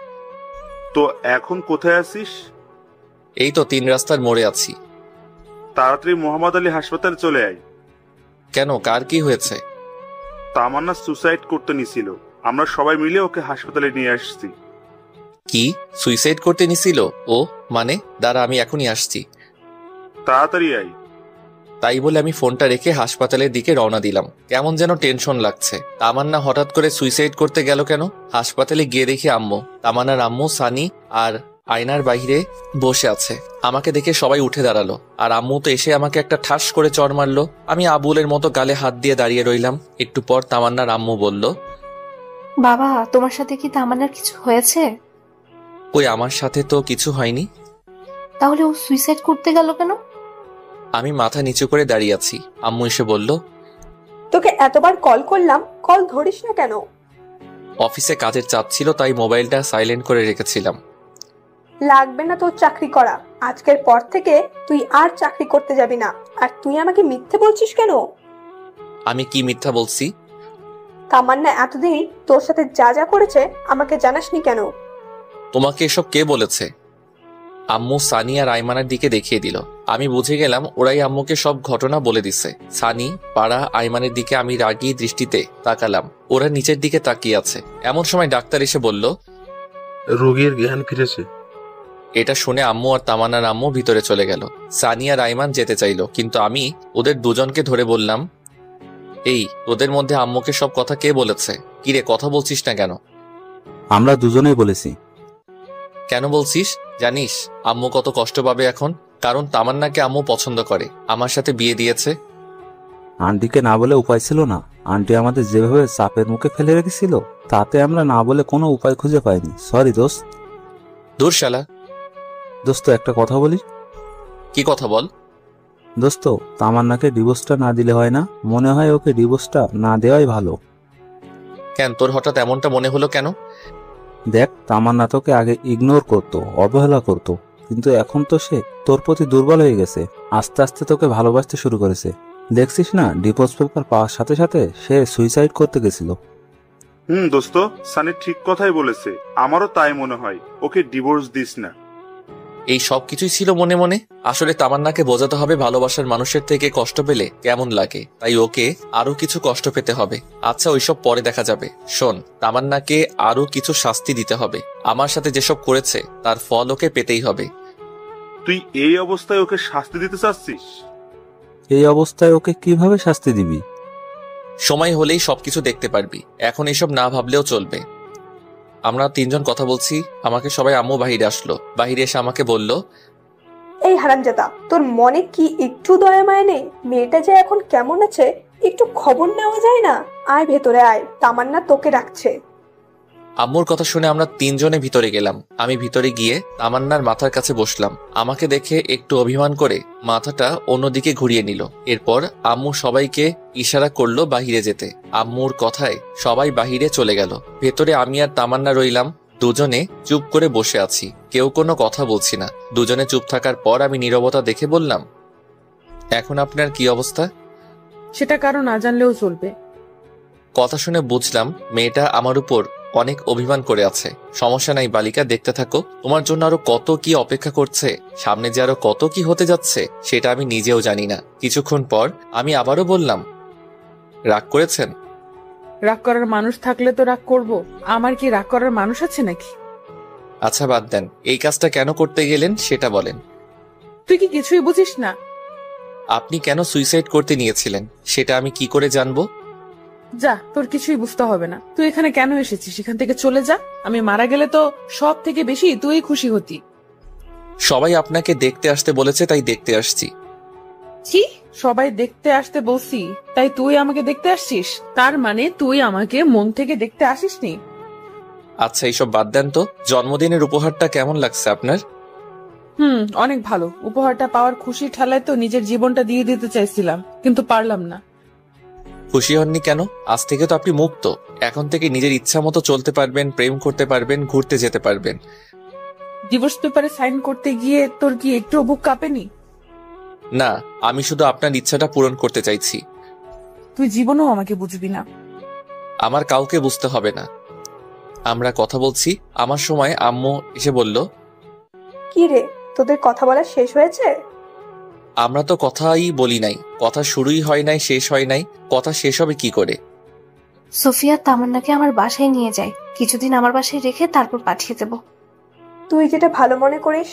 তো এখন কোথায় আছিস? এই তো 3 রাস্তার মোড়ে আছি। তাড়াতাড়ি মোহাম্মদ আলী হাসপাতালে চলে আয়। কেন, কার কি হয়েছে? তামান্না সুসাইড করতে নিছিল, আমরা সবাই মিলে ওকে হাসপাতালে নিয়ে আসছি। কি, সুইসাইড করতে নিছিল ও? মানে দাঁড়া, আমি এখনই আসছি। তাড়াতাড়ি আয়। তাই বলে আমি ফোনটা রেখে হাসপাতালের দিকে রওনা দিলাম। কেমন যেন টেনশন লাগছে। তামান্না হঠাৎ করে সুইসাইড করতে গেল কেন? হাসপাতালে গিয়ে দেখি আম্মু, তামান্নার আম্মু, সানি আর আয়নার বাইরে বসে আছে। আমাকে দেখে সবাই উঠে দাঁড়ালো, আর আম্মু তো এসে আমাকে একটা ঠাস করে চড় মারলো। আমি আবুলের মতো গালে হাত দিয়ে দাঁড়িয়ে রইলাম। একটু পর তামান্নার আম্মু বলল, বাবা তোমার সাথে কি তামান্নার কিছু হয়েছে? কই, আমার সাথে তো কিছু হয়নি। তাহলে ও সুইসাইড করতে গেল কেন? আমি মাথা নিচু করে দাঁড়িয়ে আছি। আম্মু এসে বলল, তোকে এতবার কল করলাম, কল ধরিস না কেন? অফিসে কাজের চাপ ছিল, তাই মোবাইলটা সাইলেন্ট করে রেখেছিলাম। লাগবে না তোর চাকরি করা। আজকের পর থেকে তুই আর চাকরি করতে যাবি না। আর তুই আমাকে মিথ্যে বলছিস কেন? আমি কি মিথ্যা বলছি? তামান্না এতদিন তোর সাথে যা যা করেছে আমাকে জানাসনি কেন? তোমাকে এসব কে বলেছে? আম্মু সানি আর আইমানের দিকে দেখিয়ে দিল। আমি বুঝে গেলাম ওরাই আম্মুকে সব ঘটনা বলে দিচ্ছে। সানি, পাড়া, আইমানের দিকে আমি রাগী দৃষ্টিতে তাকালাম। ওরা নিচের দিকে তাকিয়ে আছে। এমন সময় ডাক্তার এসে বলল, রোগীর জ্ঞান ফিরেছে। এটা শুনে আম্মু আর তামান্নার আম্মু ভিতরে চলে গেল। সানি আর আইমান যেতে চাইল, কিন্তু আমি ওদের দুজনকে ধরে বললাম, এই ওদের মধ্যে আম্মুকে সব কথা কে বলেছে? কিরে, কথা বলছিস না কেন? আমরা দুজনেই বলেছি। কেন বলছিস? জানিস আম্মু কত কষ্ট পাবে এখন? কারণ তামান্নাকে আম্মু পছন্দ করে, আমার সাথে বিয়ে দিয়েছে। আন্টিকে না বলে উপায় ছিল না। আন্টি আমাদের যেভাবে চাপের মুখে ফেলে রেখেছিল, তাতে আমরা না বলে কোনো উপায় খুঁজে পাইনি। সরি দোস্ত। দূর শালা। দোস্ত, একটা কথা বলি। কি কথা বল? দোস্ত, তামান্নাকে ডিভোর্সটা না দিলে হয় না? মনে হয় ওকে ডিভোর্সটা না দেওয়াই ভালো। কেন, তোর হঠাৎ এমনটা মনে হলো কেন? দেখ, তামান্না তোকে আগে ইগনোর করতো, অবহেলা করতো, কিন্তু এখন তো সে তোর প্রতি দুর্বল হয়ে গেছে। আস্তে আস্তে তোকে ভালোবাসতে শুরু করেছে। দেখছিস না, ডিভোর্স পেপার পাওয়ার সাথে সাথে সে সুইসাইড করতে গেছিল। দোস্ত, সানি ঠিক কথাই বলেছে। আমারও তাই মনে হয়। ওকে ডিভোর্স দিস না। এই সব কিছুই ছিল মনে মনে। আসলে তামান্নাকে বোঝাতে হবে ভালোবাসার মানুষের থেকে কষ্ট পেলে কেমন লাগে, তাই ওকে আরো কিছু কষ্ট পেতে হবে। আচ্ছা, ওইসব পরে দেখা যাবে। শোন, তামান্নাকে আরো কিছু শাস্তি দিতে হবে। আমার সাথে যেসব করেছে তার ফল ওকে পেতেই হবে। তুই এই অবস্থায় ওকে শাস্তি দিতে চাচ্ছিস? এই অবস্থায় ওকে কিভাবে শাস্তি দিবি? সময় হলেই সবকিছু দেখতে পারবি। এখন এসব না ভাবলেও চলবে। আমরা তিনজন কথা বলছি, আমাকে সবাই আম্মু বাহিরে আসলো। বাহিরে এসে আমাকে বলল, এই হারামজাদা, তোর মনে কি একটু দয়া মায়া নেই? মেয়েটা যে এখন কেমন আছে একটু খবর নেওয়া যায় না? আয় ভেতরে আয়, তামান্না তোকে ডাকছে। আম্মুর কথা শুনে আমরা তিনজনে ভিতরে গেলাম। আমি ভিতরে গিয়ে তামান্নার মাথার কাছে বসলাম। আমাকে দেখে একটু অভিমান করে মাথাটা অন্যদিকে ঘুরিয়ে নিল। এরপর আম্মু সবাইকে ইশারা করলো বাহিরে যেতে। আম্মুর কথায় সবাই বাহিরে চলে গেল। ভেতরে আমি আর তামান্না রইলাম। দুজনে চুপ করে বসে আছি, কেউ কোনো কথা বলছি না। দুজনে চুপ থাকার পর আমি নীরবতা দেখে বললাম, এখন আপনার কি অবস্থা? সেটা কারো না জানলেও চলবে। কথা শুনে বুঝলাম মেয়েটা আমার উপর অনেক অভিমান করে আছে। সমস্যা নাই বালিকা, দেখতে থাকো। তোমার জন্য আরো কত কি অপেক্ষা করছে, সামনে যে আরো কত কি হতে যাচ্ছে সেটা আমি নিজেও জানি না। কিছুক্ষণ পর আমি আবারও বললাম, রাগ করেছেন? রাগ করার মানুষ থাকলে তো রাগ করব। আমার কি রাগ করার মানুষ আছে নাকি? আচ্ছা বাদ দেন, এই কাজটা কেন করতে গেলেন সেটা বলেন। তুই কি কিছুই বুঝিস না? আপনি কেন সুইসাইড করতে নিয়েছিলেন সেটা আমি কি করে জানবো? যা, তোর কিছুই বুঝতে হবে না। তুই এখানে কেন এসেছিস? এখান থেকে চলে যা। আমি মারা গেলে তো সব থেকে বেশি তুই খুশি হতি। সবাই আপনাকে দেখতে আসতে বলেছে, তাই দেখতে আসছি। কি? সবাই দেখতে আসতে বলছি, তাই তুই আমাকে দেখতে আসছিস? তার মানে তুই আমাকে মন থেকে দেখতে আসিসনি? আচ্ছা এইসব বাদ দেন তো, জন্মদিনের উপহারটা কেমন লাগছে আপনার? অনেক ভালো। উপহারটা পাওয়ার খুশির ঠেলায় তো নিজের জীবনটা দিয়ে দিতে চাইছিলাম, কিন্তু পারলাম না। খুশি হননি কেন? আজ থেকে তো আপনি মুক্ত। এখন থেকে নিজের ইচ্ছা মতো চলতে পারবেন, প্রেম করতে পারবেন, ঘুরতে যেতে পারবেন। ডিভোর্স পেপারে সাইন করতে গিয়ে তোর কি একটু বুক কাঁপেনি? না, আমি শুধু আপনার ইচ্ছাটা পূরণ করতে চাইছি। তুই জীবনেও আমাকে বুঝবি না। আমার কাউকে বুঝতে হবে না। আমরা কথা বলছি, আমার সময় আম্মু এসে বলল, কি রে, তোদের কথা বলা শেষ হয়েছে? আমরা তো কথাই বলি নাই, কথা শুরুই হয় নাই, শেষ হয় নাই। কথা শেষ হবে কি করে? সোফিয়া, তামান্নাকে আমার বাসায় নিয়ে যায়। কিছুদিন আমার বাসায় রেখে তারপর পাঠিয়ে দেব। তুই যেটা ভালো মনে করিস।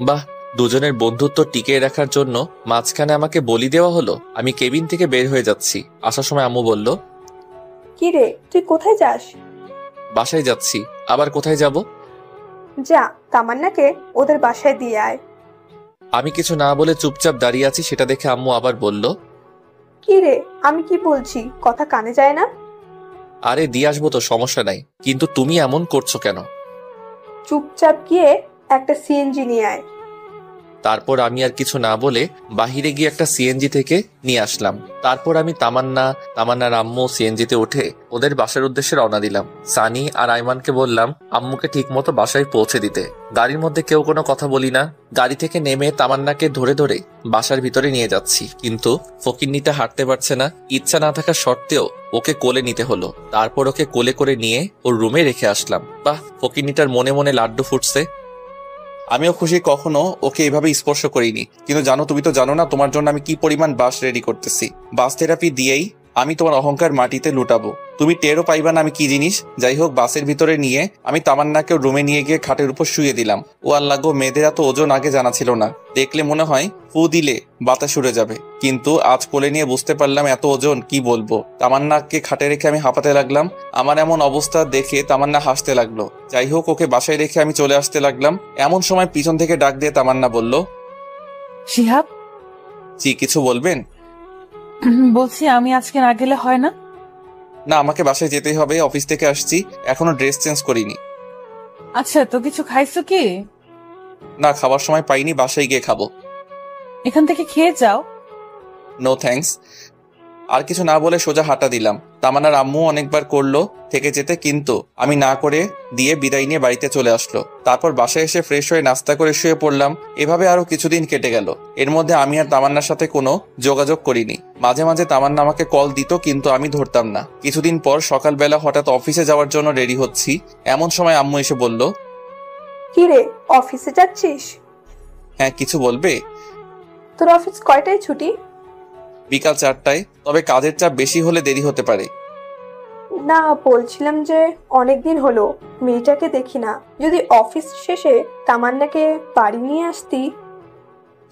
বাহ, দুজনের বন্ধুত্ব টিকিয়ে রাখার জন্য মাঝখানে আমাকে বলি দেওয়া হলো। আমি কেবিন থেকে বের হয়ে যাচ্ছি। আসার সময় আম্মু বলল, কি রে, তুই কোথায় যাস? বাসায় যাচ্ছি। আবার কোথায় যাব? যা, তামান্নাকে ওদের বাসায় দিয়ে আয়। আমি কিছু না বলে চুপচাপ দাঁড়িয়ে আছি, সেটা দেখে আম্মু আবার বলল, কি রে, আমি কি বলছি কথা কানে যায় না? আরে দিয়ে আসবো তো, সমস্যা নাই, কিন্তু তুমি এমন করছো কেন? চুপচাপ গিয়ে একটা সিএনজি নিয়ে আয়। তারপর আমি আর কিছু না বলে বাহিরে গিয়ে একটা সিএনজি থেকে নিয়ে আসলাম। তারপর আমি তামান্নার আম্মু সিএনজিতে উঠে ওদের বাসার উদ্দেশ্যে রওনা দিলাম। সানি আর আইমানকে বললাম আম্মুকে ঠিক মতো বাসায় পৌঁছে দিতে। গাড়ির মধ্যে কেউ কোনো কথা বলি না। গাড়ি থেকে নেমে তামান্নাকে ধরে ধরে বাসার ভিতরে নিয়ে যাচ্ছি, কিন্তু ফকিন্নিটা হাঁটতে পারছে না। ইচ্ছা না থাকা সত্ত্বেও ওকে কোলে নিতে হলো। তারপর ওকে কোলে করে নিয়ে ওর রুমে রেখে আসলাম। বাহ, ফকিন্নিটার মনে মনে লাড্ডু ফুটছে। আমিও খুশি, কখনো ওকে এইভাবে স্পর্শ করিনি। কিন্তু জানো, তুমি তো জানো না তোমার জন্য আমি কি পরিমাণ বাস রেডি করতেছি। বাস থেরাপি দিয়েই আমি তোমার অহংকার মাটিতে লুটাবো, তুমি টেরও পাইবা না আমি কি জিনিস। যাই হোক, বাসের ভিতরে নিয়ে আমি তামান্নাকে রুমে নিয়ে গিয়ে খাটের উপর শুয়ে দিলাম। ও আল্লাহ গো, মেয়েদের এত ওজন আগে জানা ছিল না। দেখলে মনে হয় ফু দিলে বাতাস উড়ে যাবে, কিন্তু আজ কোলে নিয়ে বুঝতে পারলাম এত ওজন কি বলবো। তামান্নাকে খাটে রেখে আমি হাঁপাতে লাগলাম। আমার এমন অবস্থা দেখে তামান্না হাসতে লাগলো। যাই হোক, ওকে বাসায় রেখে আমি চলে আসতে লাগলাম। এমন সময় পিছন থেকে ডাক দিয়ে তামান্না বলল, শিহাব, জি কিছু বলবেন? বলছি আমি আজকে না গেলে হয় না? না, আমাকে বাসায় যেতেই হবে, অফিস থেকে আসছি, এখনো ড্রেস চেঞ্জ করিনি। আচ্ছা, তো কিছু খাইছো কি? না, খাবার সময় পাইনি, বাসায় গিয়ে খাবো। এখান থেকে খেয়ে যাও। No thanks. আর কিছু না বলে সোজা হাঁটা দিলাম। তামান্নার আম্মু অনেকবার করলো থেকে যেতে, কিন্তু আমি না করে দিয়ে বিদায় নিয়ে বাড়িতে চলে আসলো। তারপর বাসায় এসে ফ্রেশ হয়ে নাস্তা করে শুয়ে পড়লাম। এভাবে আরো কিছুদিন কেটে গেল। এর মধ্যে আমি আর তামান্নার সাথে কোনো যোগাযোগ করিনি। মাঝে মাঝে তামান্না আমাকে কল দিত, কিন্তু আমি ধরতাম না। কিছুদিন পর সকালবেলা হঠাৎ অফিসে যাওয়ার জন্য রেডি হচ্ছি, এমন সময় আম্মু এসে বলল, কি রে, অফিসে যাচ্ছিস? হ্যাঁ, কিছু বলবে? তোর অফিস কয়টায় ছুটি? বিকাল 4টায়, তবে কাজের চাপ বেশি হলে দেরি হতে পারে। না, বলছিলাম যে অনেকদিন হলো মেয়েটাকে দেখি না, যদি অফিস শেষে তামান্নাকে বাড়ি নিয়ে আসতি।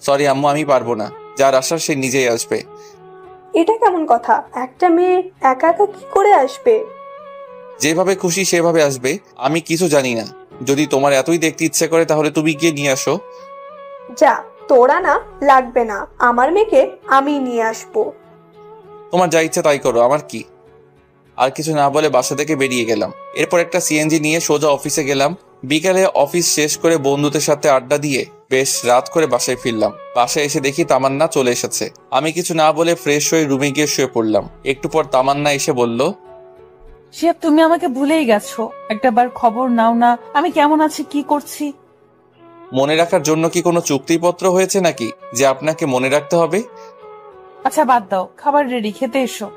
সরি আম্মু, আমি পারবো না। যার আসার সে নিজেই আসবে। এটা কেমন কথা? একটা মেয়ে একা একা কি করে আসবে? যেভাবে খুশি সেভাবে আসবে, আমি কিছু জানি না। যদি তোমার এতই দেখতে ইচ্ছে করে তাহলে তুমি গিয়ে নিয়ে আসো। যা, তোরা না লাগবে না, আমার মেয়েকে আমি নিয়ে আসবো। তোমার যা ইচ্ছা তাই করো, আমার কি। আর কিছু না বলে বাসা থেকে বেরিয়ে গেলাম। এরপর একটা সিএনজি নিয়ে সোজা অফিসে গেলাম। বিকালে অফিস শেষ করে বন্ধুদের সাথে আড্ডা দিয়ে বেশ রাত করে বাসায় ফিরলাম। বাসায় এসে দেখি তামান্না চলে এসেছে। আমি কিছু না বলে ফ্রেশ হয়ে রুমে গিয়ে শুয়ে পড়লাম। একটু পর তামান্না এসে বলল, শিহাব, তুমি আমাকে ভুলেই গেছো। একটাবার খবর নাও না, আমি কেমন আছি, কি করছি। মনে রাখার জন্য কি কোনো চুক্তিপত্র হয়েছে নাকি যে আপনাকে মনে রাখতে হবে? আচ্ছা বাদ দাও, খাবার রেডি, খেতে এসো।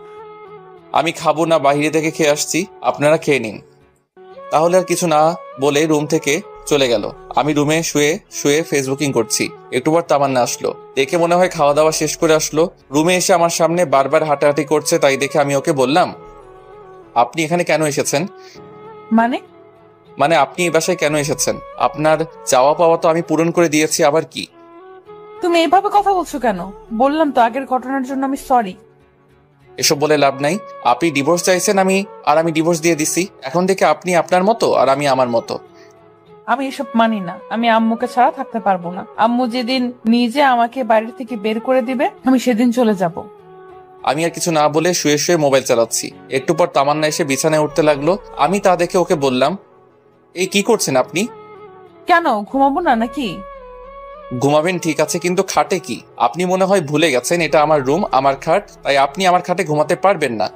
আমি খাবো না, বাইরে থেকে খেয়ে আসছি, আপনারা খেয়ে নিন। তাহলে আর কিছু না বলে রুম থেকে চলে গেল। আমি রুমে শুয়ে শুয়ে ফেসবুকিং করছি। একটু পর তামান্না আসলো। দেখে মনে হয় খাওয়া দাওয়া শেষ করে আসলো। রুমে এসে আমার সামনে বারবার হাঁটাহাঁটি করছে, তাই দেখে আমি ওকে বললাম, আপনি এখানে কেন এসেছেন? মানে আপনি এই বাসায় কেন এসেছেন? আপনার চাওয়া পাওয়া তো আমি পূরণ করে দিয়েছি, আবার কি? তুমি এভাবে কথা বলছো কেন? বললাম তো আগের ঘটনার জন্য আমি সরি। এসব বলে লাভ নাই। আপনি ডিভোর্স চাইছেন, আমি ডিভোর্স দিয়ে দিছি। এখন থেকে আপনি আপনার মতো আর আমি আমার মতো। আমি এসব মানি না। আমি আম্মুকে ছাড়া থাকতে পারবো না। আম্মু যেদিন নিজে আমাকে বাড়ি থেকে বের করে দিবে, আমি সেদিন চলে যাব। আমি আর কিছু না বলে শুয়ে শুয়ে মোবাইল চালাচ্ছি। একটু পর তামান্না এসে বিছানায় উঠতে লাগলো। আমি তা দেখে ওকে বললাম, এই কি করছেন আপনি? কেন, ঘুমাবো না নাকি? ঘুমাবেন ঠিক আছে, কিন্তু খাটে কি? আপনি মনে হয় ভুলে গেছেন এটা আমার রুম, আমার খাট, তাই আপনি আমার খাটে ঘুমাতে পারবেন না।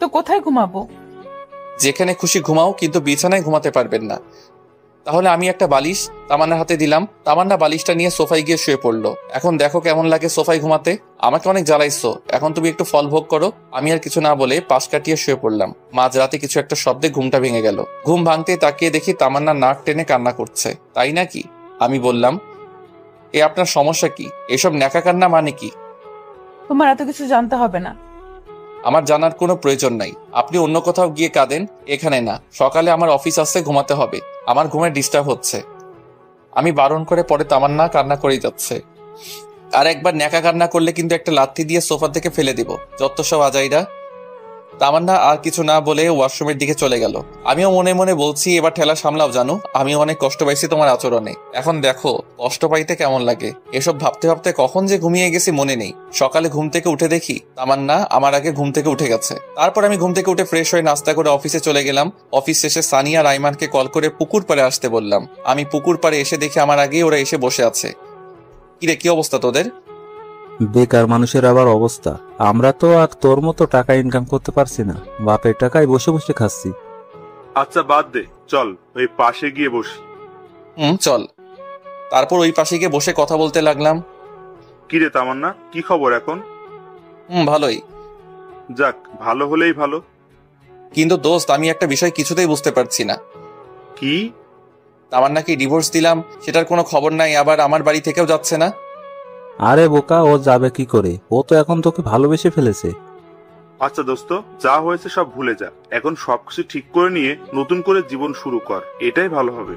তো কোথায় ঘুমাবো? যেখানে খুশি ঘুমাও, কিন্তু বিছানায় ঘুমাতে পারবেন না। তাহলে আমি একটা বালিশ তামান্নার হাতে দিলাম। তামান্না বালিশটা নিয়ে সোফায় গিয়ে শুয়ে পড়লো। এখন দেখো কেমন লাগে সোফায় ঘুমাতে। আমাকে অনেক জ্বালাইছো, এখন তুমি একটু ফল ভোগ করো। আমি আর কিছু না বলে পাশ কাটিয়ে শুয়ে পড়লাম। মাঝরাতে কিছু একটা শব্দে ঘুমটা ভেঙে গেল। ঘুম ভাঙতে তাকিয়ে দেখি তামান্না নাক টেনে কান্না করছে। তাই নাকি? আমি বললাম, এ আপনার সমস্যা কি? এসব ন্যাকা কান্না মানে কি? তোমার এত কিছু জানতে হবে না। আমার জানার কোনো প্রয়োজন নাই। আপনি অন্য কোথাও গিয়ে কাঁদেন, এখানে না। সকালে আমার অফিস আসতে, ঘুমাতে হবে। আমার ঘুমের ডিস্টার্ব হচ্ছে। আমি বারণ করে পরে তামান্না কান্না করেই যাচ্ছে। আর একবার ন্যাকা কান্না করলে কিন্তু একটা লাথি দিয়ে সোফা থেকে ফেলে দিব। যত সব আজাইরা। তামান্না আর কিছু না বলে ওয়াশরুমের দিকে চলে গেল। আমিও মনে মনে বলছি, এবার ঠেলা সামলাও জানো, আমি অনেক কষ্ট পাইছি তোমার আচরণে। এখন দেখো কষ্ট পাইতে কেমন লাগে। এসব ভাবতে ভাবতে কখন যে ঘুমিয়ে গেছি মনে নেই। সকালে ঘুম থেকে উঠে দেখি তামান্না আমার আগে ঘুম থেকে উঠে গেছে। তারপর আমি ঘুম থেকে উঠে ফ্রেশ হয়ে নাস্তা করে অফিসে চলে গেলাম। অফিস শেষে সানিয়া আর আইমানকে কল করে পুকুর পাড়ে আসতে বললাম। আমি পুকুর পাড়ে এসে দেখি আমার আগেই ওরা এসে বসে আছে। কিরে, কি অবস্থা তোদের? বেকার মানুষের আবার অবস্থা। আমরা তো আর তোর মতো টাকা ইনকাম করতে পারছি না, বাপের টাকায় বসে বসে খাচ্ছি। আচ্ছা বাদ দে, চল ওই পাশে গিয়ে বসি। চল। তারপর ওই পাশে গিয়ে বসে কথা বলতে লাগলাম। কিরে তামান্না, কি খবর এখন? ভালোই। যাক, ভালো হলেই ভালো। কিন্তু দোস্ত, আমি একটা বিষয় কিছুতেই বুঝতে পারছি না। কি? তামান্নাকে ডিভোর্স দিলাম, সেটার কোনো খবর নাই, আবার আমার বাড়ি থেকেও যাচ্ছে না। আরে বোকা, ও যাবে কি করে? ও তো এখন তোকে ভালোবেসে ফেলেছে। আচ্ছা দোস্ত, যা হয়েছে সব ভুলে যা। এখন সবকিছু ঠিক করে নিয়ে নতুন করে জীবন শুরু কর, এটাই ভালো হবে।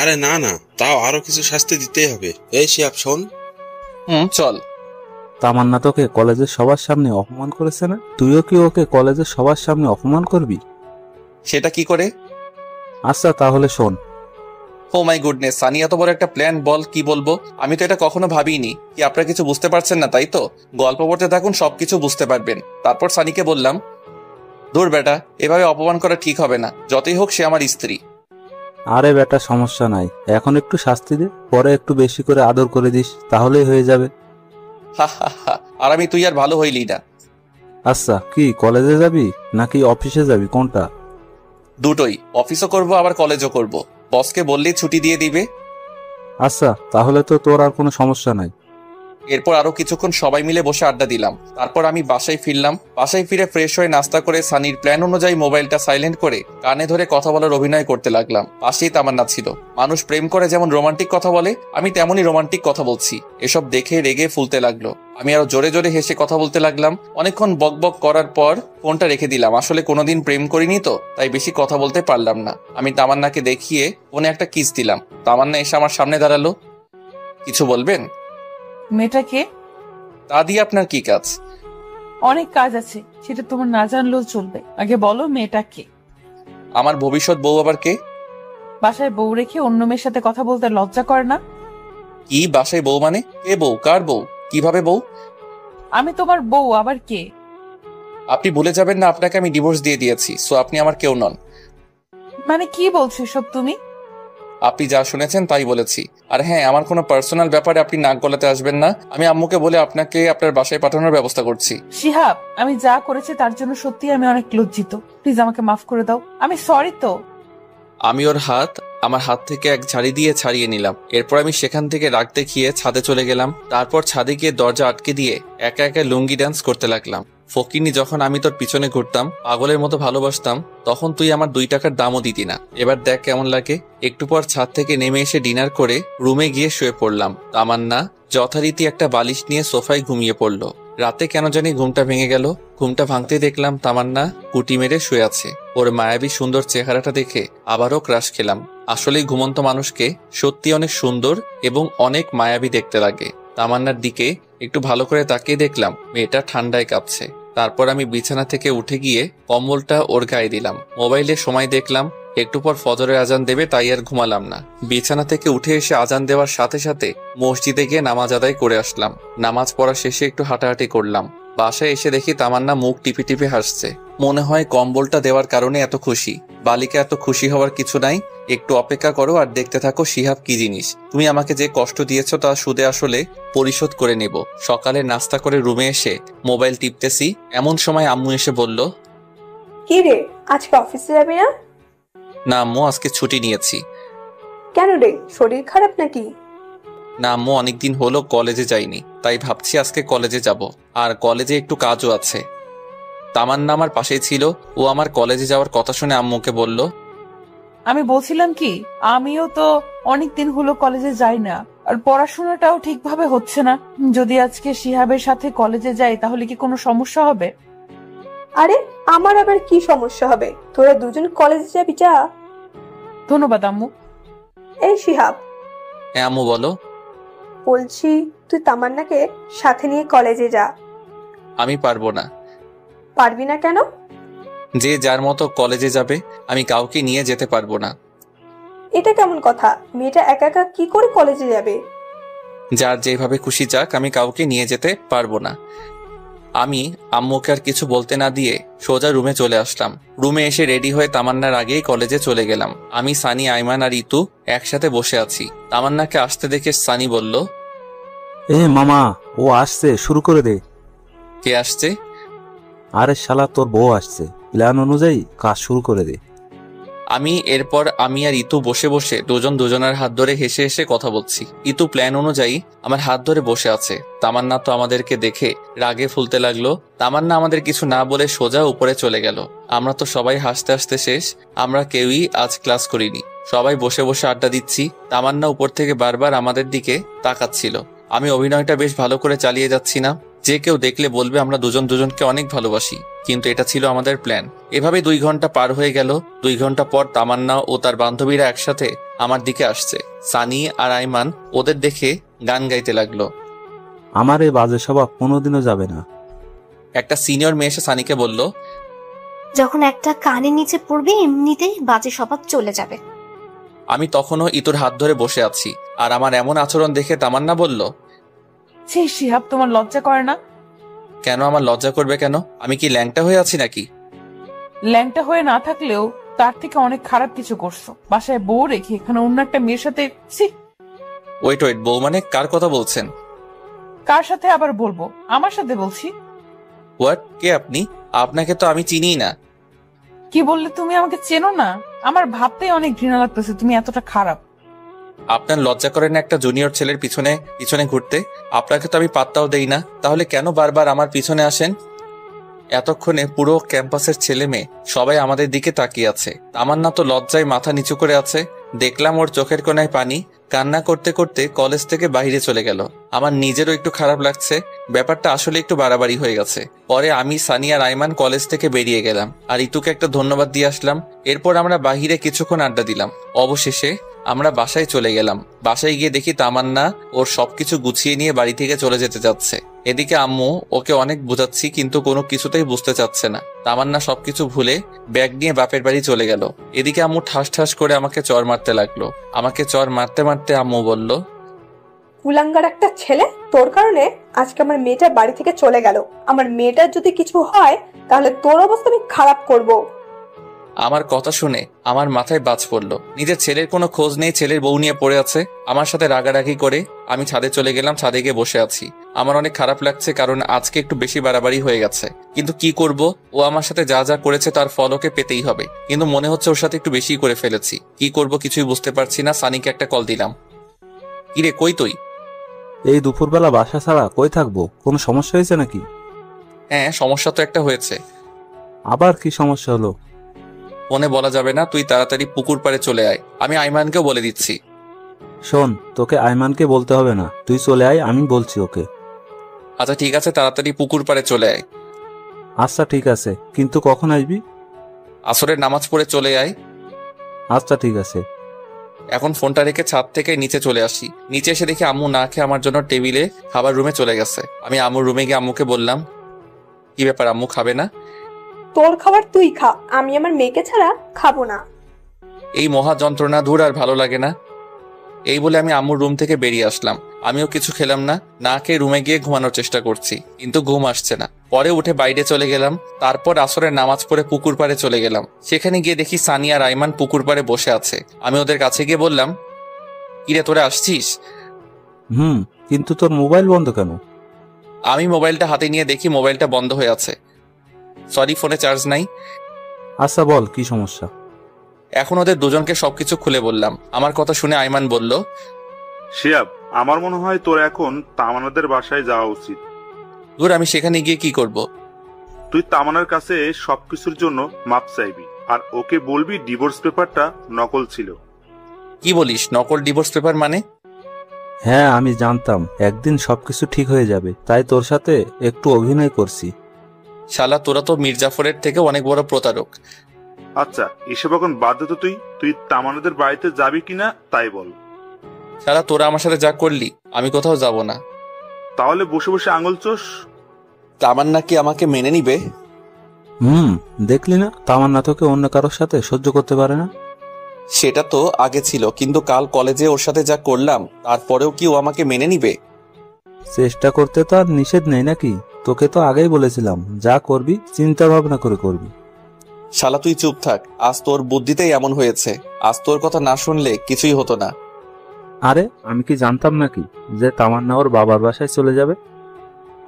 আরে না না, তাও আরো কিছু শাস্তি দিতেই হবে। এই শিহাব শোন। চল। তামান্না তোকে কলেজের সবার সামনে অপমান করেছে না? তুইও কি ওকে কলেজের সবার সামনে অপমান করবি? সেটা কি করে? আচ্ছা তাহলে শোন। ও মাই গুডনেস, সানি এত বড় একটা প্ল্যান, বল কি বলবো। আমি তো এটা কখনো ভাবিনি। কি আপনারা কিছু বুঝতে পারছেন না তাই তো? গল্প পড়তে থাকুন, সবকিছু বুঝতে পারবেন। তারপর সানিকে বললাম, দূর বেটা, এভাবে অপমান করা ঠিক হবে না, যতই হোক সে আমার স্ত্রী। আরে বেটা, সমস্যা নাই, এখন একটু শাস্তি দে, পরে একটু বেশি করে আদর করে দিস, তাহলেই হয়ে যাবে। হা হা হা, আর আমি তুই আর ভালো হইলি না। আচ্ছা, কি কলেজে যাবি নাকি অফিসে যাবি, কোনটা? দুটোই, অফিসও করব আবার কলেজও করব। বসকে বললেই ছুটি দিয়ে দিবে। আচ্ছা, তাহলে তো তোর আর কোনো সমস্যা নাই। এরপর আরো কিছুক্ষণ সবাই মিলে বসে আড্ডা দিলাম। তারপর আমি বাসায় ফিরলাম। বাসায় ফিরে ফ্রেশ হয়ে নাস্তা করে সানির প্ল্যান অনুযায়ী মোবাইলটা সাইলেন্ট করে কানে ধরে কথা বলার অভিনয় করতে লাগলাম। পাশেই তামান্না ছিল। মানুষ প্রেম করে যেমন রোমান্টিক কথা বলে, আমি তেমনই রোমান্টিক কথা বলছি। এসব দেখে রেগে ফুলতে লাগলো। আমি আরো জোরে জোরে হেসে কথা বলতে লাগলাম। অনেকক্ষণ বক বক করার পর ফোনটা রেখে দিলাম। আসলে কোনোদিন প্রেম করিনি তো, তাই বেশি কথা বলতে পারলাম না। আমি তামান্নাকে দেখিয়ে ফোনে একটা কিস দিলাম। তামান্না এসে আমার সামনে দাঁড়ালো। কিছু বলবেন? মেয়েটাকে তা দিয়ে আপনার কি কাজ? অনেক কাজ আছে, সেটা তোমার না জানলেও চলবে। আগে বলো মেয়েটাকে। আমার ভবিষ্যৎ বউ আবার কে? বাসায় বউ রেখে অন্য মেয়ের সাথে কথা বলতে লজ্জা করে না? কি বাসায় বউ মানে? কে বউ? কার বউ? কিভাবে বউ? আমি তোমার বউ, আবার কে? আপনি ভুলে যাবেন না আপনাকে আমি ডিভোর্স দিয়ে দিয়েছি, সো আপনি আমার কেউ নন। মানে কি বলছো সব তুমি? আপনি যা শুনেছেন তাই বলেছি। আর হ্যাঁ, আমার কোনো পার্সোনাল ব্যাপারে আপনি নাক গলাতে আসবেন না। আমি আম্মুকে বলে আপনাকে আপনার বাসায় পাঠানোর ব্যবস্থা করছি। শিহাব, আমি যা করেছি তার জন্য সত্যি আমি অনেক লজ্জিত। প্লিজ আমাকে মাফ করে দাও, আমি সরি তো। আমি ওর হাত আমার হাত থেকে এক ঝাড়ি দিয়ে ছাড়িয়ে নিলাম। এরপর আমি সেখান থেকে রাগ দেখিয়ে ছাদে চলে গেলাম। তারপর ছাদে গিয়ে দরজা আটকে দিয়ে একা একা লুঙ্গি ডান্স করতে লাগলাম। ফকিনি, যখন আমি তোর পিছনে ঘুরতাম, পাগলের মতো ভালোবাসতাম, তখন তুই আমার 2 টাকার দামও দিতি না। এবার দেখ কেমন লাগে। একটু পর ছাদ থেকে নেমে এসে ডিনার করে রুমে গিয়ে শুয়ে পড়লাম। তামান্না যথারীতি একটা বালিশ নিয়ে সোফায় ঘুমিয়ে পড়লো। রাতে কেন জানি ঘুমটা ভেঙে গেল। ঘুমটা ভাঙতে দেখলাম তামান্না কুটি মেরে শুয়ে আছে। ওর মায়াবী সুন্দর চেহারাটা দেখে আবারও ক্রাশ খেলাম। আসলেই ঘুমন্ত মানুষকে সত্যি অনেক সুন্দর এবং অনেক মায়াবী দেখতে লাগে। তামান্নার দিকে একটু ভালো করে তাকিয়ে দেখলাম মেয়েটা ঠান্ডায় কাঁপছে। তারপর আমি বিছানা থেকে উঠে গিয়ে কম্বলটা ওর গায়ে দিলাম। মোবাইলে সময় দেখলাম। একটু পর ফজরের আজান দেবে, তাই আর ঘুমালাম না। বিছানা থেকে উঠে এসে আজান দেওয়ার সাথে সাথে মসজিদে গিয়ে নামাজ আদায় করে আসলাম। নামাজ পড়া শেষে একটু হাঁটাহাঁটি করলাম। বাসায় এসে দেখি তামান্না মুখ টিপে টিপে হাসছে। মনে হয় কম্বলটা দেওয়ার কারণে এত খুশি। বালিকা এত খুশি হওয়ার কিছু নাই। একটু অপেক্ষা করো আর দেখতে থাকো শিহাব কি জিনিস। তুমি আমাকে যে কষ্ট দিয়েছো তা সুদে আসলে পরিশোধ করে নেব। সকালে নাস্তা করে রুমে এসে মোবাইল টিপতেছি, এমন সময় আম্মু এসে বলল, কি রে, আজকে অফিসে যাবি না? না আম্মু, আজকে ছুটি নিয়েছি। কেন রে, শরীর খারাপ নাকি? না আম্মু, অনেকদিন হলো কলেজে যাইনি, তাই ভাবছি আজকে কলেজে যাব। আর কলেজে একটু কাজও আছে। তামান্না আমার পাশেই ছিল। ও আমার কলেজে যাওয়ার কথা শুনে আম্মুকে বলল, আমি বলছিলাম কি, আমিও তো অনেকদিন হলো কলেজে যাই না, আর পড়াশোনাটাও ঠিকভাবে হচ্ছে না। যদি আজকে শিহাবের সাথে কলেজে যাই তাহলে কি কোনো সমস্যা হবে? আরে আমার আবার কি সমস্যা হবে? তোরা দুজন কলেজে যাবি, যা। ধন্যবাদ আম্মু। এই শিহাব, হ্যাঁ আম্মু বলো। বলছি তুই তামান্নাকে সাথে নিয়ে কলেজে যা। আমি পারবো না। পারবি না কেন? যে যার মতো কলেজে যাবে, আমি কাউকে নিয়ে যেতে পারবো না। এটা কেমন কথা? মেয়েটা একা একা কি করে কলেজে যাবে? যার যেভাবে খুশি যাক, আমি কাউকে নিয়ে যেতে পারবো না। আমি আম্মুকে আর কিছু বলতে না দিয়ে সোজা রুমে চলে আসলাম। রুমে এসে রেডি হয়ে তামান্নার আগেই কলেজে চলে গেলাম। আমি, সানি, আইমান আর ইতু একসাথে বসে আছি। তামান্নাকে আসতে দেখে সানি বলল, এ মামা, ও আসছে, শুরু করে দে। কে আসছে? আরে শালা, তোর বউ আসছে, প্ল্যান অনুযায়ী কাজ শুরু করে দে। এরপর আমি আর ইতু বসে বসে দুজন দুজনের হাত ধরে হেসে হেসে কথা বলছি। ইতু প্ল্যান অনুযায়ী আমার হাত ধরে বসে আছে। তামান্না তো আমাদেরকে দেখে রাগে ফুলতে লাগলো। তামান্না আমাদের কিছু না বলে সোজা উপরে চলে গেল। আমরা তো সবাই হাসতে হাসতে শেষ। আমরা কেউই আজ ক্লাস করিনি। সবাই বসে বসে আড্ডা দিচ্ছি। তামান্না উপর থেকে বারবার আমাদের দিকে তাকাচ্ছিল। আমি অভিনয়টা বেশ ভালো করে চালিয়ে যাচ্ছি না? যে কেউ দেখলে বলবে আমরা দুজন দুজনকে অনেক ভালোবাসি, কিন্তু এটা ছিল আমাদের প্ল্যান। এভাবে 2 ঘন্টা পার হয়ে গেল। 2 ঘন্টা পর তামান্না ও তার বান্ধবীরা একসাথে আমার দিকে আসছে। সানি আর আইমান ওদের দেখে গান গাইতে লাগলো। আমার এই বাজে স্বভাব কোনোদিনও যাবে না। একটা সিনিয়র মেয়ে এসে সানিকে বলল, যখন একটা কানের নিচে পড়বে এমনিতেই বাজে স্বভাব চলে যাবে। আমি তখনও ইতুর হাত ধরে বসে আছি, আর আমার এমন আচরণ দেখে তামান্না বলল, ছি শিহাব, তোমার লজ্জা করে না? কেন আমার লজ্জা করবে কেন? আমি কি ল্যাংটা হয়ে আছি নাকি? ল্যাংটা হয়ে না থাকলেও তার থেকে অনেক খারাপ কিছু করছো। বাসায় বউ রেখে এখানে অন্য একটা মেয়ের সাথে। ছি। ওয়েট, বউ মানে কার কথা বলছেন? কার সাথে আবার বলবো? আমার সাথে বলছি। হোয়াট? কে আপনি? আপনাকে তো আমি চিনিই না। কি বললে? তুমি আমাকে চেনো না? আমার ভাবতেই অনেক ঘৃণা লাগতেছে তুমি এতটা খারাপ। আপনার লজ্জা করে না একটা জুনিয়র ছেলের পিছনে পিছনে ঘুরতে? আপনাকে তো আমি পাত্তাও দেই না, তাহলে কেন বারবার আমার পিছনে আসেন? এতক্ষণে পুরো ক্যাম্পাসের ছেলে মেয়ে সবাই আমাদের দিকে তাকিয়ে আছে। তামান্না তো লজ্জায় মাথা নিচু করে আছে। দেখলাম ওর চোখের কোণায় পানি। কান্না করতে করতে কলেজ থেকে বাইরে চলে গেল। আমার নিজেরও একটু খারাপ লাগছে। ব্যাপারটা আসলে একটু বাড়াবাড়ি হয়ে গেছে। পরে আমি, সানি আর আইমান কলেজ থেকে বেরিয়ে গেলাম, আর ইতুকে একটা ধন্যবাদ দিয়ে আসলাম। এরপর আমরা বাহিরে কিছুক্ষণ আড্ডা দিলাম। অবশেষে আমরা বাসায় চলে গেলাম। বাসায় গিয়ে দেখি তামান্না ওর সবকিছু গুছিয়ে নিয়ে বাড়ি থেকে চলে যেতে যাচ্ছে। এদিকে আম্মু ওকে অনেক বোঝাচ্ছি, কিন্তু কোনো কিছুতেই বুঝতে চাচ্ছে না। তামান্না সবকিছু ভুলে ব্যাগ নিয়ে বাপের বাড়ি চলে গেল। এদিকে আম্মু ঠাস ঠাস করে আমাকে চর মারতে লাগলো। আমাকে চর মারতে মারতে আম্মু বলল, কুলাঙ্গার একটা ছেলে, তোর কারণে আজকে আমার মেয়েটা বাড়ি থেকে চলে গেল। আমার মেয়েটার যদি কিছু হয় তাহলে তোর অবস্থা আমি খারাপ করব। আমার কথা শুনে আমার মাথায় বাজ পড়লো। নিজের ছেলের কোনো খোঁজ নেই, ছেলের বউ নিয়ে পড়ে আছে। আমার সাথে রাগারাগি করে আমি ছাদে চলে গেলাম। ছাদে গিয়ে বসে আছি। আমার অনেক খারাপ লাগছে, কারণ আজকে একটু বেশি বাড়াবাড়ি হয়ে গেছে। কিন্তু কি করব, ও আমার সাথে যা যা করেছে তার ফল ওকে পেতেই হবে। কিন্তু মনে হচ্ছে ওর সাথে একটু বেশি করে ফেলেছি। কি করব কিছুই বুঝতে পারছি না। সানিকে একটা কল দিলাম। কিরে, কই তুই? এই দুপুরবেলা বাসা ছাড়া কই থাকবো? কোনো সমস্যা হয়েছে নাকি? হ্যাঁ, সমস্যা তো একটা হয়েছে। আবার কি সমস্যা হলো? ফোনে বলা যাবে না, তুই তাড়াতাড়ি পুকুর পাড়ে চলে আয়। আমি আইমানকেও বলে দিচ্ছি। শোন, তোকে আইমানকে বলতে হবে না, তুই চলে আয়, আমি বলছি ওকে। আচ্ছা ঠিক আছে, তাড়াতাড়ি পুকুর পাড়ে চলে আয়। আচ্ছা ঠিক আছে, কিন্তু কখন আসবি? আসরের নামাজ পড়ে চলে আয়। আচ্ছা ঠিক আছে। এখন ফোনটা রেখে ছাদ থেকে নিচে চলে আসি। নিচে এসে দেখি আম্মু না খেয়ে আমার জন্য টেবিলে খাবার রুমে চলে গেছে। আমি আম্মুর রুমে গিয়ে আম্মুকে বললাম, কি ব্যাপার, আম্মু খাবে না? তোর খাবার তুই খা, আমি আমার মেয়েকে ছাড়া খাবো না। এই মহা যন্ত্রণা দূর আর ভালো লাগে না। এই বলে আমি আম্মুর রুম থেকে বেরিয়ে আসলাম। আমিও কিছু খেলাম না, না খেয়ে রুমে গিয়ে ঘুমানোর চেষ্টা করছি, কিন্তু ঘুম আসছে না। পরে উঠে বাইরে চলে গেলাম। তারপর আসরের নামাজ পড়ে পুকুর পাড়ে চলে গেলাম। সেখানে গিয়ে দেখি সানি আর আইমান পুকুর পাড়ে বসে আছে। আমি ওদের কাছে গিয়ে বললাম, কিরে তোরা আসছিস? কিন্তু তোর মোবাইল বন্ধ কেন? আমি মোবাইলটা হাতে নিয়ে দেখি মোবাইলটা বন্ধ হয়ে আছে। সরি, ফোনে চার্জ নাই। আচ্ছা বল, কি সমস্যা? এখন ওদের দুজনকে সবকিছু খুলে বললাম। আমার কথা শুনে আইমান বলল, শিয়াব, আমার মনে হয় তোর এখন তামান্নাদের বাসায় যাওয়া উচিত। দূর, আমি সেখানে গিয়ে কি করব? তুই তামান্নার কাছে সবকিছুর জন্য মাপ চাইবি, আর ওকে বলবি ডিভোর্স পেপারটা নকল ছিল। কি বলিস, নকল ডিভোর্স পেপার মানে? হ্যাঁ, আমি জানতাম একদিন সবকিছু ঠিক হয়ে যাবে, তাই তোর সাথে একটু অভিনয় করছি। শালা, তোরা তো মির্জাফরের থেকে অনেক বড় প্রতারক। আচ্ছা, এসব এখন বাদ দে তো। তুই তামান্নাদের বাড়িতে যাবি কিনা তাই বল। শালা, তোরা আমার সাথে যা করলি, আমি কোথাও যাব না। তাহলে বসে বসে আঙুল চোষ। তামান্না কি আমাকে মেনে নিবে? দেখলি না, তামান্না তোকে অন্য কারোর সাথে সহ্য করতে পারে না। সেটা তো আগে ছিল, কিন্তু কাল কলেজে ওর সাথে যা করলাম তারপরেও কি ও আমাকে মেনে নিবে? চেষ্টা করতে তো আর নিষেধ নেই নাকি? তোকে তো আগেই বলেছিলাম, যা করবি চিন্তা ভাবনা করে করবি। শালা, তুই চুপ থাক। আজ তোর বুদ্ধিতেই এমন হয়েছে। আজ তোর কথা না শুনলে কিছুই হতো না। আরে, আমি কি জানতাম নাকি যে তামান্না ওর বাবার বাসায় চলে যাবে?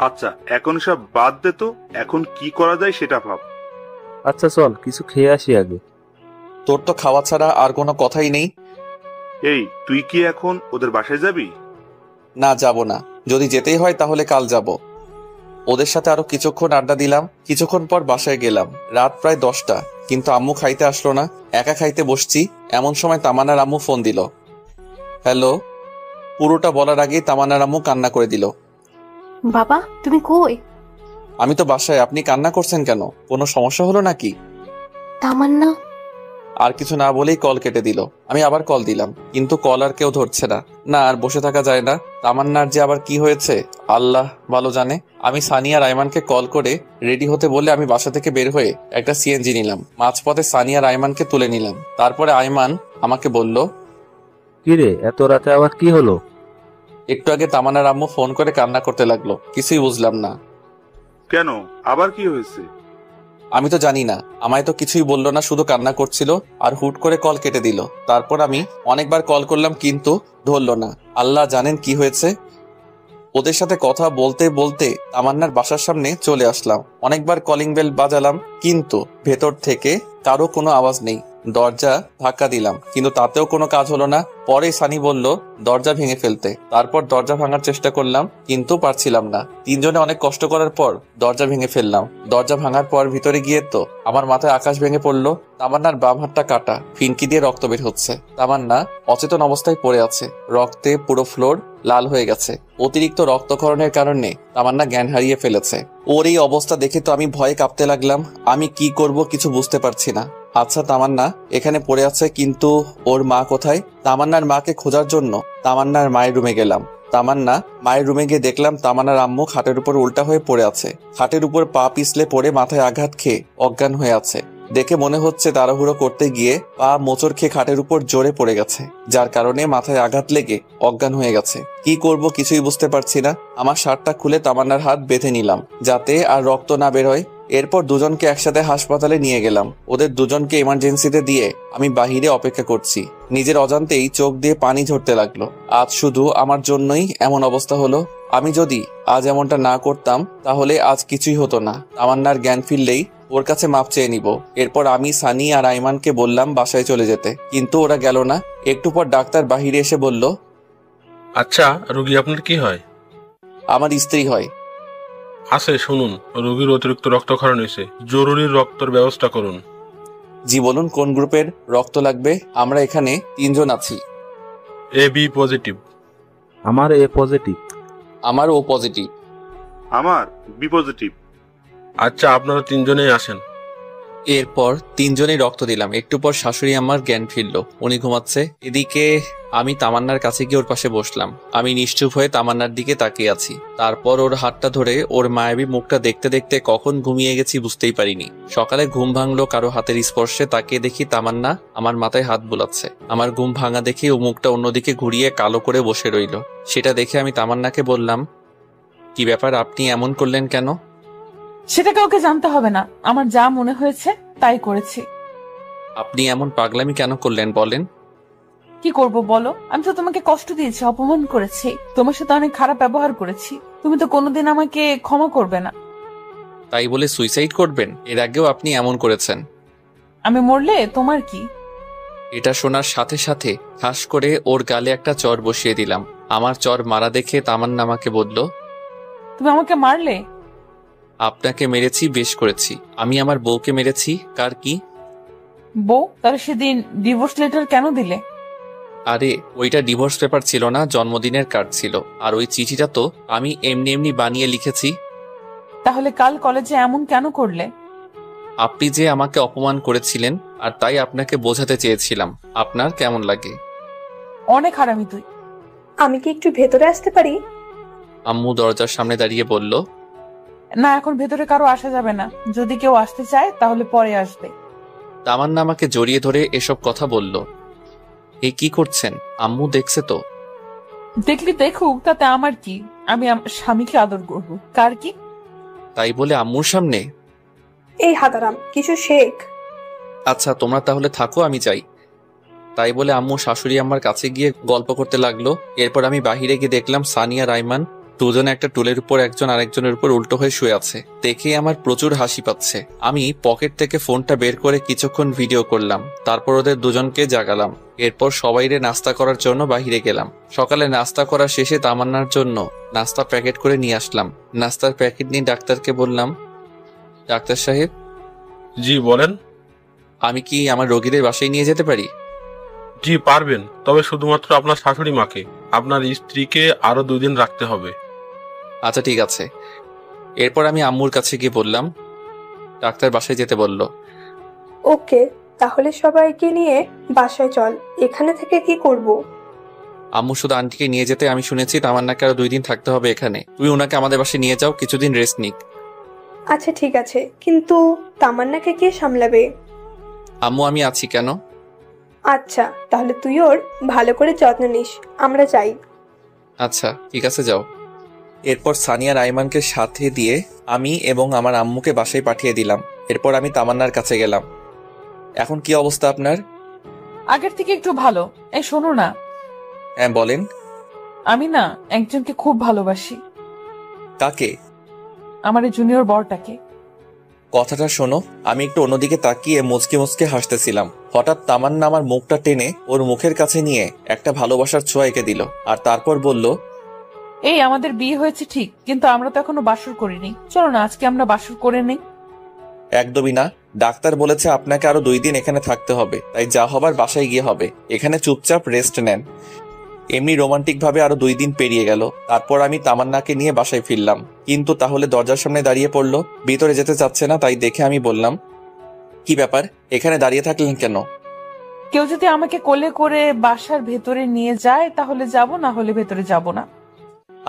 আচ্ছা, এখন সব বাদ দে তো, এখন কি করা যায় সেটা ভাব। আচ্ছা চল, কিছু খেয়ে আসি আগে। তোর তো খাওয়া ছাড়া আর কোনো কথাই নেই। এই, তুই কি এখন ওদের বাসায় যাবি? না, যাব না। যদি যেতেই হয় তাহলে কাল যাব। ওদের সাথে আরো কিছুক্ষণ আড্ডা দিলাম। কিছুক্ষণ পর বাসায় গেলাম। রাত প্রায় 10টা, কিন্তু আম্মু খাইতে আসলো না। একা খাইতে বসছি, এমন সময় তামান্নার আম্মু ফোন দিল। হ্যালো। পুরোটা বলার আগেই তামান্নার আম্মু কান্না করে দিল। বাবা তুমি কই? আমি তো বাসায়। আপনি কান্না করছেন কেন? কোনো সমস্যা হলো নাকি? তামান্না। আর কিছু না বলেই কল কেটে দিল। আমি আবার কল দিলাম, কিন্তু কল আর কেউ ধরছে না। না, আর বসে থাকা যায় না। তামান্নার যে আবার কি হয়েছে আল্লাহ ভালো জানে। আমি সানিয়া রাইমানকে কল করে রেডি হতে বলে আমি বাসা থেকে বের হয়ে একটা সিএনজি নিলাম। মাঝপথে সানিয়া রাইমানকে তুলে নিলাম। তারপরে আইমান আমাকে বলল, কিরে এত রাতে আবার কি হলো? একটু আগে তামান্নার আম্মু ফোন করে কান্না করতে লাগলো। কিছুই বুঝলাম না। কেন, আবার কি হয়েছে? আমি তো জানি না, আমায় তো কিছুই বললো না, শুধু কান্না করছিল আর হুট করে কল কেটে দিল। তারপর আমি অনেকবার কল করলাম, কিন্তু ধরলো না। আল্লাহ জানেন কি হয়েছে। ওদের সাথে কথা বলতে বলতে তামান্নার বাসার সামনে চলে আসলাম। অনেকবার কলিং বেল বাজালাম, কিন্তু ভেতর থেকে কারো কোনো আওয়াজ নেই। দরজা ধাক্কা দিলাম, কিন্তু তাতেও কোনো কাজ হলো না। পরে সানি বলল দরজা ভেঙে ফেলতে। তারপর দরজা ভাঙার চেষ্টা করলাম, কিন্তু পারছিলাম না। তিনজনে অনেক কষ্ট করার পর দরজা ভেঙে ফেললাম। দরজা ভাঙার পর ভিতরে গিয়ে তো আমার মাথায় আকাশ ভেঙে পড়লো। তামান্নার বাম হাতটা কাটা, ফিনকি দিয়ে রক্ত বের হচ্ছে। তামান্না অচেতন অবস্থায় পড়ে আছে। রক্তে পুরো ফ্লোর লাল হয়ে গেছে। অতিরিক্ত রক্তক্ষরণের কারণে তামান্না জ্ঞান হারিয়ে ফেলেছে। ওর এই অবস্থা দেখে তো আমি ভয়ে কাঁপতে লাগলাম। আমি কি করব কিছু বুঝতে পারছি না। আচ্ছা, তামান্না এখানে পড়ে আছে, কিন্তু ওর মা কোথায়? তামান্নার মাকে খোঁজার জন্য তামান্নার মায়ের রুমে গেলাম। তামান্না মায়ের রুমে গিয়ে দেখলাম তামান্নার আম্মু খাটের উপর উল্টা হয়ে পড়ে আছে। খাটের উপর পা পিছলে পড়ে মাথায় আঘাত খেয়ে অজ্ঞান হয়ে আছে। দেখে মনে হচ্ছে তাড়াহুড়ো করতে গিয়ে পা মোচড় খেয়ে খাটের উপর জোরে পড়ে গেছে, যার কারণে মাথায় আঘাত লেগে অজ্ঞান হয়ে গেছে। কি করব কিছুই বুঝতে পারছি না। আমার শার্টটা খুলে তামান্নার হাত বেঁধে নিলাম, যাতে আর রক্ত না বের হয়। এরপর দুজনকে একসাথে হাসপাতালে নিয়ে গেলাম। ওদের দুজনকে ইমার্জেন্সিতে দিয়ে আমি বাহিরে অপেক্ষা করছি। নিজের অজান্তেই চোখ দিয়ে পানি ঝরতে লাগলো। আজ শুধু আমার জন্যই এমন অবস্থা হলো। আমি যদি আজ এমনটা না করতাম তাহলে আজ কিছুই হতো না। তামান্নার জ্ঞান ফিরলেই ওর কাছে মাপ চেয়ে নিব। এরপর আমি সানি আর আইমানকে বললাম বাসায় চলে যেতে, কিন্তু ওরা গেল না। একটু পর ডাক্তার বাহিরে এসে বলল, আচ্ছা, রোগী আপনার কি হয়? আমার স্ত্রী হয়। আছে, শুনুন, রোগীর অতিরিক্ত রক্তক্ষরণ হয়েছে, জরুরি রক্তের ব্যবস্থা করুন। জি বলুন, কোন গ্রুপের রক্ত লাগবে? আমরা এখানে 3 জন আছি। A B positive. আমার এ পজিটিভ। আমার ও পজিটিভ। আমার বি পজিটিভ। আচ্ছা, আপনারা 3 জনেই আসেন। এরপর 3 জনেই রক্ত দিলাম। একটু পর শাশুড়ি আমার জ্ঞান ফিরল, উনি ঘুমাচ্ছে। এদিকে আমি তামান্নার কাছে গিয়ে ওর পাশে বসলাম। আমি নিশ্চুপ হয়ে তামান্নার দিকে তাকিয়ে আছি। তারপর ওর হাতটা ধরে ওর মায়াবী মুখটা দেখতে দেখতে কখন ঘুমিয়ে গেছি বুঝতেই পারিনি। সকালে ঘুম ভাঙলো কারো হাতের স্পর্শে। তাকিয়ে দেখি তামান্না আমার মাথায় হাত বুলাচ্ছে। আমার ঘুম ভাঙা দেখে ও মুখটা অন্যদিকে ঘুরিয়ে কালো করে বসে রইল। সেটা দেখে আমি তামান্নাকে বললাম, কি ব্যাপার, আপনি এমন করলেন কেন? সেটা কাউকে জানতে হবে না, আমার যা মনে হয়েছে তাই করেছি। আপনি এমন পাগলামি কেন করলেন বলেন? কি করব বলো? আমি তো তোমাকে কষ্ট দিয়েছি, অপমান করেছি, তোমার সাথে অনেক খারাপ ব্যবহার করেছি। তুমি তো কোনোদিন আমাকে ক্ষমা করবে না। তাই বলে সুইসাইড করবেন? এর আগেও আপনি এমন করেছেন। আমি মরলে তোমার কি? এটা শোনার সাথে সাথে ঠাস করে ওর গালে একটা চর বসিয়ে দিলাম। আমার চর মারা দেখে তামান্না আমাকে বলল, তুমি আমাকে মারলে? আপনাকে মেরেছি, বেশ করেছি। আমি আমার বউকে মেরেছি, কার কি? বউ? তাহলে সেদিন ডিভোর্স লেটার কেন দিলে? আরে ওইটা ডিভোর্স পেপার ছিল না, জন্মদিনের কার্ড ছিল। আর ওই চিঠিটা তো আমি এমনি এমনি বানিয়ে লিখেছি। তাহলে কাল কলেজে এমন কেন করলে? আপনি যে আমাকে অপমান করেছিলেন, আর তাই আপনাকে বোঝাতে চেয়েছিলাম। আপনার কেমন লাগে? অনেক হারামি তুই। আমি কি একটু ভেতরে আসতে পারি? আম্মু দরজার সামনে দাঁড়িয়ে বলল, না, এখন ভেতরে কারো আসা যাবে না। যদি কেউ আসতে চায় তাহলে পরে আসবে। তামান্না আমাকে জড়িয়ে ধরে এসব কথা বলল। এ কি করছেন? আম্মু দেখছে তো? দেখলি দেখুক, তাতে আমার কি? আমি আমার স্বামীকে আদর করব, কার কি? তাই বলে আম্মুর সামনে? এই হাদারাম, কিছু শেখ। আচ্ছা তোমরা তাহলে থাকো, আমি যাই। তাই বলে আম্মু শাশুড়ি আমার কাছে গিয়ে গল্প করতে লাগলো। এরপর আমি বাহিরে গিয়ে দেখলাম সানিয়া রাইমান দুজনে একটা টুলের উপর একজন আরেকজনের উপর উল্টো হয়ে শুয়ে আছে। দেখেই আমার প্রচুর হাসি পাচ্ছে। আমি পকেট থেকে ফোনটা বের করে কিছুক্ষণ ভিডিও করলাম, তারপর ওদের দুজনকে জাগালাম। এরপর সবাইরে নাস্তা করার জন্য বাহিরে গেলাম। সকালে নাস্তা করা শেষে তামান্নার জন্য নাস্তা প্যাকেট করে নিয়ে আসলাম। নাস্তার প্যাকেট নিয়ে ডাক্তারকে বললাম, ডাক্তার সাহেব, জি বলেন। আমি কি আমার রোগীদের বাসায় নিয়ে যেতে পারি? জি পারবেন, তবে শুধুমাত্র আপনার শাশুড়ি মাকে, আপনার স্ত্রীকে আরো 2 দিন রাখতে হবে। আচ্ছা ঠিক আছে। এরপর আমি আম্মুর কাছে গিয়ে বললাম, ডাক্তার বাসায় যেতে বলল। ওকে, তাহলে সবাইকে নিয়ে বাসায় চল। এখানে থেকে কি করব? আম্মু শুধু আন্টিকে নিয়ে যেতে, আমি শুনেছি তামান্নাকে আরো 2 দিন থাকতে হবে এখানে। তুই ওনাকে আমাদের বাসায় নিয়ে যাও, কিছুদিন রেস্ট নিক। আচ্ছা ঠিক আছে, কিন্তু তামান্নাকে কে সামলাবে? আম্মু আমি আছি কেন? আচ্ছা, তাহলে তুই ওর ভালো করে যত্ন নিস। আমরা যাই। আচ্ছা ঠিক আছে, যাও। এরপর সানিয়া রাইমানকে সাথে দিয়ে আমি এবং আমার আম্মুকে বাসায় পাঠিয়ে দিলাম। এরপর আমি তামান্নার কাছে গেলাম। এখন কি অবস্থা আপনার? আগের থেকে একটু ভালো। এই শোনো না, হ্যাঁ বলেন। আমি না একজনকে খুব ভালোবাসি। কাকে? আমার এই জুনিয়র বরটাকে। কথাটা শোনো। আমি একটু অন্যদিকে তাকিয়ে মুচকে মুচকে হাসতেছিলাম। হঠাৎ তামান্না আমার মুখটা টেনে ওর মুখের কাছে নিয়ে একটা ভালোবাসার ছোঁয়া এঁকে দিল, আর তারপর বলল, এই আমাদের বিয়ে হয়েছে ঠিক, কিন্তু আমরা তো এখনো বাসর করিনি। চলো না আজকে আমরা বাসর করে নেই। একদমই না। ডাক্তার বলেছে আপনাকে আরো 2 দিন এখানে থাকতে হবে, তাই যা হবার বাসায় গিয়ে হবে। এখানে চুপচাপ রেস্ট নেন। এমনি রোমান্টিক ভাবে আরো 2 দিন পেরিয়ে গেল। তারপর আমি তামান্নাকে নিয়ে বাসায় ফিরলাম, কিন্তু তাহলে দরজার সামনে দাঁড়িয়ে পড়লো। ভিতরে যেতে চাচ্ছে না, তাই দেখে আমি বললাম, কি ব্যাপার, এখানে দাঁড়িয়ে থাকলেন কেন? কেউ যদি আমাকে কোলে করে বাসার ভেতরে নিয়ে যায় তাহলে যাব, না হলে ভেতরে যাব না।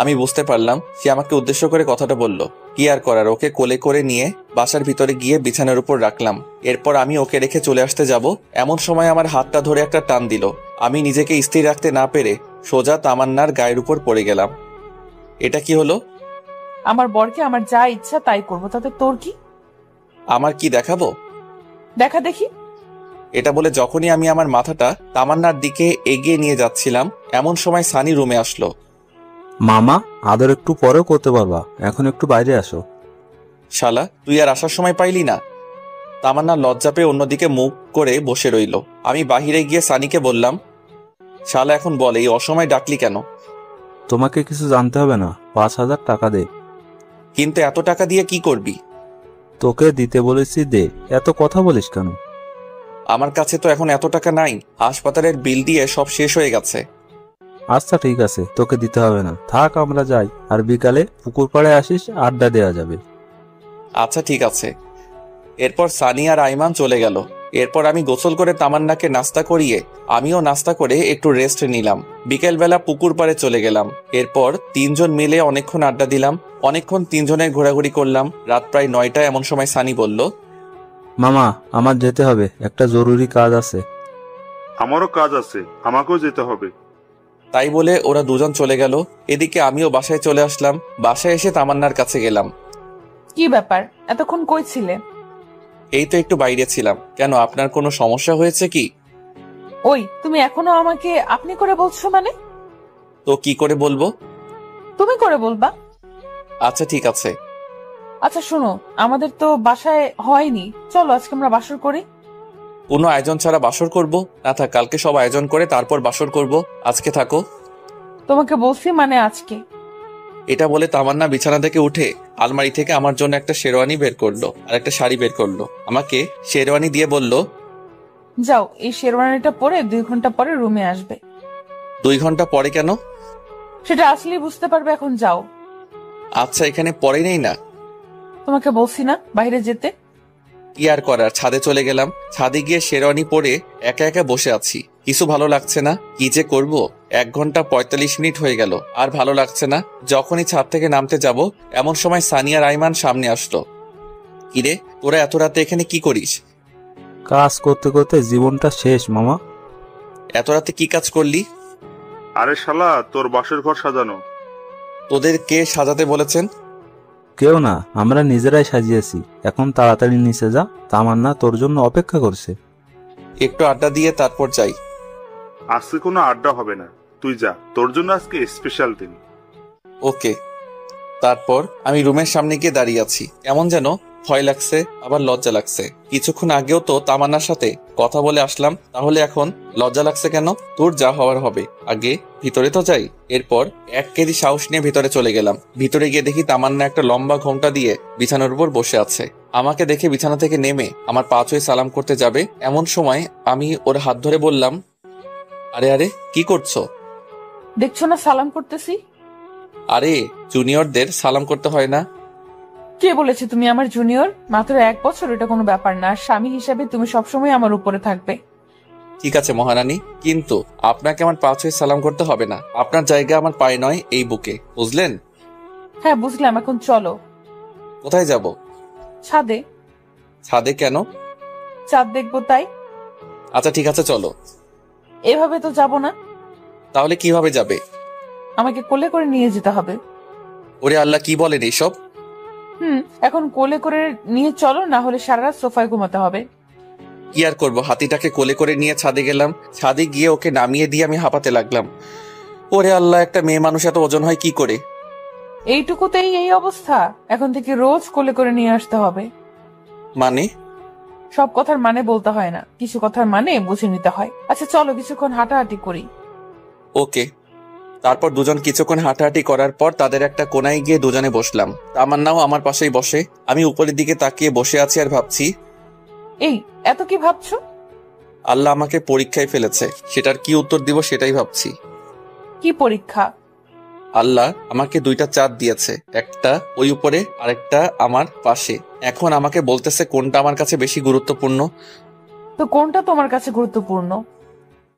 আমি বুঝতে পারলাম সে আমাকে উদ্দেশ্য করে কথাটা বলল। কি আর করার, ওকে কোলে করে নিয়ে বাসার ভিতরে গিয়ে বিছানার উপর রাখলাম। এরপর আমি ওকে রেখে চলে আসতে যাব, এমন সময় আমার হাতটা ধরে একটা টান দিল। আমি নিজেকে স্থির রাখতে না পেরে সোজা তামান্নার গায়ের উপর পড়ে গেলাম। এটা কি হলো? আমার বরকে আমার যা ইচ্ছা তাই করব, তাতে তোর কি? আমার কি দেখাবো? দেখা দেখি। এটা বলে যখনই আমি আমার মাথাটা তামান্নার দিকে এগিয়ে নিয়ে যাচ্ছিলাম, এমন সময় সানি রুমে আসলো। মামা, আদর একটু পরেও করতে পারবা, এখন একটু বাইরে আসো। শালা, তুই আর আসার সময় পাইলি না? তামান্না লজ্জা পেয়ে অন্যদিকে মুখ করে বসে রইল। আমি বাহিরে গিয়ে সানিকে বললাম, শালা এখন বল, এই অসময় ডাকলি কেন? তোমাকে কিছু জানতে হবে না, 5,000 টাকা দে। কিন্তু এত টাকা দিয়ে কি করবি? তোকে দিতে বলেছি, দে। এত কথা বলিস কেন? আমার কাছে তো এখন এত টাকা নাই, হাসপাতালের বিল দিয়ে সব শেষ হয়ে গেছে। আচ্ছা ঠিক আছে, তোকে দিতে হবে না, থাক, আমরা যাই। আর বিকালে পুকুর পাড়ে আসিস, আড্ডা দেওয়া যাবে। আচ্ছা ঠিক আছে। এরপর সানি আর আইমান চলে গেল। এরপর আমি গোসল করে তামান্নাকে নাস্তা করিয়ে আমিও নাস্তা করে একটু রেস্ট নিলাম। বিকেলবেলা পুকুর পাড়ে চলে গেলাম। এরপর 3 জন মিলে অনেকক্ষণ আড্ডা দিলাম, অনেকক্ষণ 3 জনের ঘোরাঘুরি করলাম। রাত প্রায় 9টায় এমন সময় সানি বলল, মামা, আমার যেতে হবে, একটা জরুরি কাজ আছে। আমারও কাজ আছে, আমাকেও যেতে হবে। তাই বলে ওরা 2 জন চলে গেল। এদিকে আমিও বাসায় চলে আসলাম। বাসায় এসে তামান্নার কাছে গেলাম। কি ব্যাপার, এতক্ষণ কই ছিলে? এই তো একটু বাইরে ছিলাম। কেন, আপনার কোনো সমস্যা হয়েছে কি? ওই তুমি এখনো আমাকে আপনি করে বলছো মানে? তো কি করে বলবো? তুমি করে বলবা। আচ্ছা ঠিক আছে। আচ্ছা শোনো, আমাদের তো বাসায় হয়নি, চলো আজকে আমরা বাসর করি। কোনো আয়োজন ছাড়া বাসর করব? না থাক, কালকে সব আয়োজন করে তারপর বাসর করব। আজকে থাকো। তোমাকে বলছি মানে আজকে। এটা বলে তামান্না বিছানা থেকে উঠে আলমারি থেকে আমার জন্য একটা শেরওয়ানি বের করলো আর একটা শাড়ি বের করলো। আমাকে শেরওয়ানি দিয়ে বলল, যাও, এই শেরওয়ানিটা পরে 2 ঘন্টা পরে রুমে আসবে। 2 ঘন্টা পরে কেন? সেটা আসলেই বুঝতে পারবে, এখন যাও। আচ্ছা, এখানে পরে নেই না? তোমাকে বলছি না বাইরে যেতে। কি আর করার, ছাদে চলে গেলাম। ছাদে গিয়ে শেরওয়ানি পরে একা একা বসে আছি। কিছু ভালো লাগছে না, কি যে করব। 1 ঘন্টা 45 মিনিট হয়ে গেল, আর ভালো লাগছে না। যখনই ছাদ থেকে নামতে যাব, এমন সময় সানিয়া রাইমান সামনে আসলো। কিরে, তোরা এত রাতে এখানে কি করিস? কাজ করতে করতে জীবনটা শেষ মামা। এত রাতে কি কাজ করলি? আরে শালা, তোর বাসর ঘর সাজানো। তোদের কে সাজাতে বলেছেন? কেউ না, আমরা নিজেরাই সাজিয়েছি। এখন তাড়াতাড়ি নিচে যা, তামান্না তোর জন্য অপেক্ষা করছে। একটু আড্ডা দিয়ে তারপর যাই। আজকে কোনো আড্ডা হবে না, তুই যা, তোর জন্য আজকে স্পেশাল দিন। ওকে। তারপর আমি রুমের সামনে গিয়ে দাঁড়িয়ে আছি। কেমন যেন ভয় লাগছে, আবার লজ্জা লাগছে। কিছুক্ষণ আগেও তো তামান্নার সাথে কথা বলে আসলাম, তাহলে এখন লজ্জা লাগছে কেন? তোর যা হওয়ার হবে, আগে ভিতরে তো যাই। এরপর 1 কেজি সাহস নিয়ে ভিতরে চলে গেলাম। ভিতরে গিয়ে দেখি তামান্না একটা লম্বা ঘোমটা দিয়ে বিছানার উপর বসে আছে। আমাকে দেখে বিছানা থেকে নেমে আমার পা ছুঁয়ে সালাম করতে যাবে, এমন সময় আমি ওর হাত ধরে বললাম, আরে আরে কি করছো? দেখছো না সালাম করতেছি? আরে জুনিয়রদের সালাম করতে হয় না? কে বলেছে তুমি আমার জুনিয়র? মাত্র 1 বছর, এটা কোনো ব্যাপার না। আর স্বামী হিসাবে তুমি সবসময় আমার উপরে থাকবে। ঠিক আছে মহারানী, কিন্তু আপনাকে আমার পা ছুঁয়ে সালাম করতে হবে না। আপনার জায়গা আমার পায়ে নয়, এই বুকে, বুঝলেন? হ্যাঁ বুঝলাম, এখন চলো। কোথায় যাব? ছাদে। ছাদে কেন? চাঁদ দেখবো তাই। আচ্ছা ঠিক আছে চলো। এভাবে তো যাব না। তাহলে কিভাবে যাবে? আমাকে কোলে করে নিয়ে যেতে হবে। ওরে আল্লাহ, কি বলেন এইসব? এখন কোলে করে নিয়ে চলো, না হলে সারা রাত সোফায় ঘুমাতে হবে। কি আর করবো, হাতিটাকে কোলে করে নিয়ে ছাদে গেলাম। ছাদে গিয়ে ওকে নামিয়ে দিয়ে আমি হাঁপাতে লাগলাম। ওরে আল্লাহ, একটা মেয়ে মানুষ এত ওজন হয় কি করে? এইটুকুতেই এই অবস্থা? এখন থেকে রোজ কোলে করে নিয়ে আসতে হবে। মানে? সব কথার মানে বলতে হয় না, কিছু কথার মানে বুঝে নিতে হয়। আচ্ছা চলো কিছুক্ষণ হাঁটাহাঁটি করি। ওকে। তারপর দুজন কিছুক্ষণ হাঁটাহাঁটি করার পর তাদের একটা কোনায় গিয়ে দুজনে বসলাম। তামান্নাও আমার পাশেই বসে। আমি উপরের দিকে তাকিয়ে বসে আছি আর ভাবছি, এই এত কি ভাবছো? আল্লাহ আমাকে পরীক্ষায় ফেলেছে, সেটার কি উত্তর দিব সেটাই ভাবছি। কি পরীক্ষা? আল্লাহ আমাকে 2টা চাঁদ দিয়েছে, একটা ওই উপরে আর একটা আমার পাশে। এখন আমাকে বলতেছে কোনটা আমার কাছে বেশি গুরুত্বপূর্ণ। তো কোনটা তোমার কাছে গুরুত্বপূর্ণ?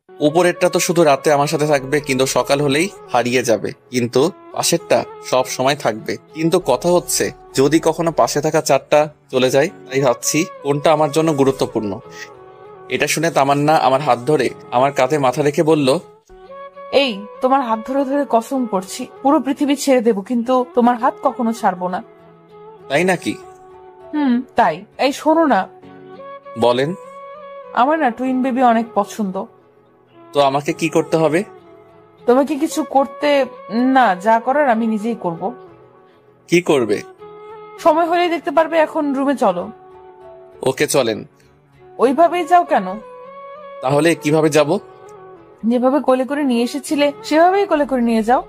উপরেরটা তো শুধু রাতে আমার সাথে থাকবে, কিন্তু সকাল হলেই হারিয়ে যাবে। কিন্তু পাশেরটা সব সময় থাকবে। কিন্তু কথা হচ্ছে, যদি কখনো পাশে থাকা চাঁদটা চলে যায়, তাই ভাবছি কোনটা আমার জন্য গুরুত্বপূর্ণ। এটা শুনে তামান্না আমার হাত ধরে আমার কাঁধে মাথা রেখে বলল, এই তোমার হাত ধরে ধরে কসম করছি পুরো পৃথিবী ছেড়ে দেব, কিন্তু তোমার হাত কখনো ছাড়বো না। তাই নাকি? তাই। এই শোনো না। বলেন। আমার না টুইন বেবি অনেক পছন্দ। তো আমাকে কি করতে হবে? তোমাকে কিছু করতে না, যা করার আমি নিজেই করব। কি করবে? সময় হলেই দেখতে পারবে। এখন রুমে চলো। ওকে চলেন। ওইভাবেই যাও কেন? তাহলে কিভাবে যাব? যেভাবে কোলে করে নিয়ে এসেছিলে সেভাবেই কোলে করে নিয়ে যাও।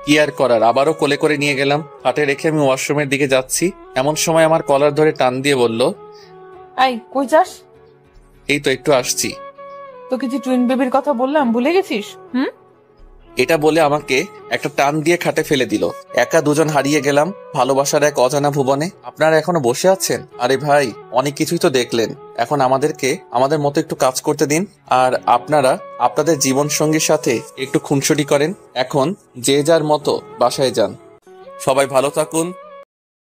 কি আর করার, আবারও কোলে করে নিয়ে গেলাম। হাটে রেখে আমি ওয়াশরুমের দিকে যাচ্ছি, এমন সময় আমার কলার ধরে টান দিয়ে বলল, আই কই যাস? এই তো একটু আসছি। তোকে যে টুইন বেবির কথা বললাম ভুলে গেছিস? এটা বলে আমাকে একটা টান দিয়ে খাটে ফেলে দিল। একা দুজন হারিয়ে গেলাম ভালোবাসার এক অজানা ভুবনে। আপনারা এখনো বসে আছেন? আরে ভাই, অনেক কিছুই তো দেখলেন, এখন আমাদেরকে আমাদের মতো একটু কাজ করতে দিন। আর আপনারা আপনাদের জীবন সঙ্গীর সাথে একটু খুনসুটি করেন। এখন যে যার মতো বাসায় যান। সবাই ভালো থাকুন।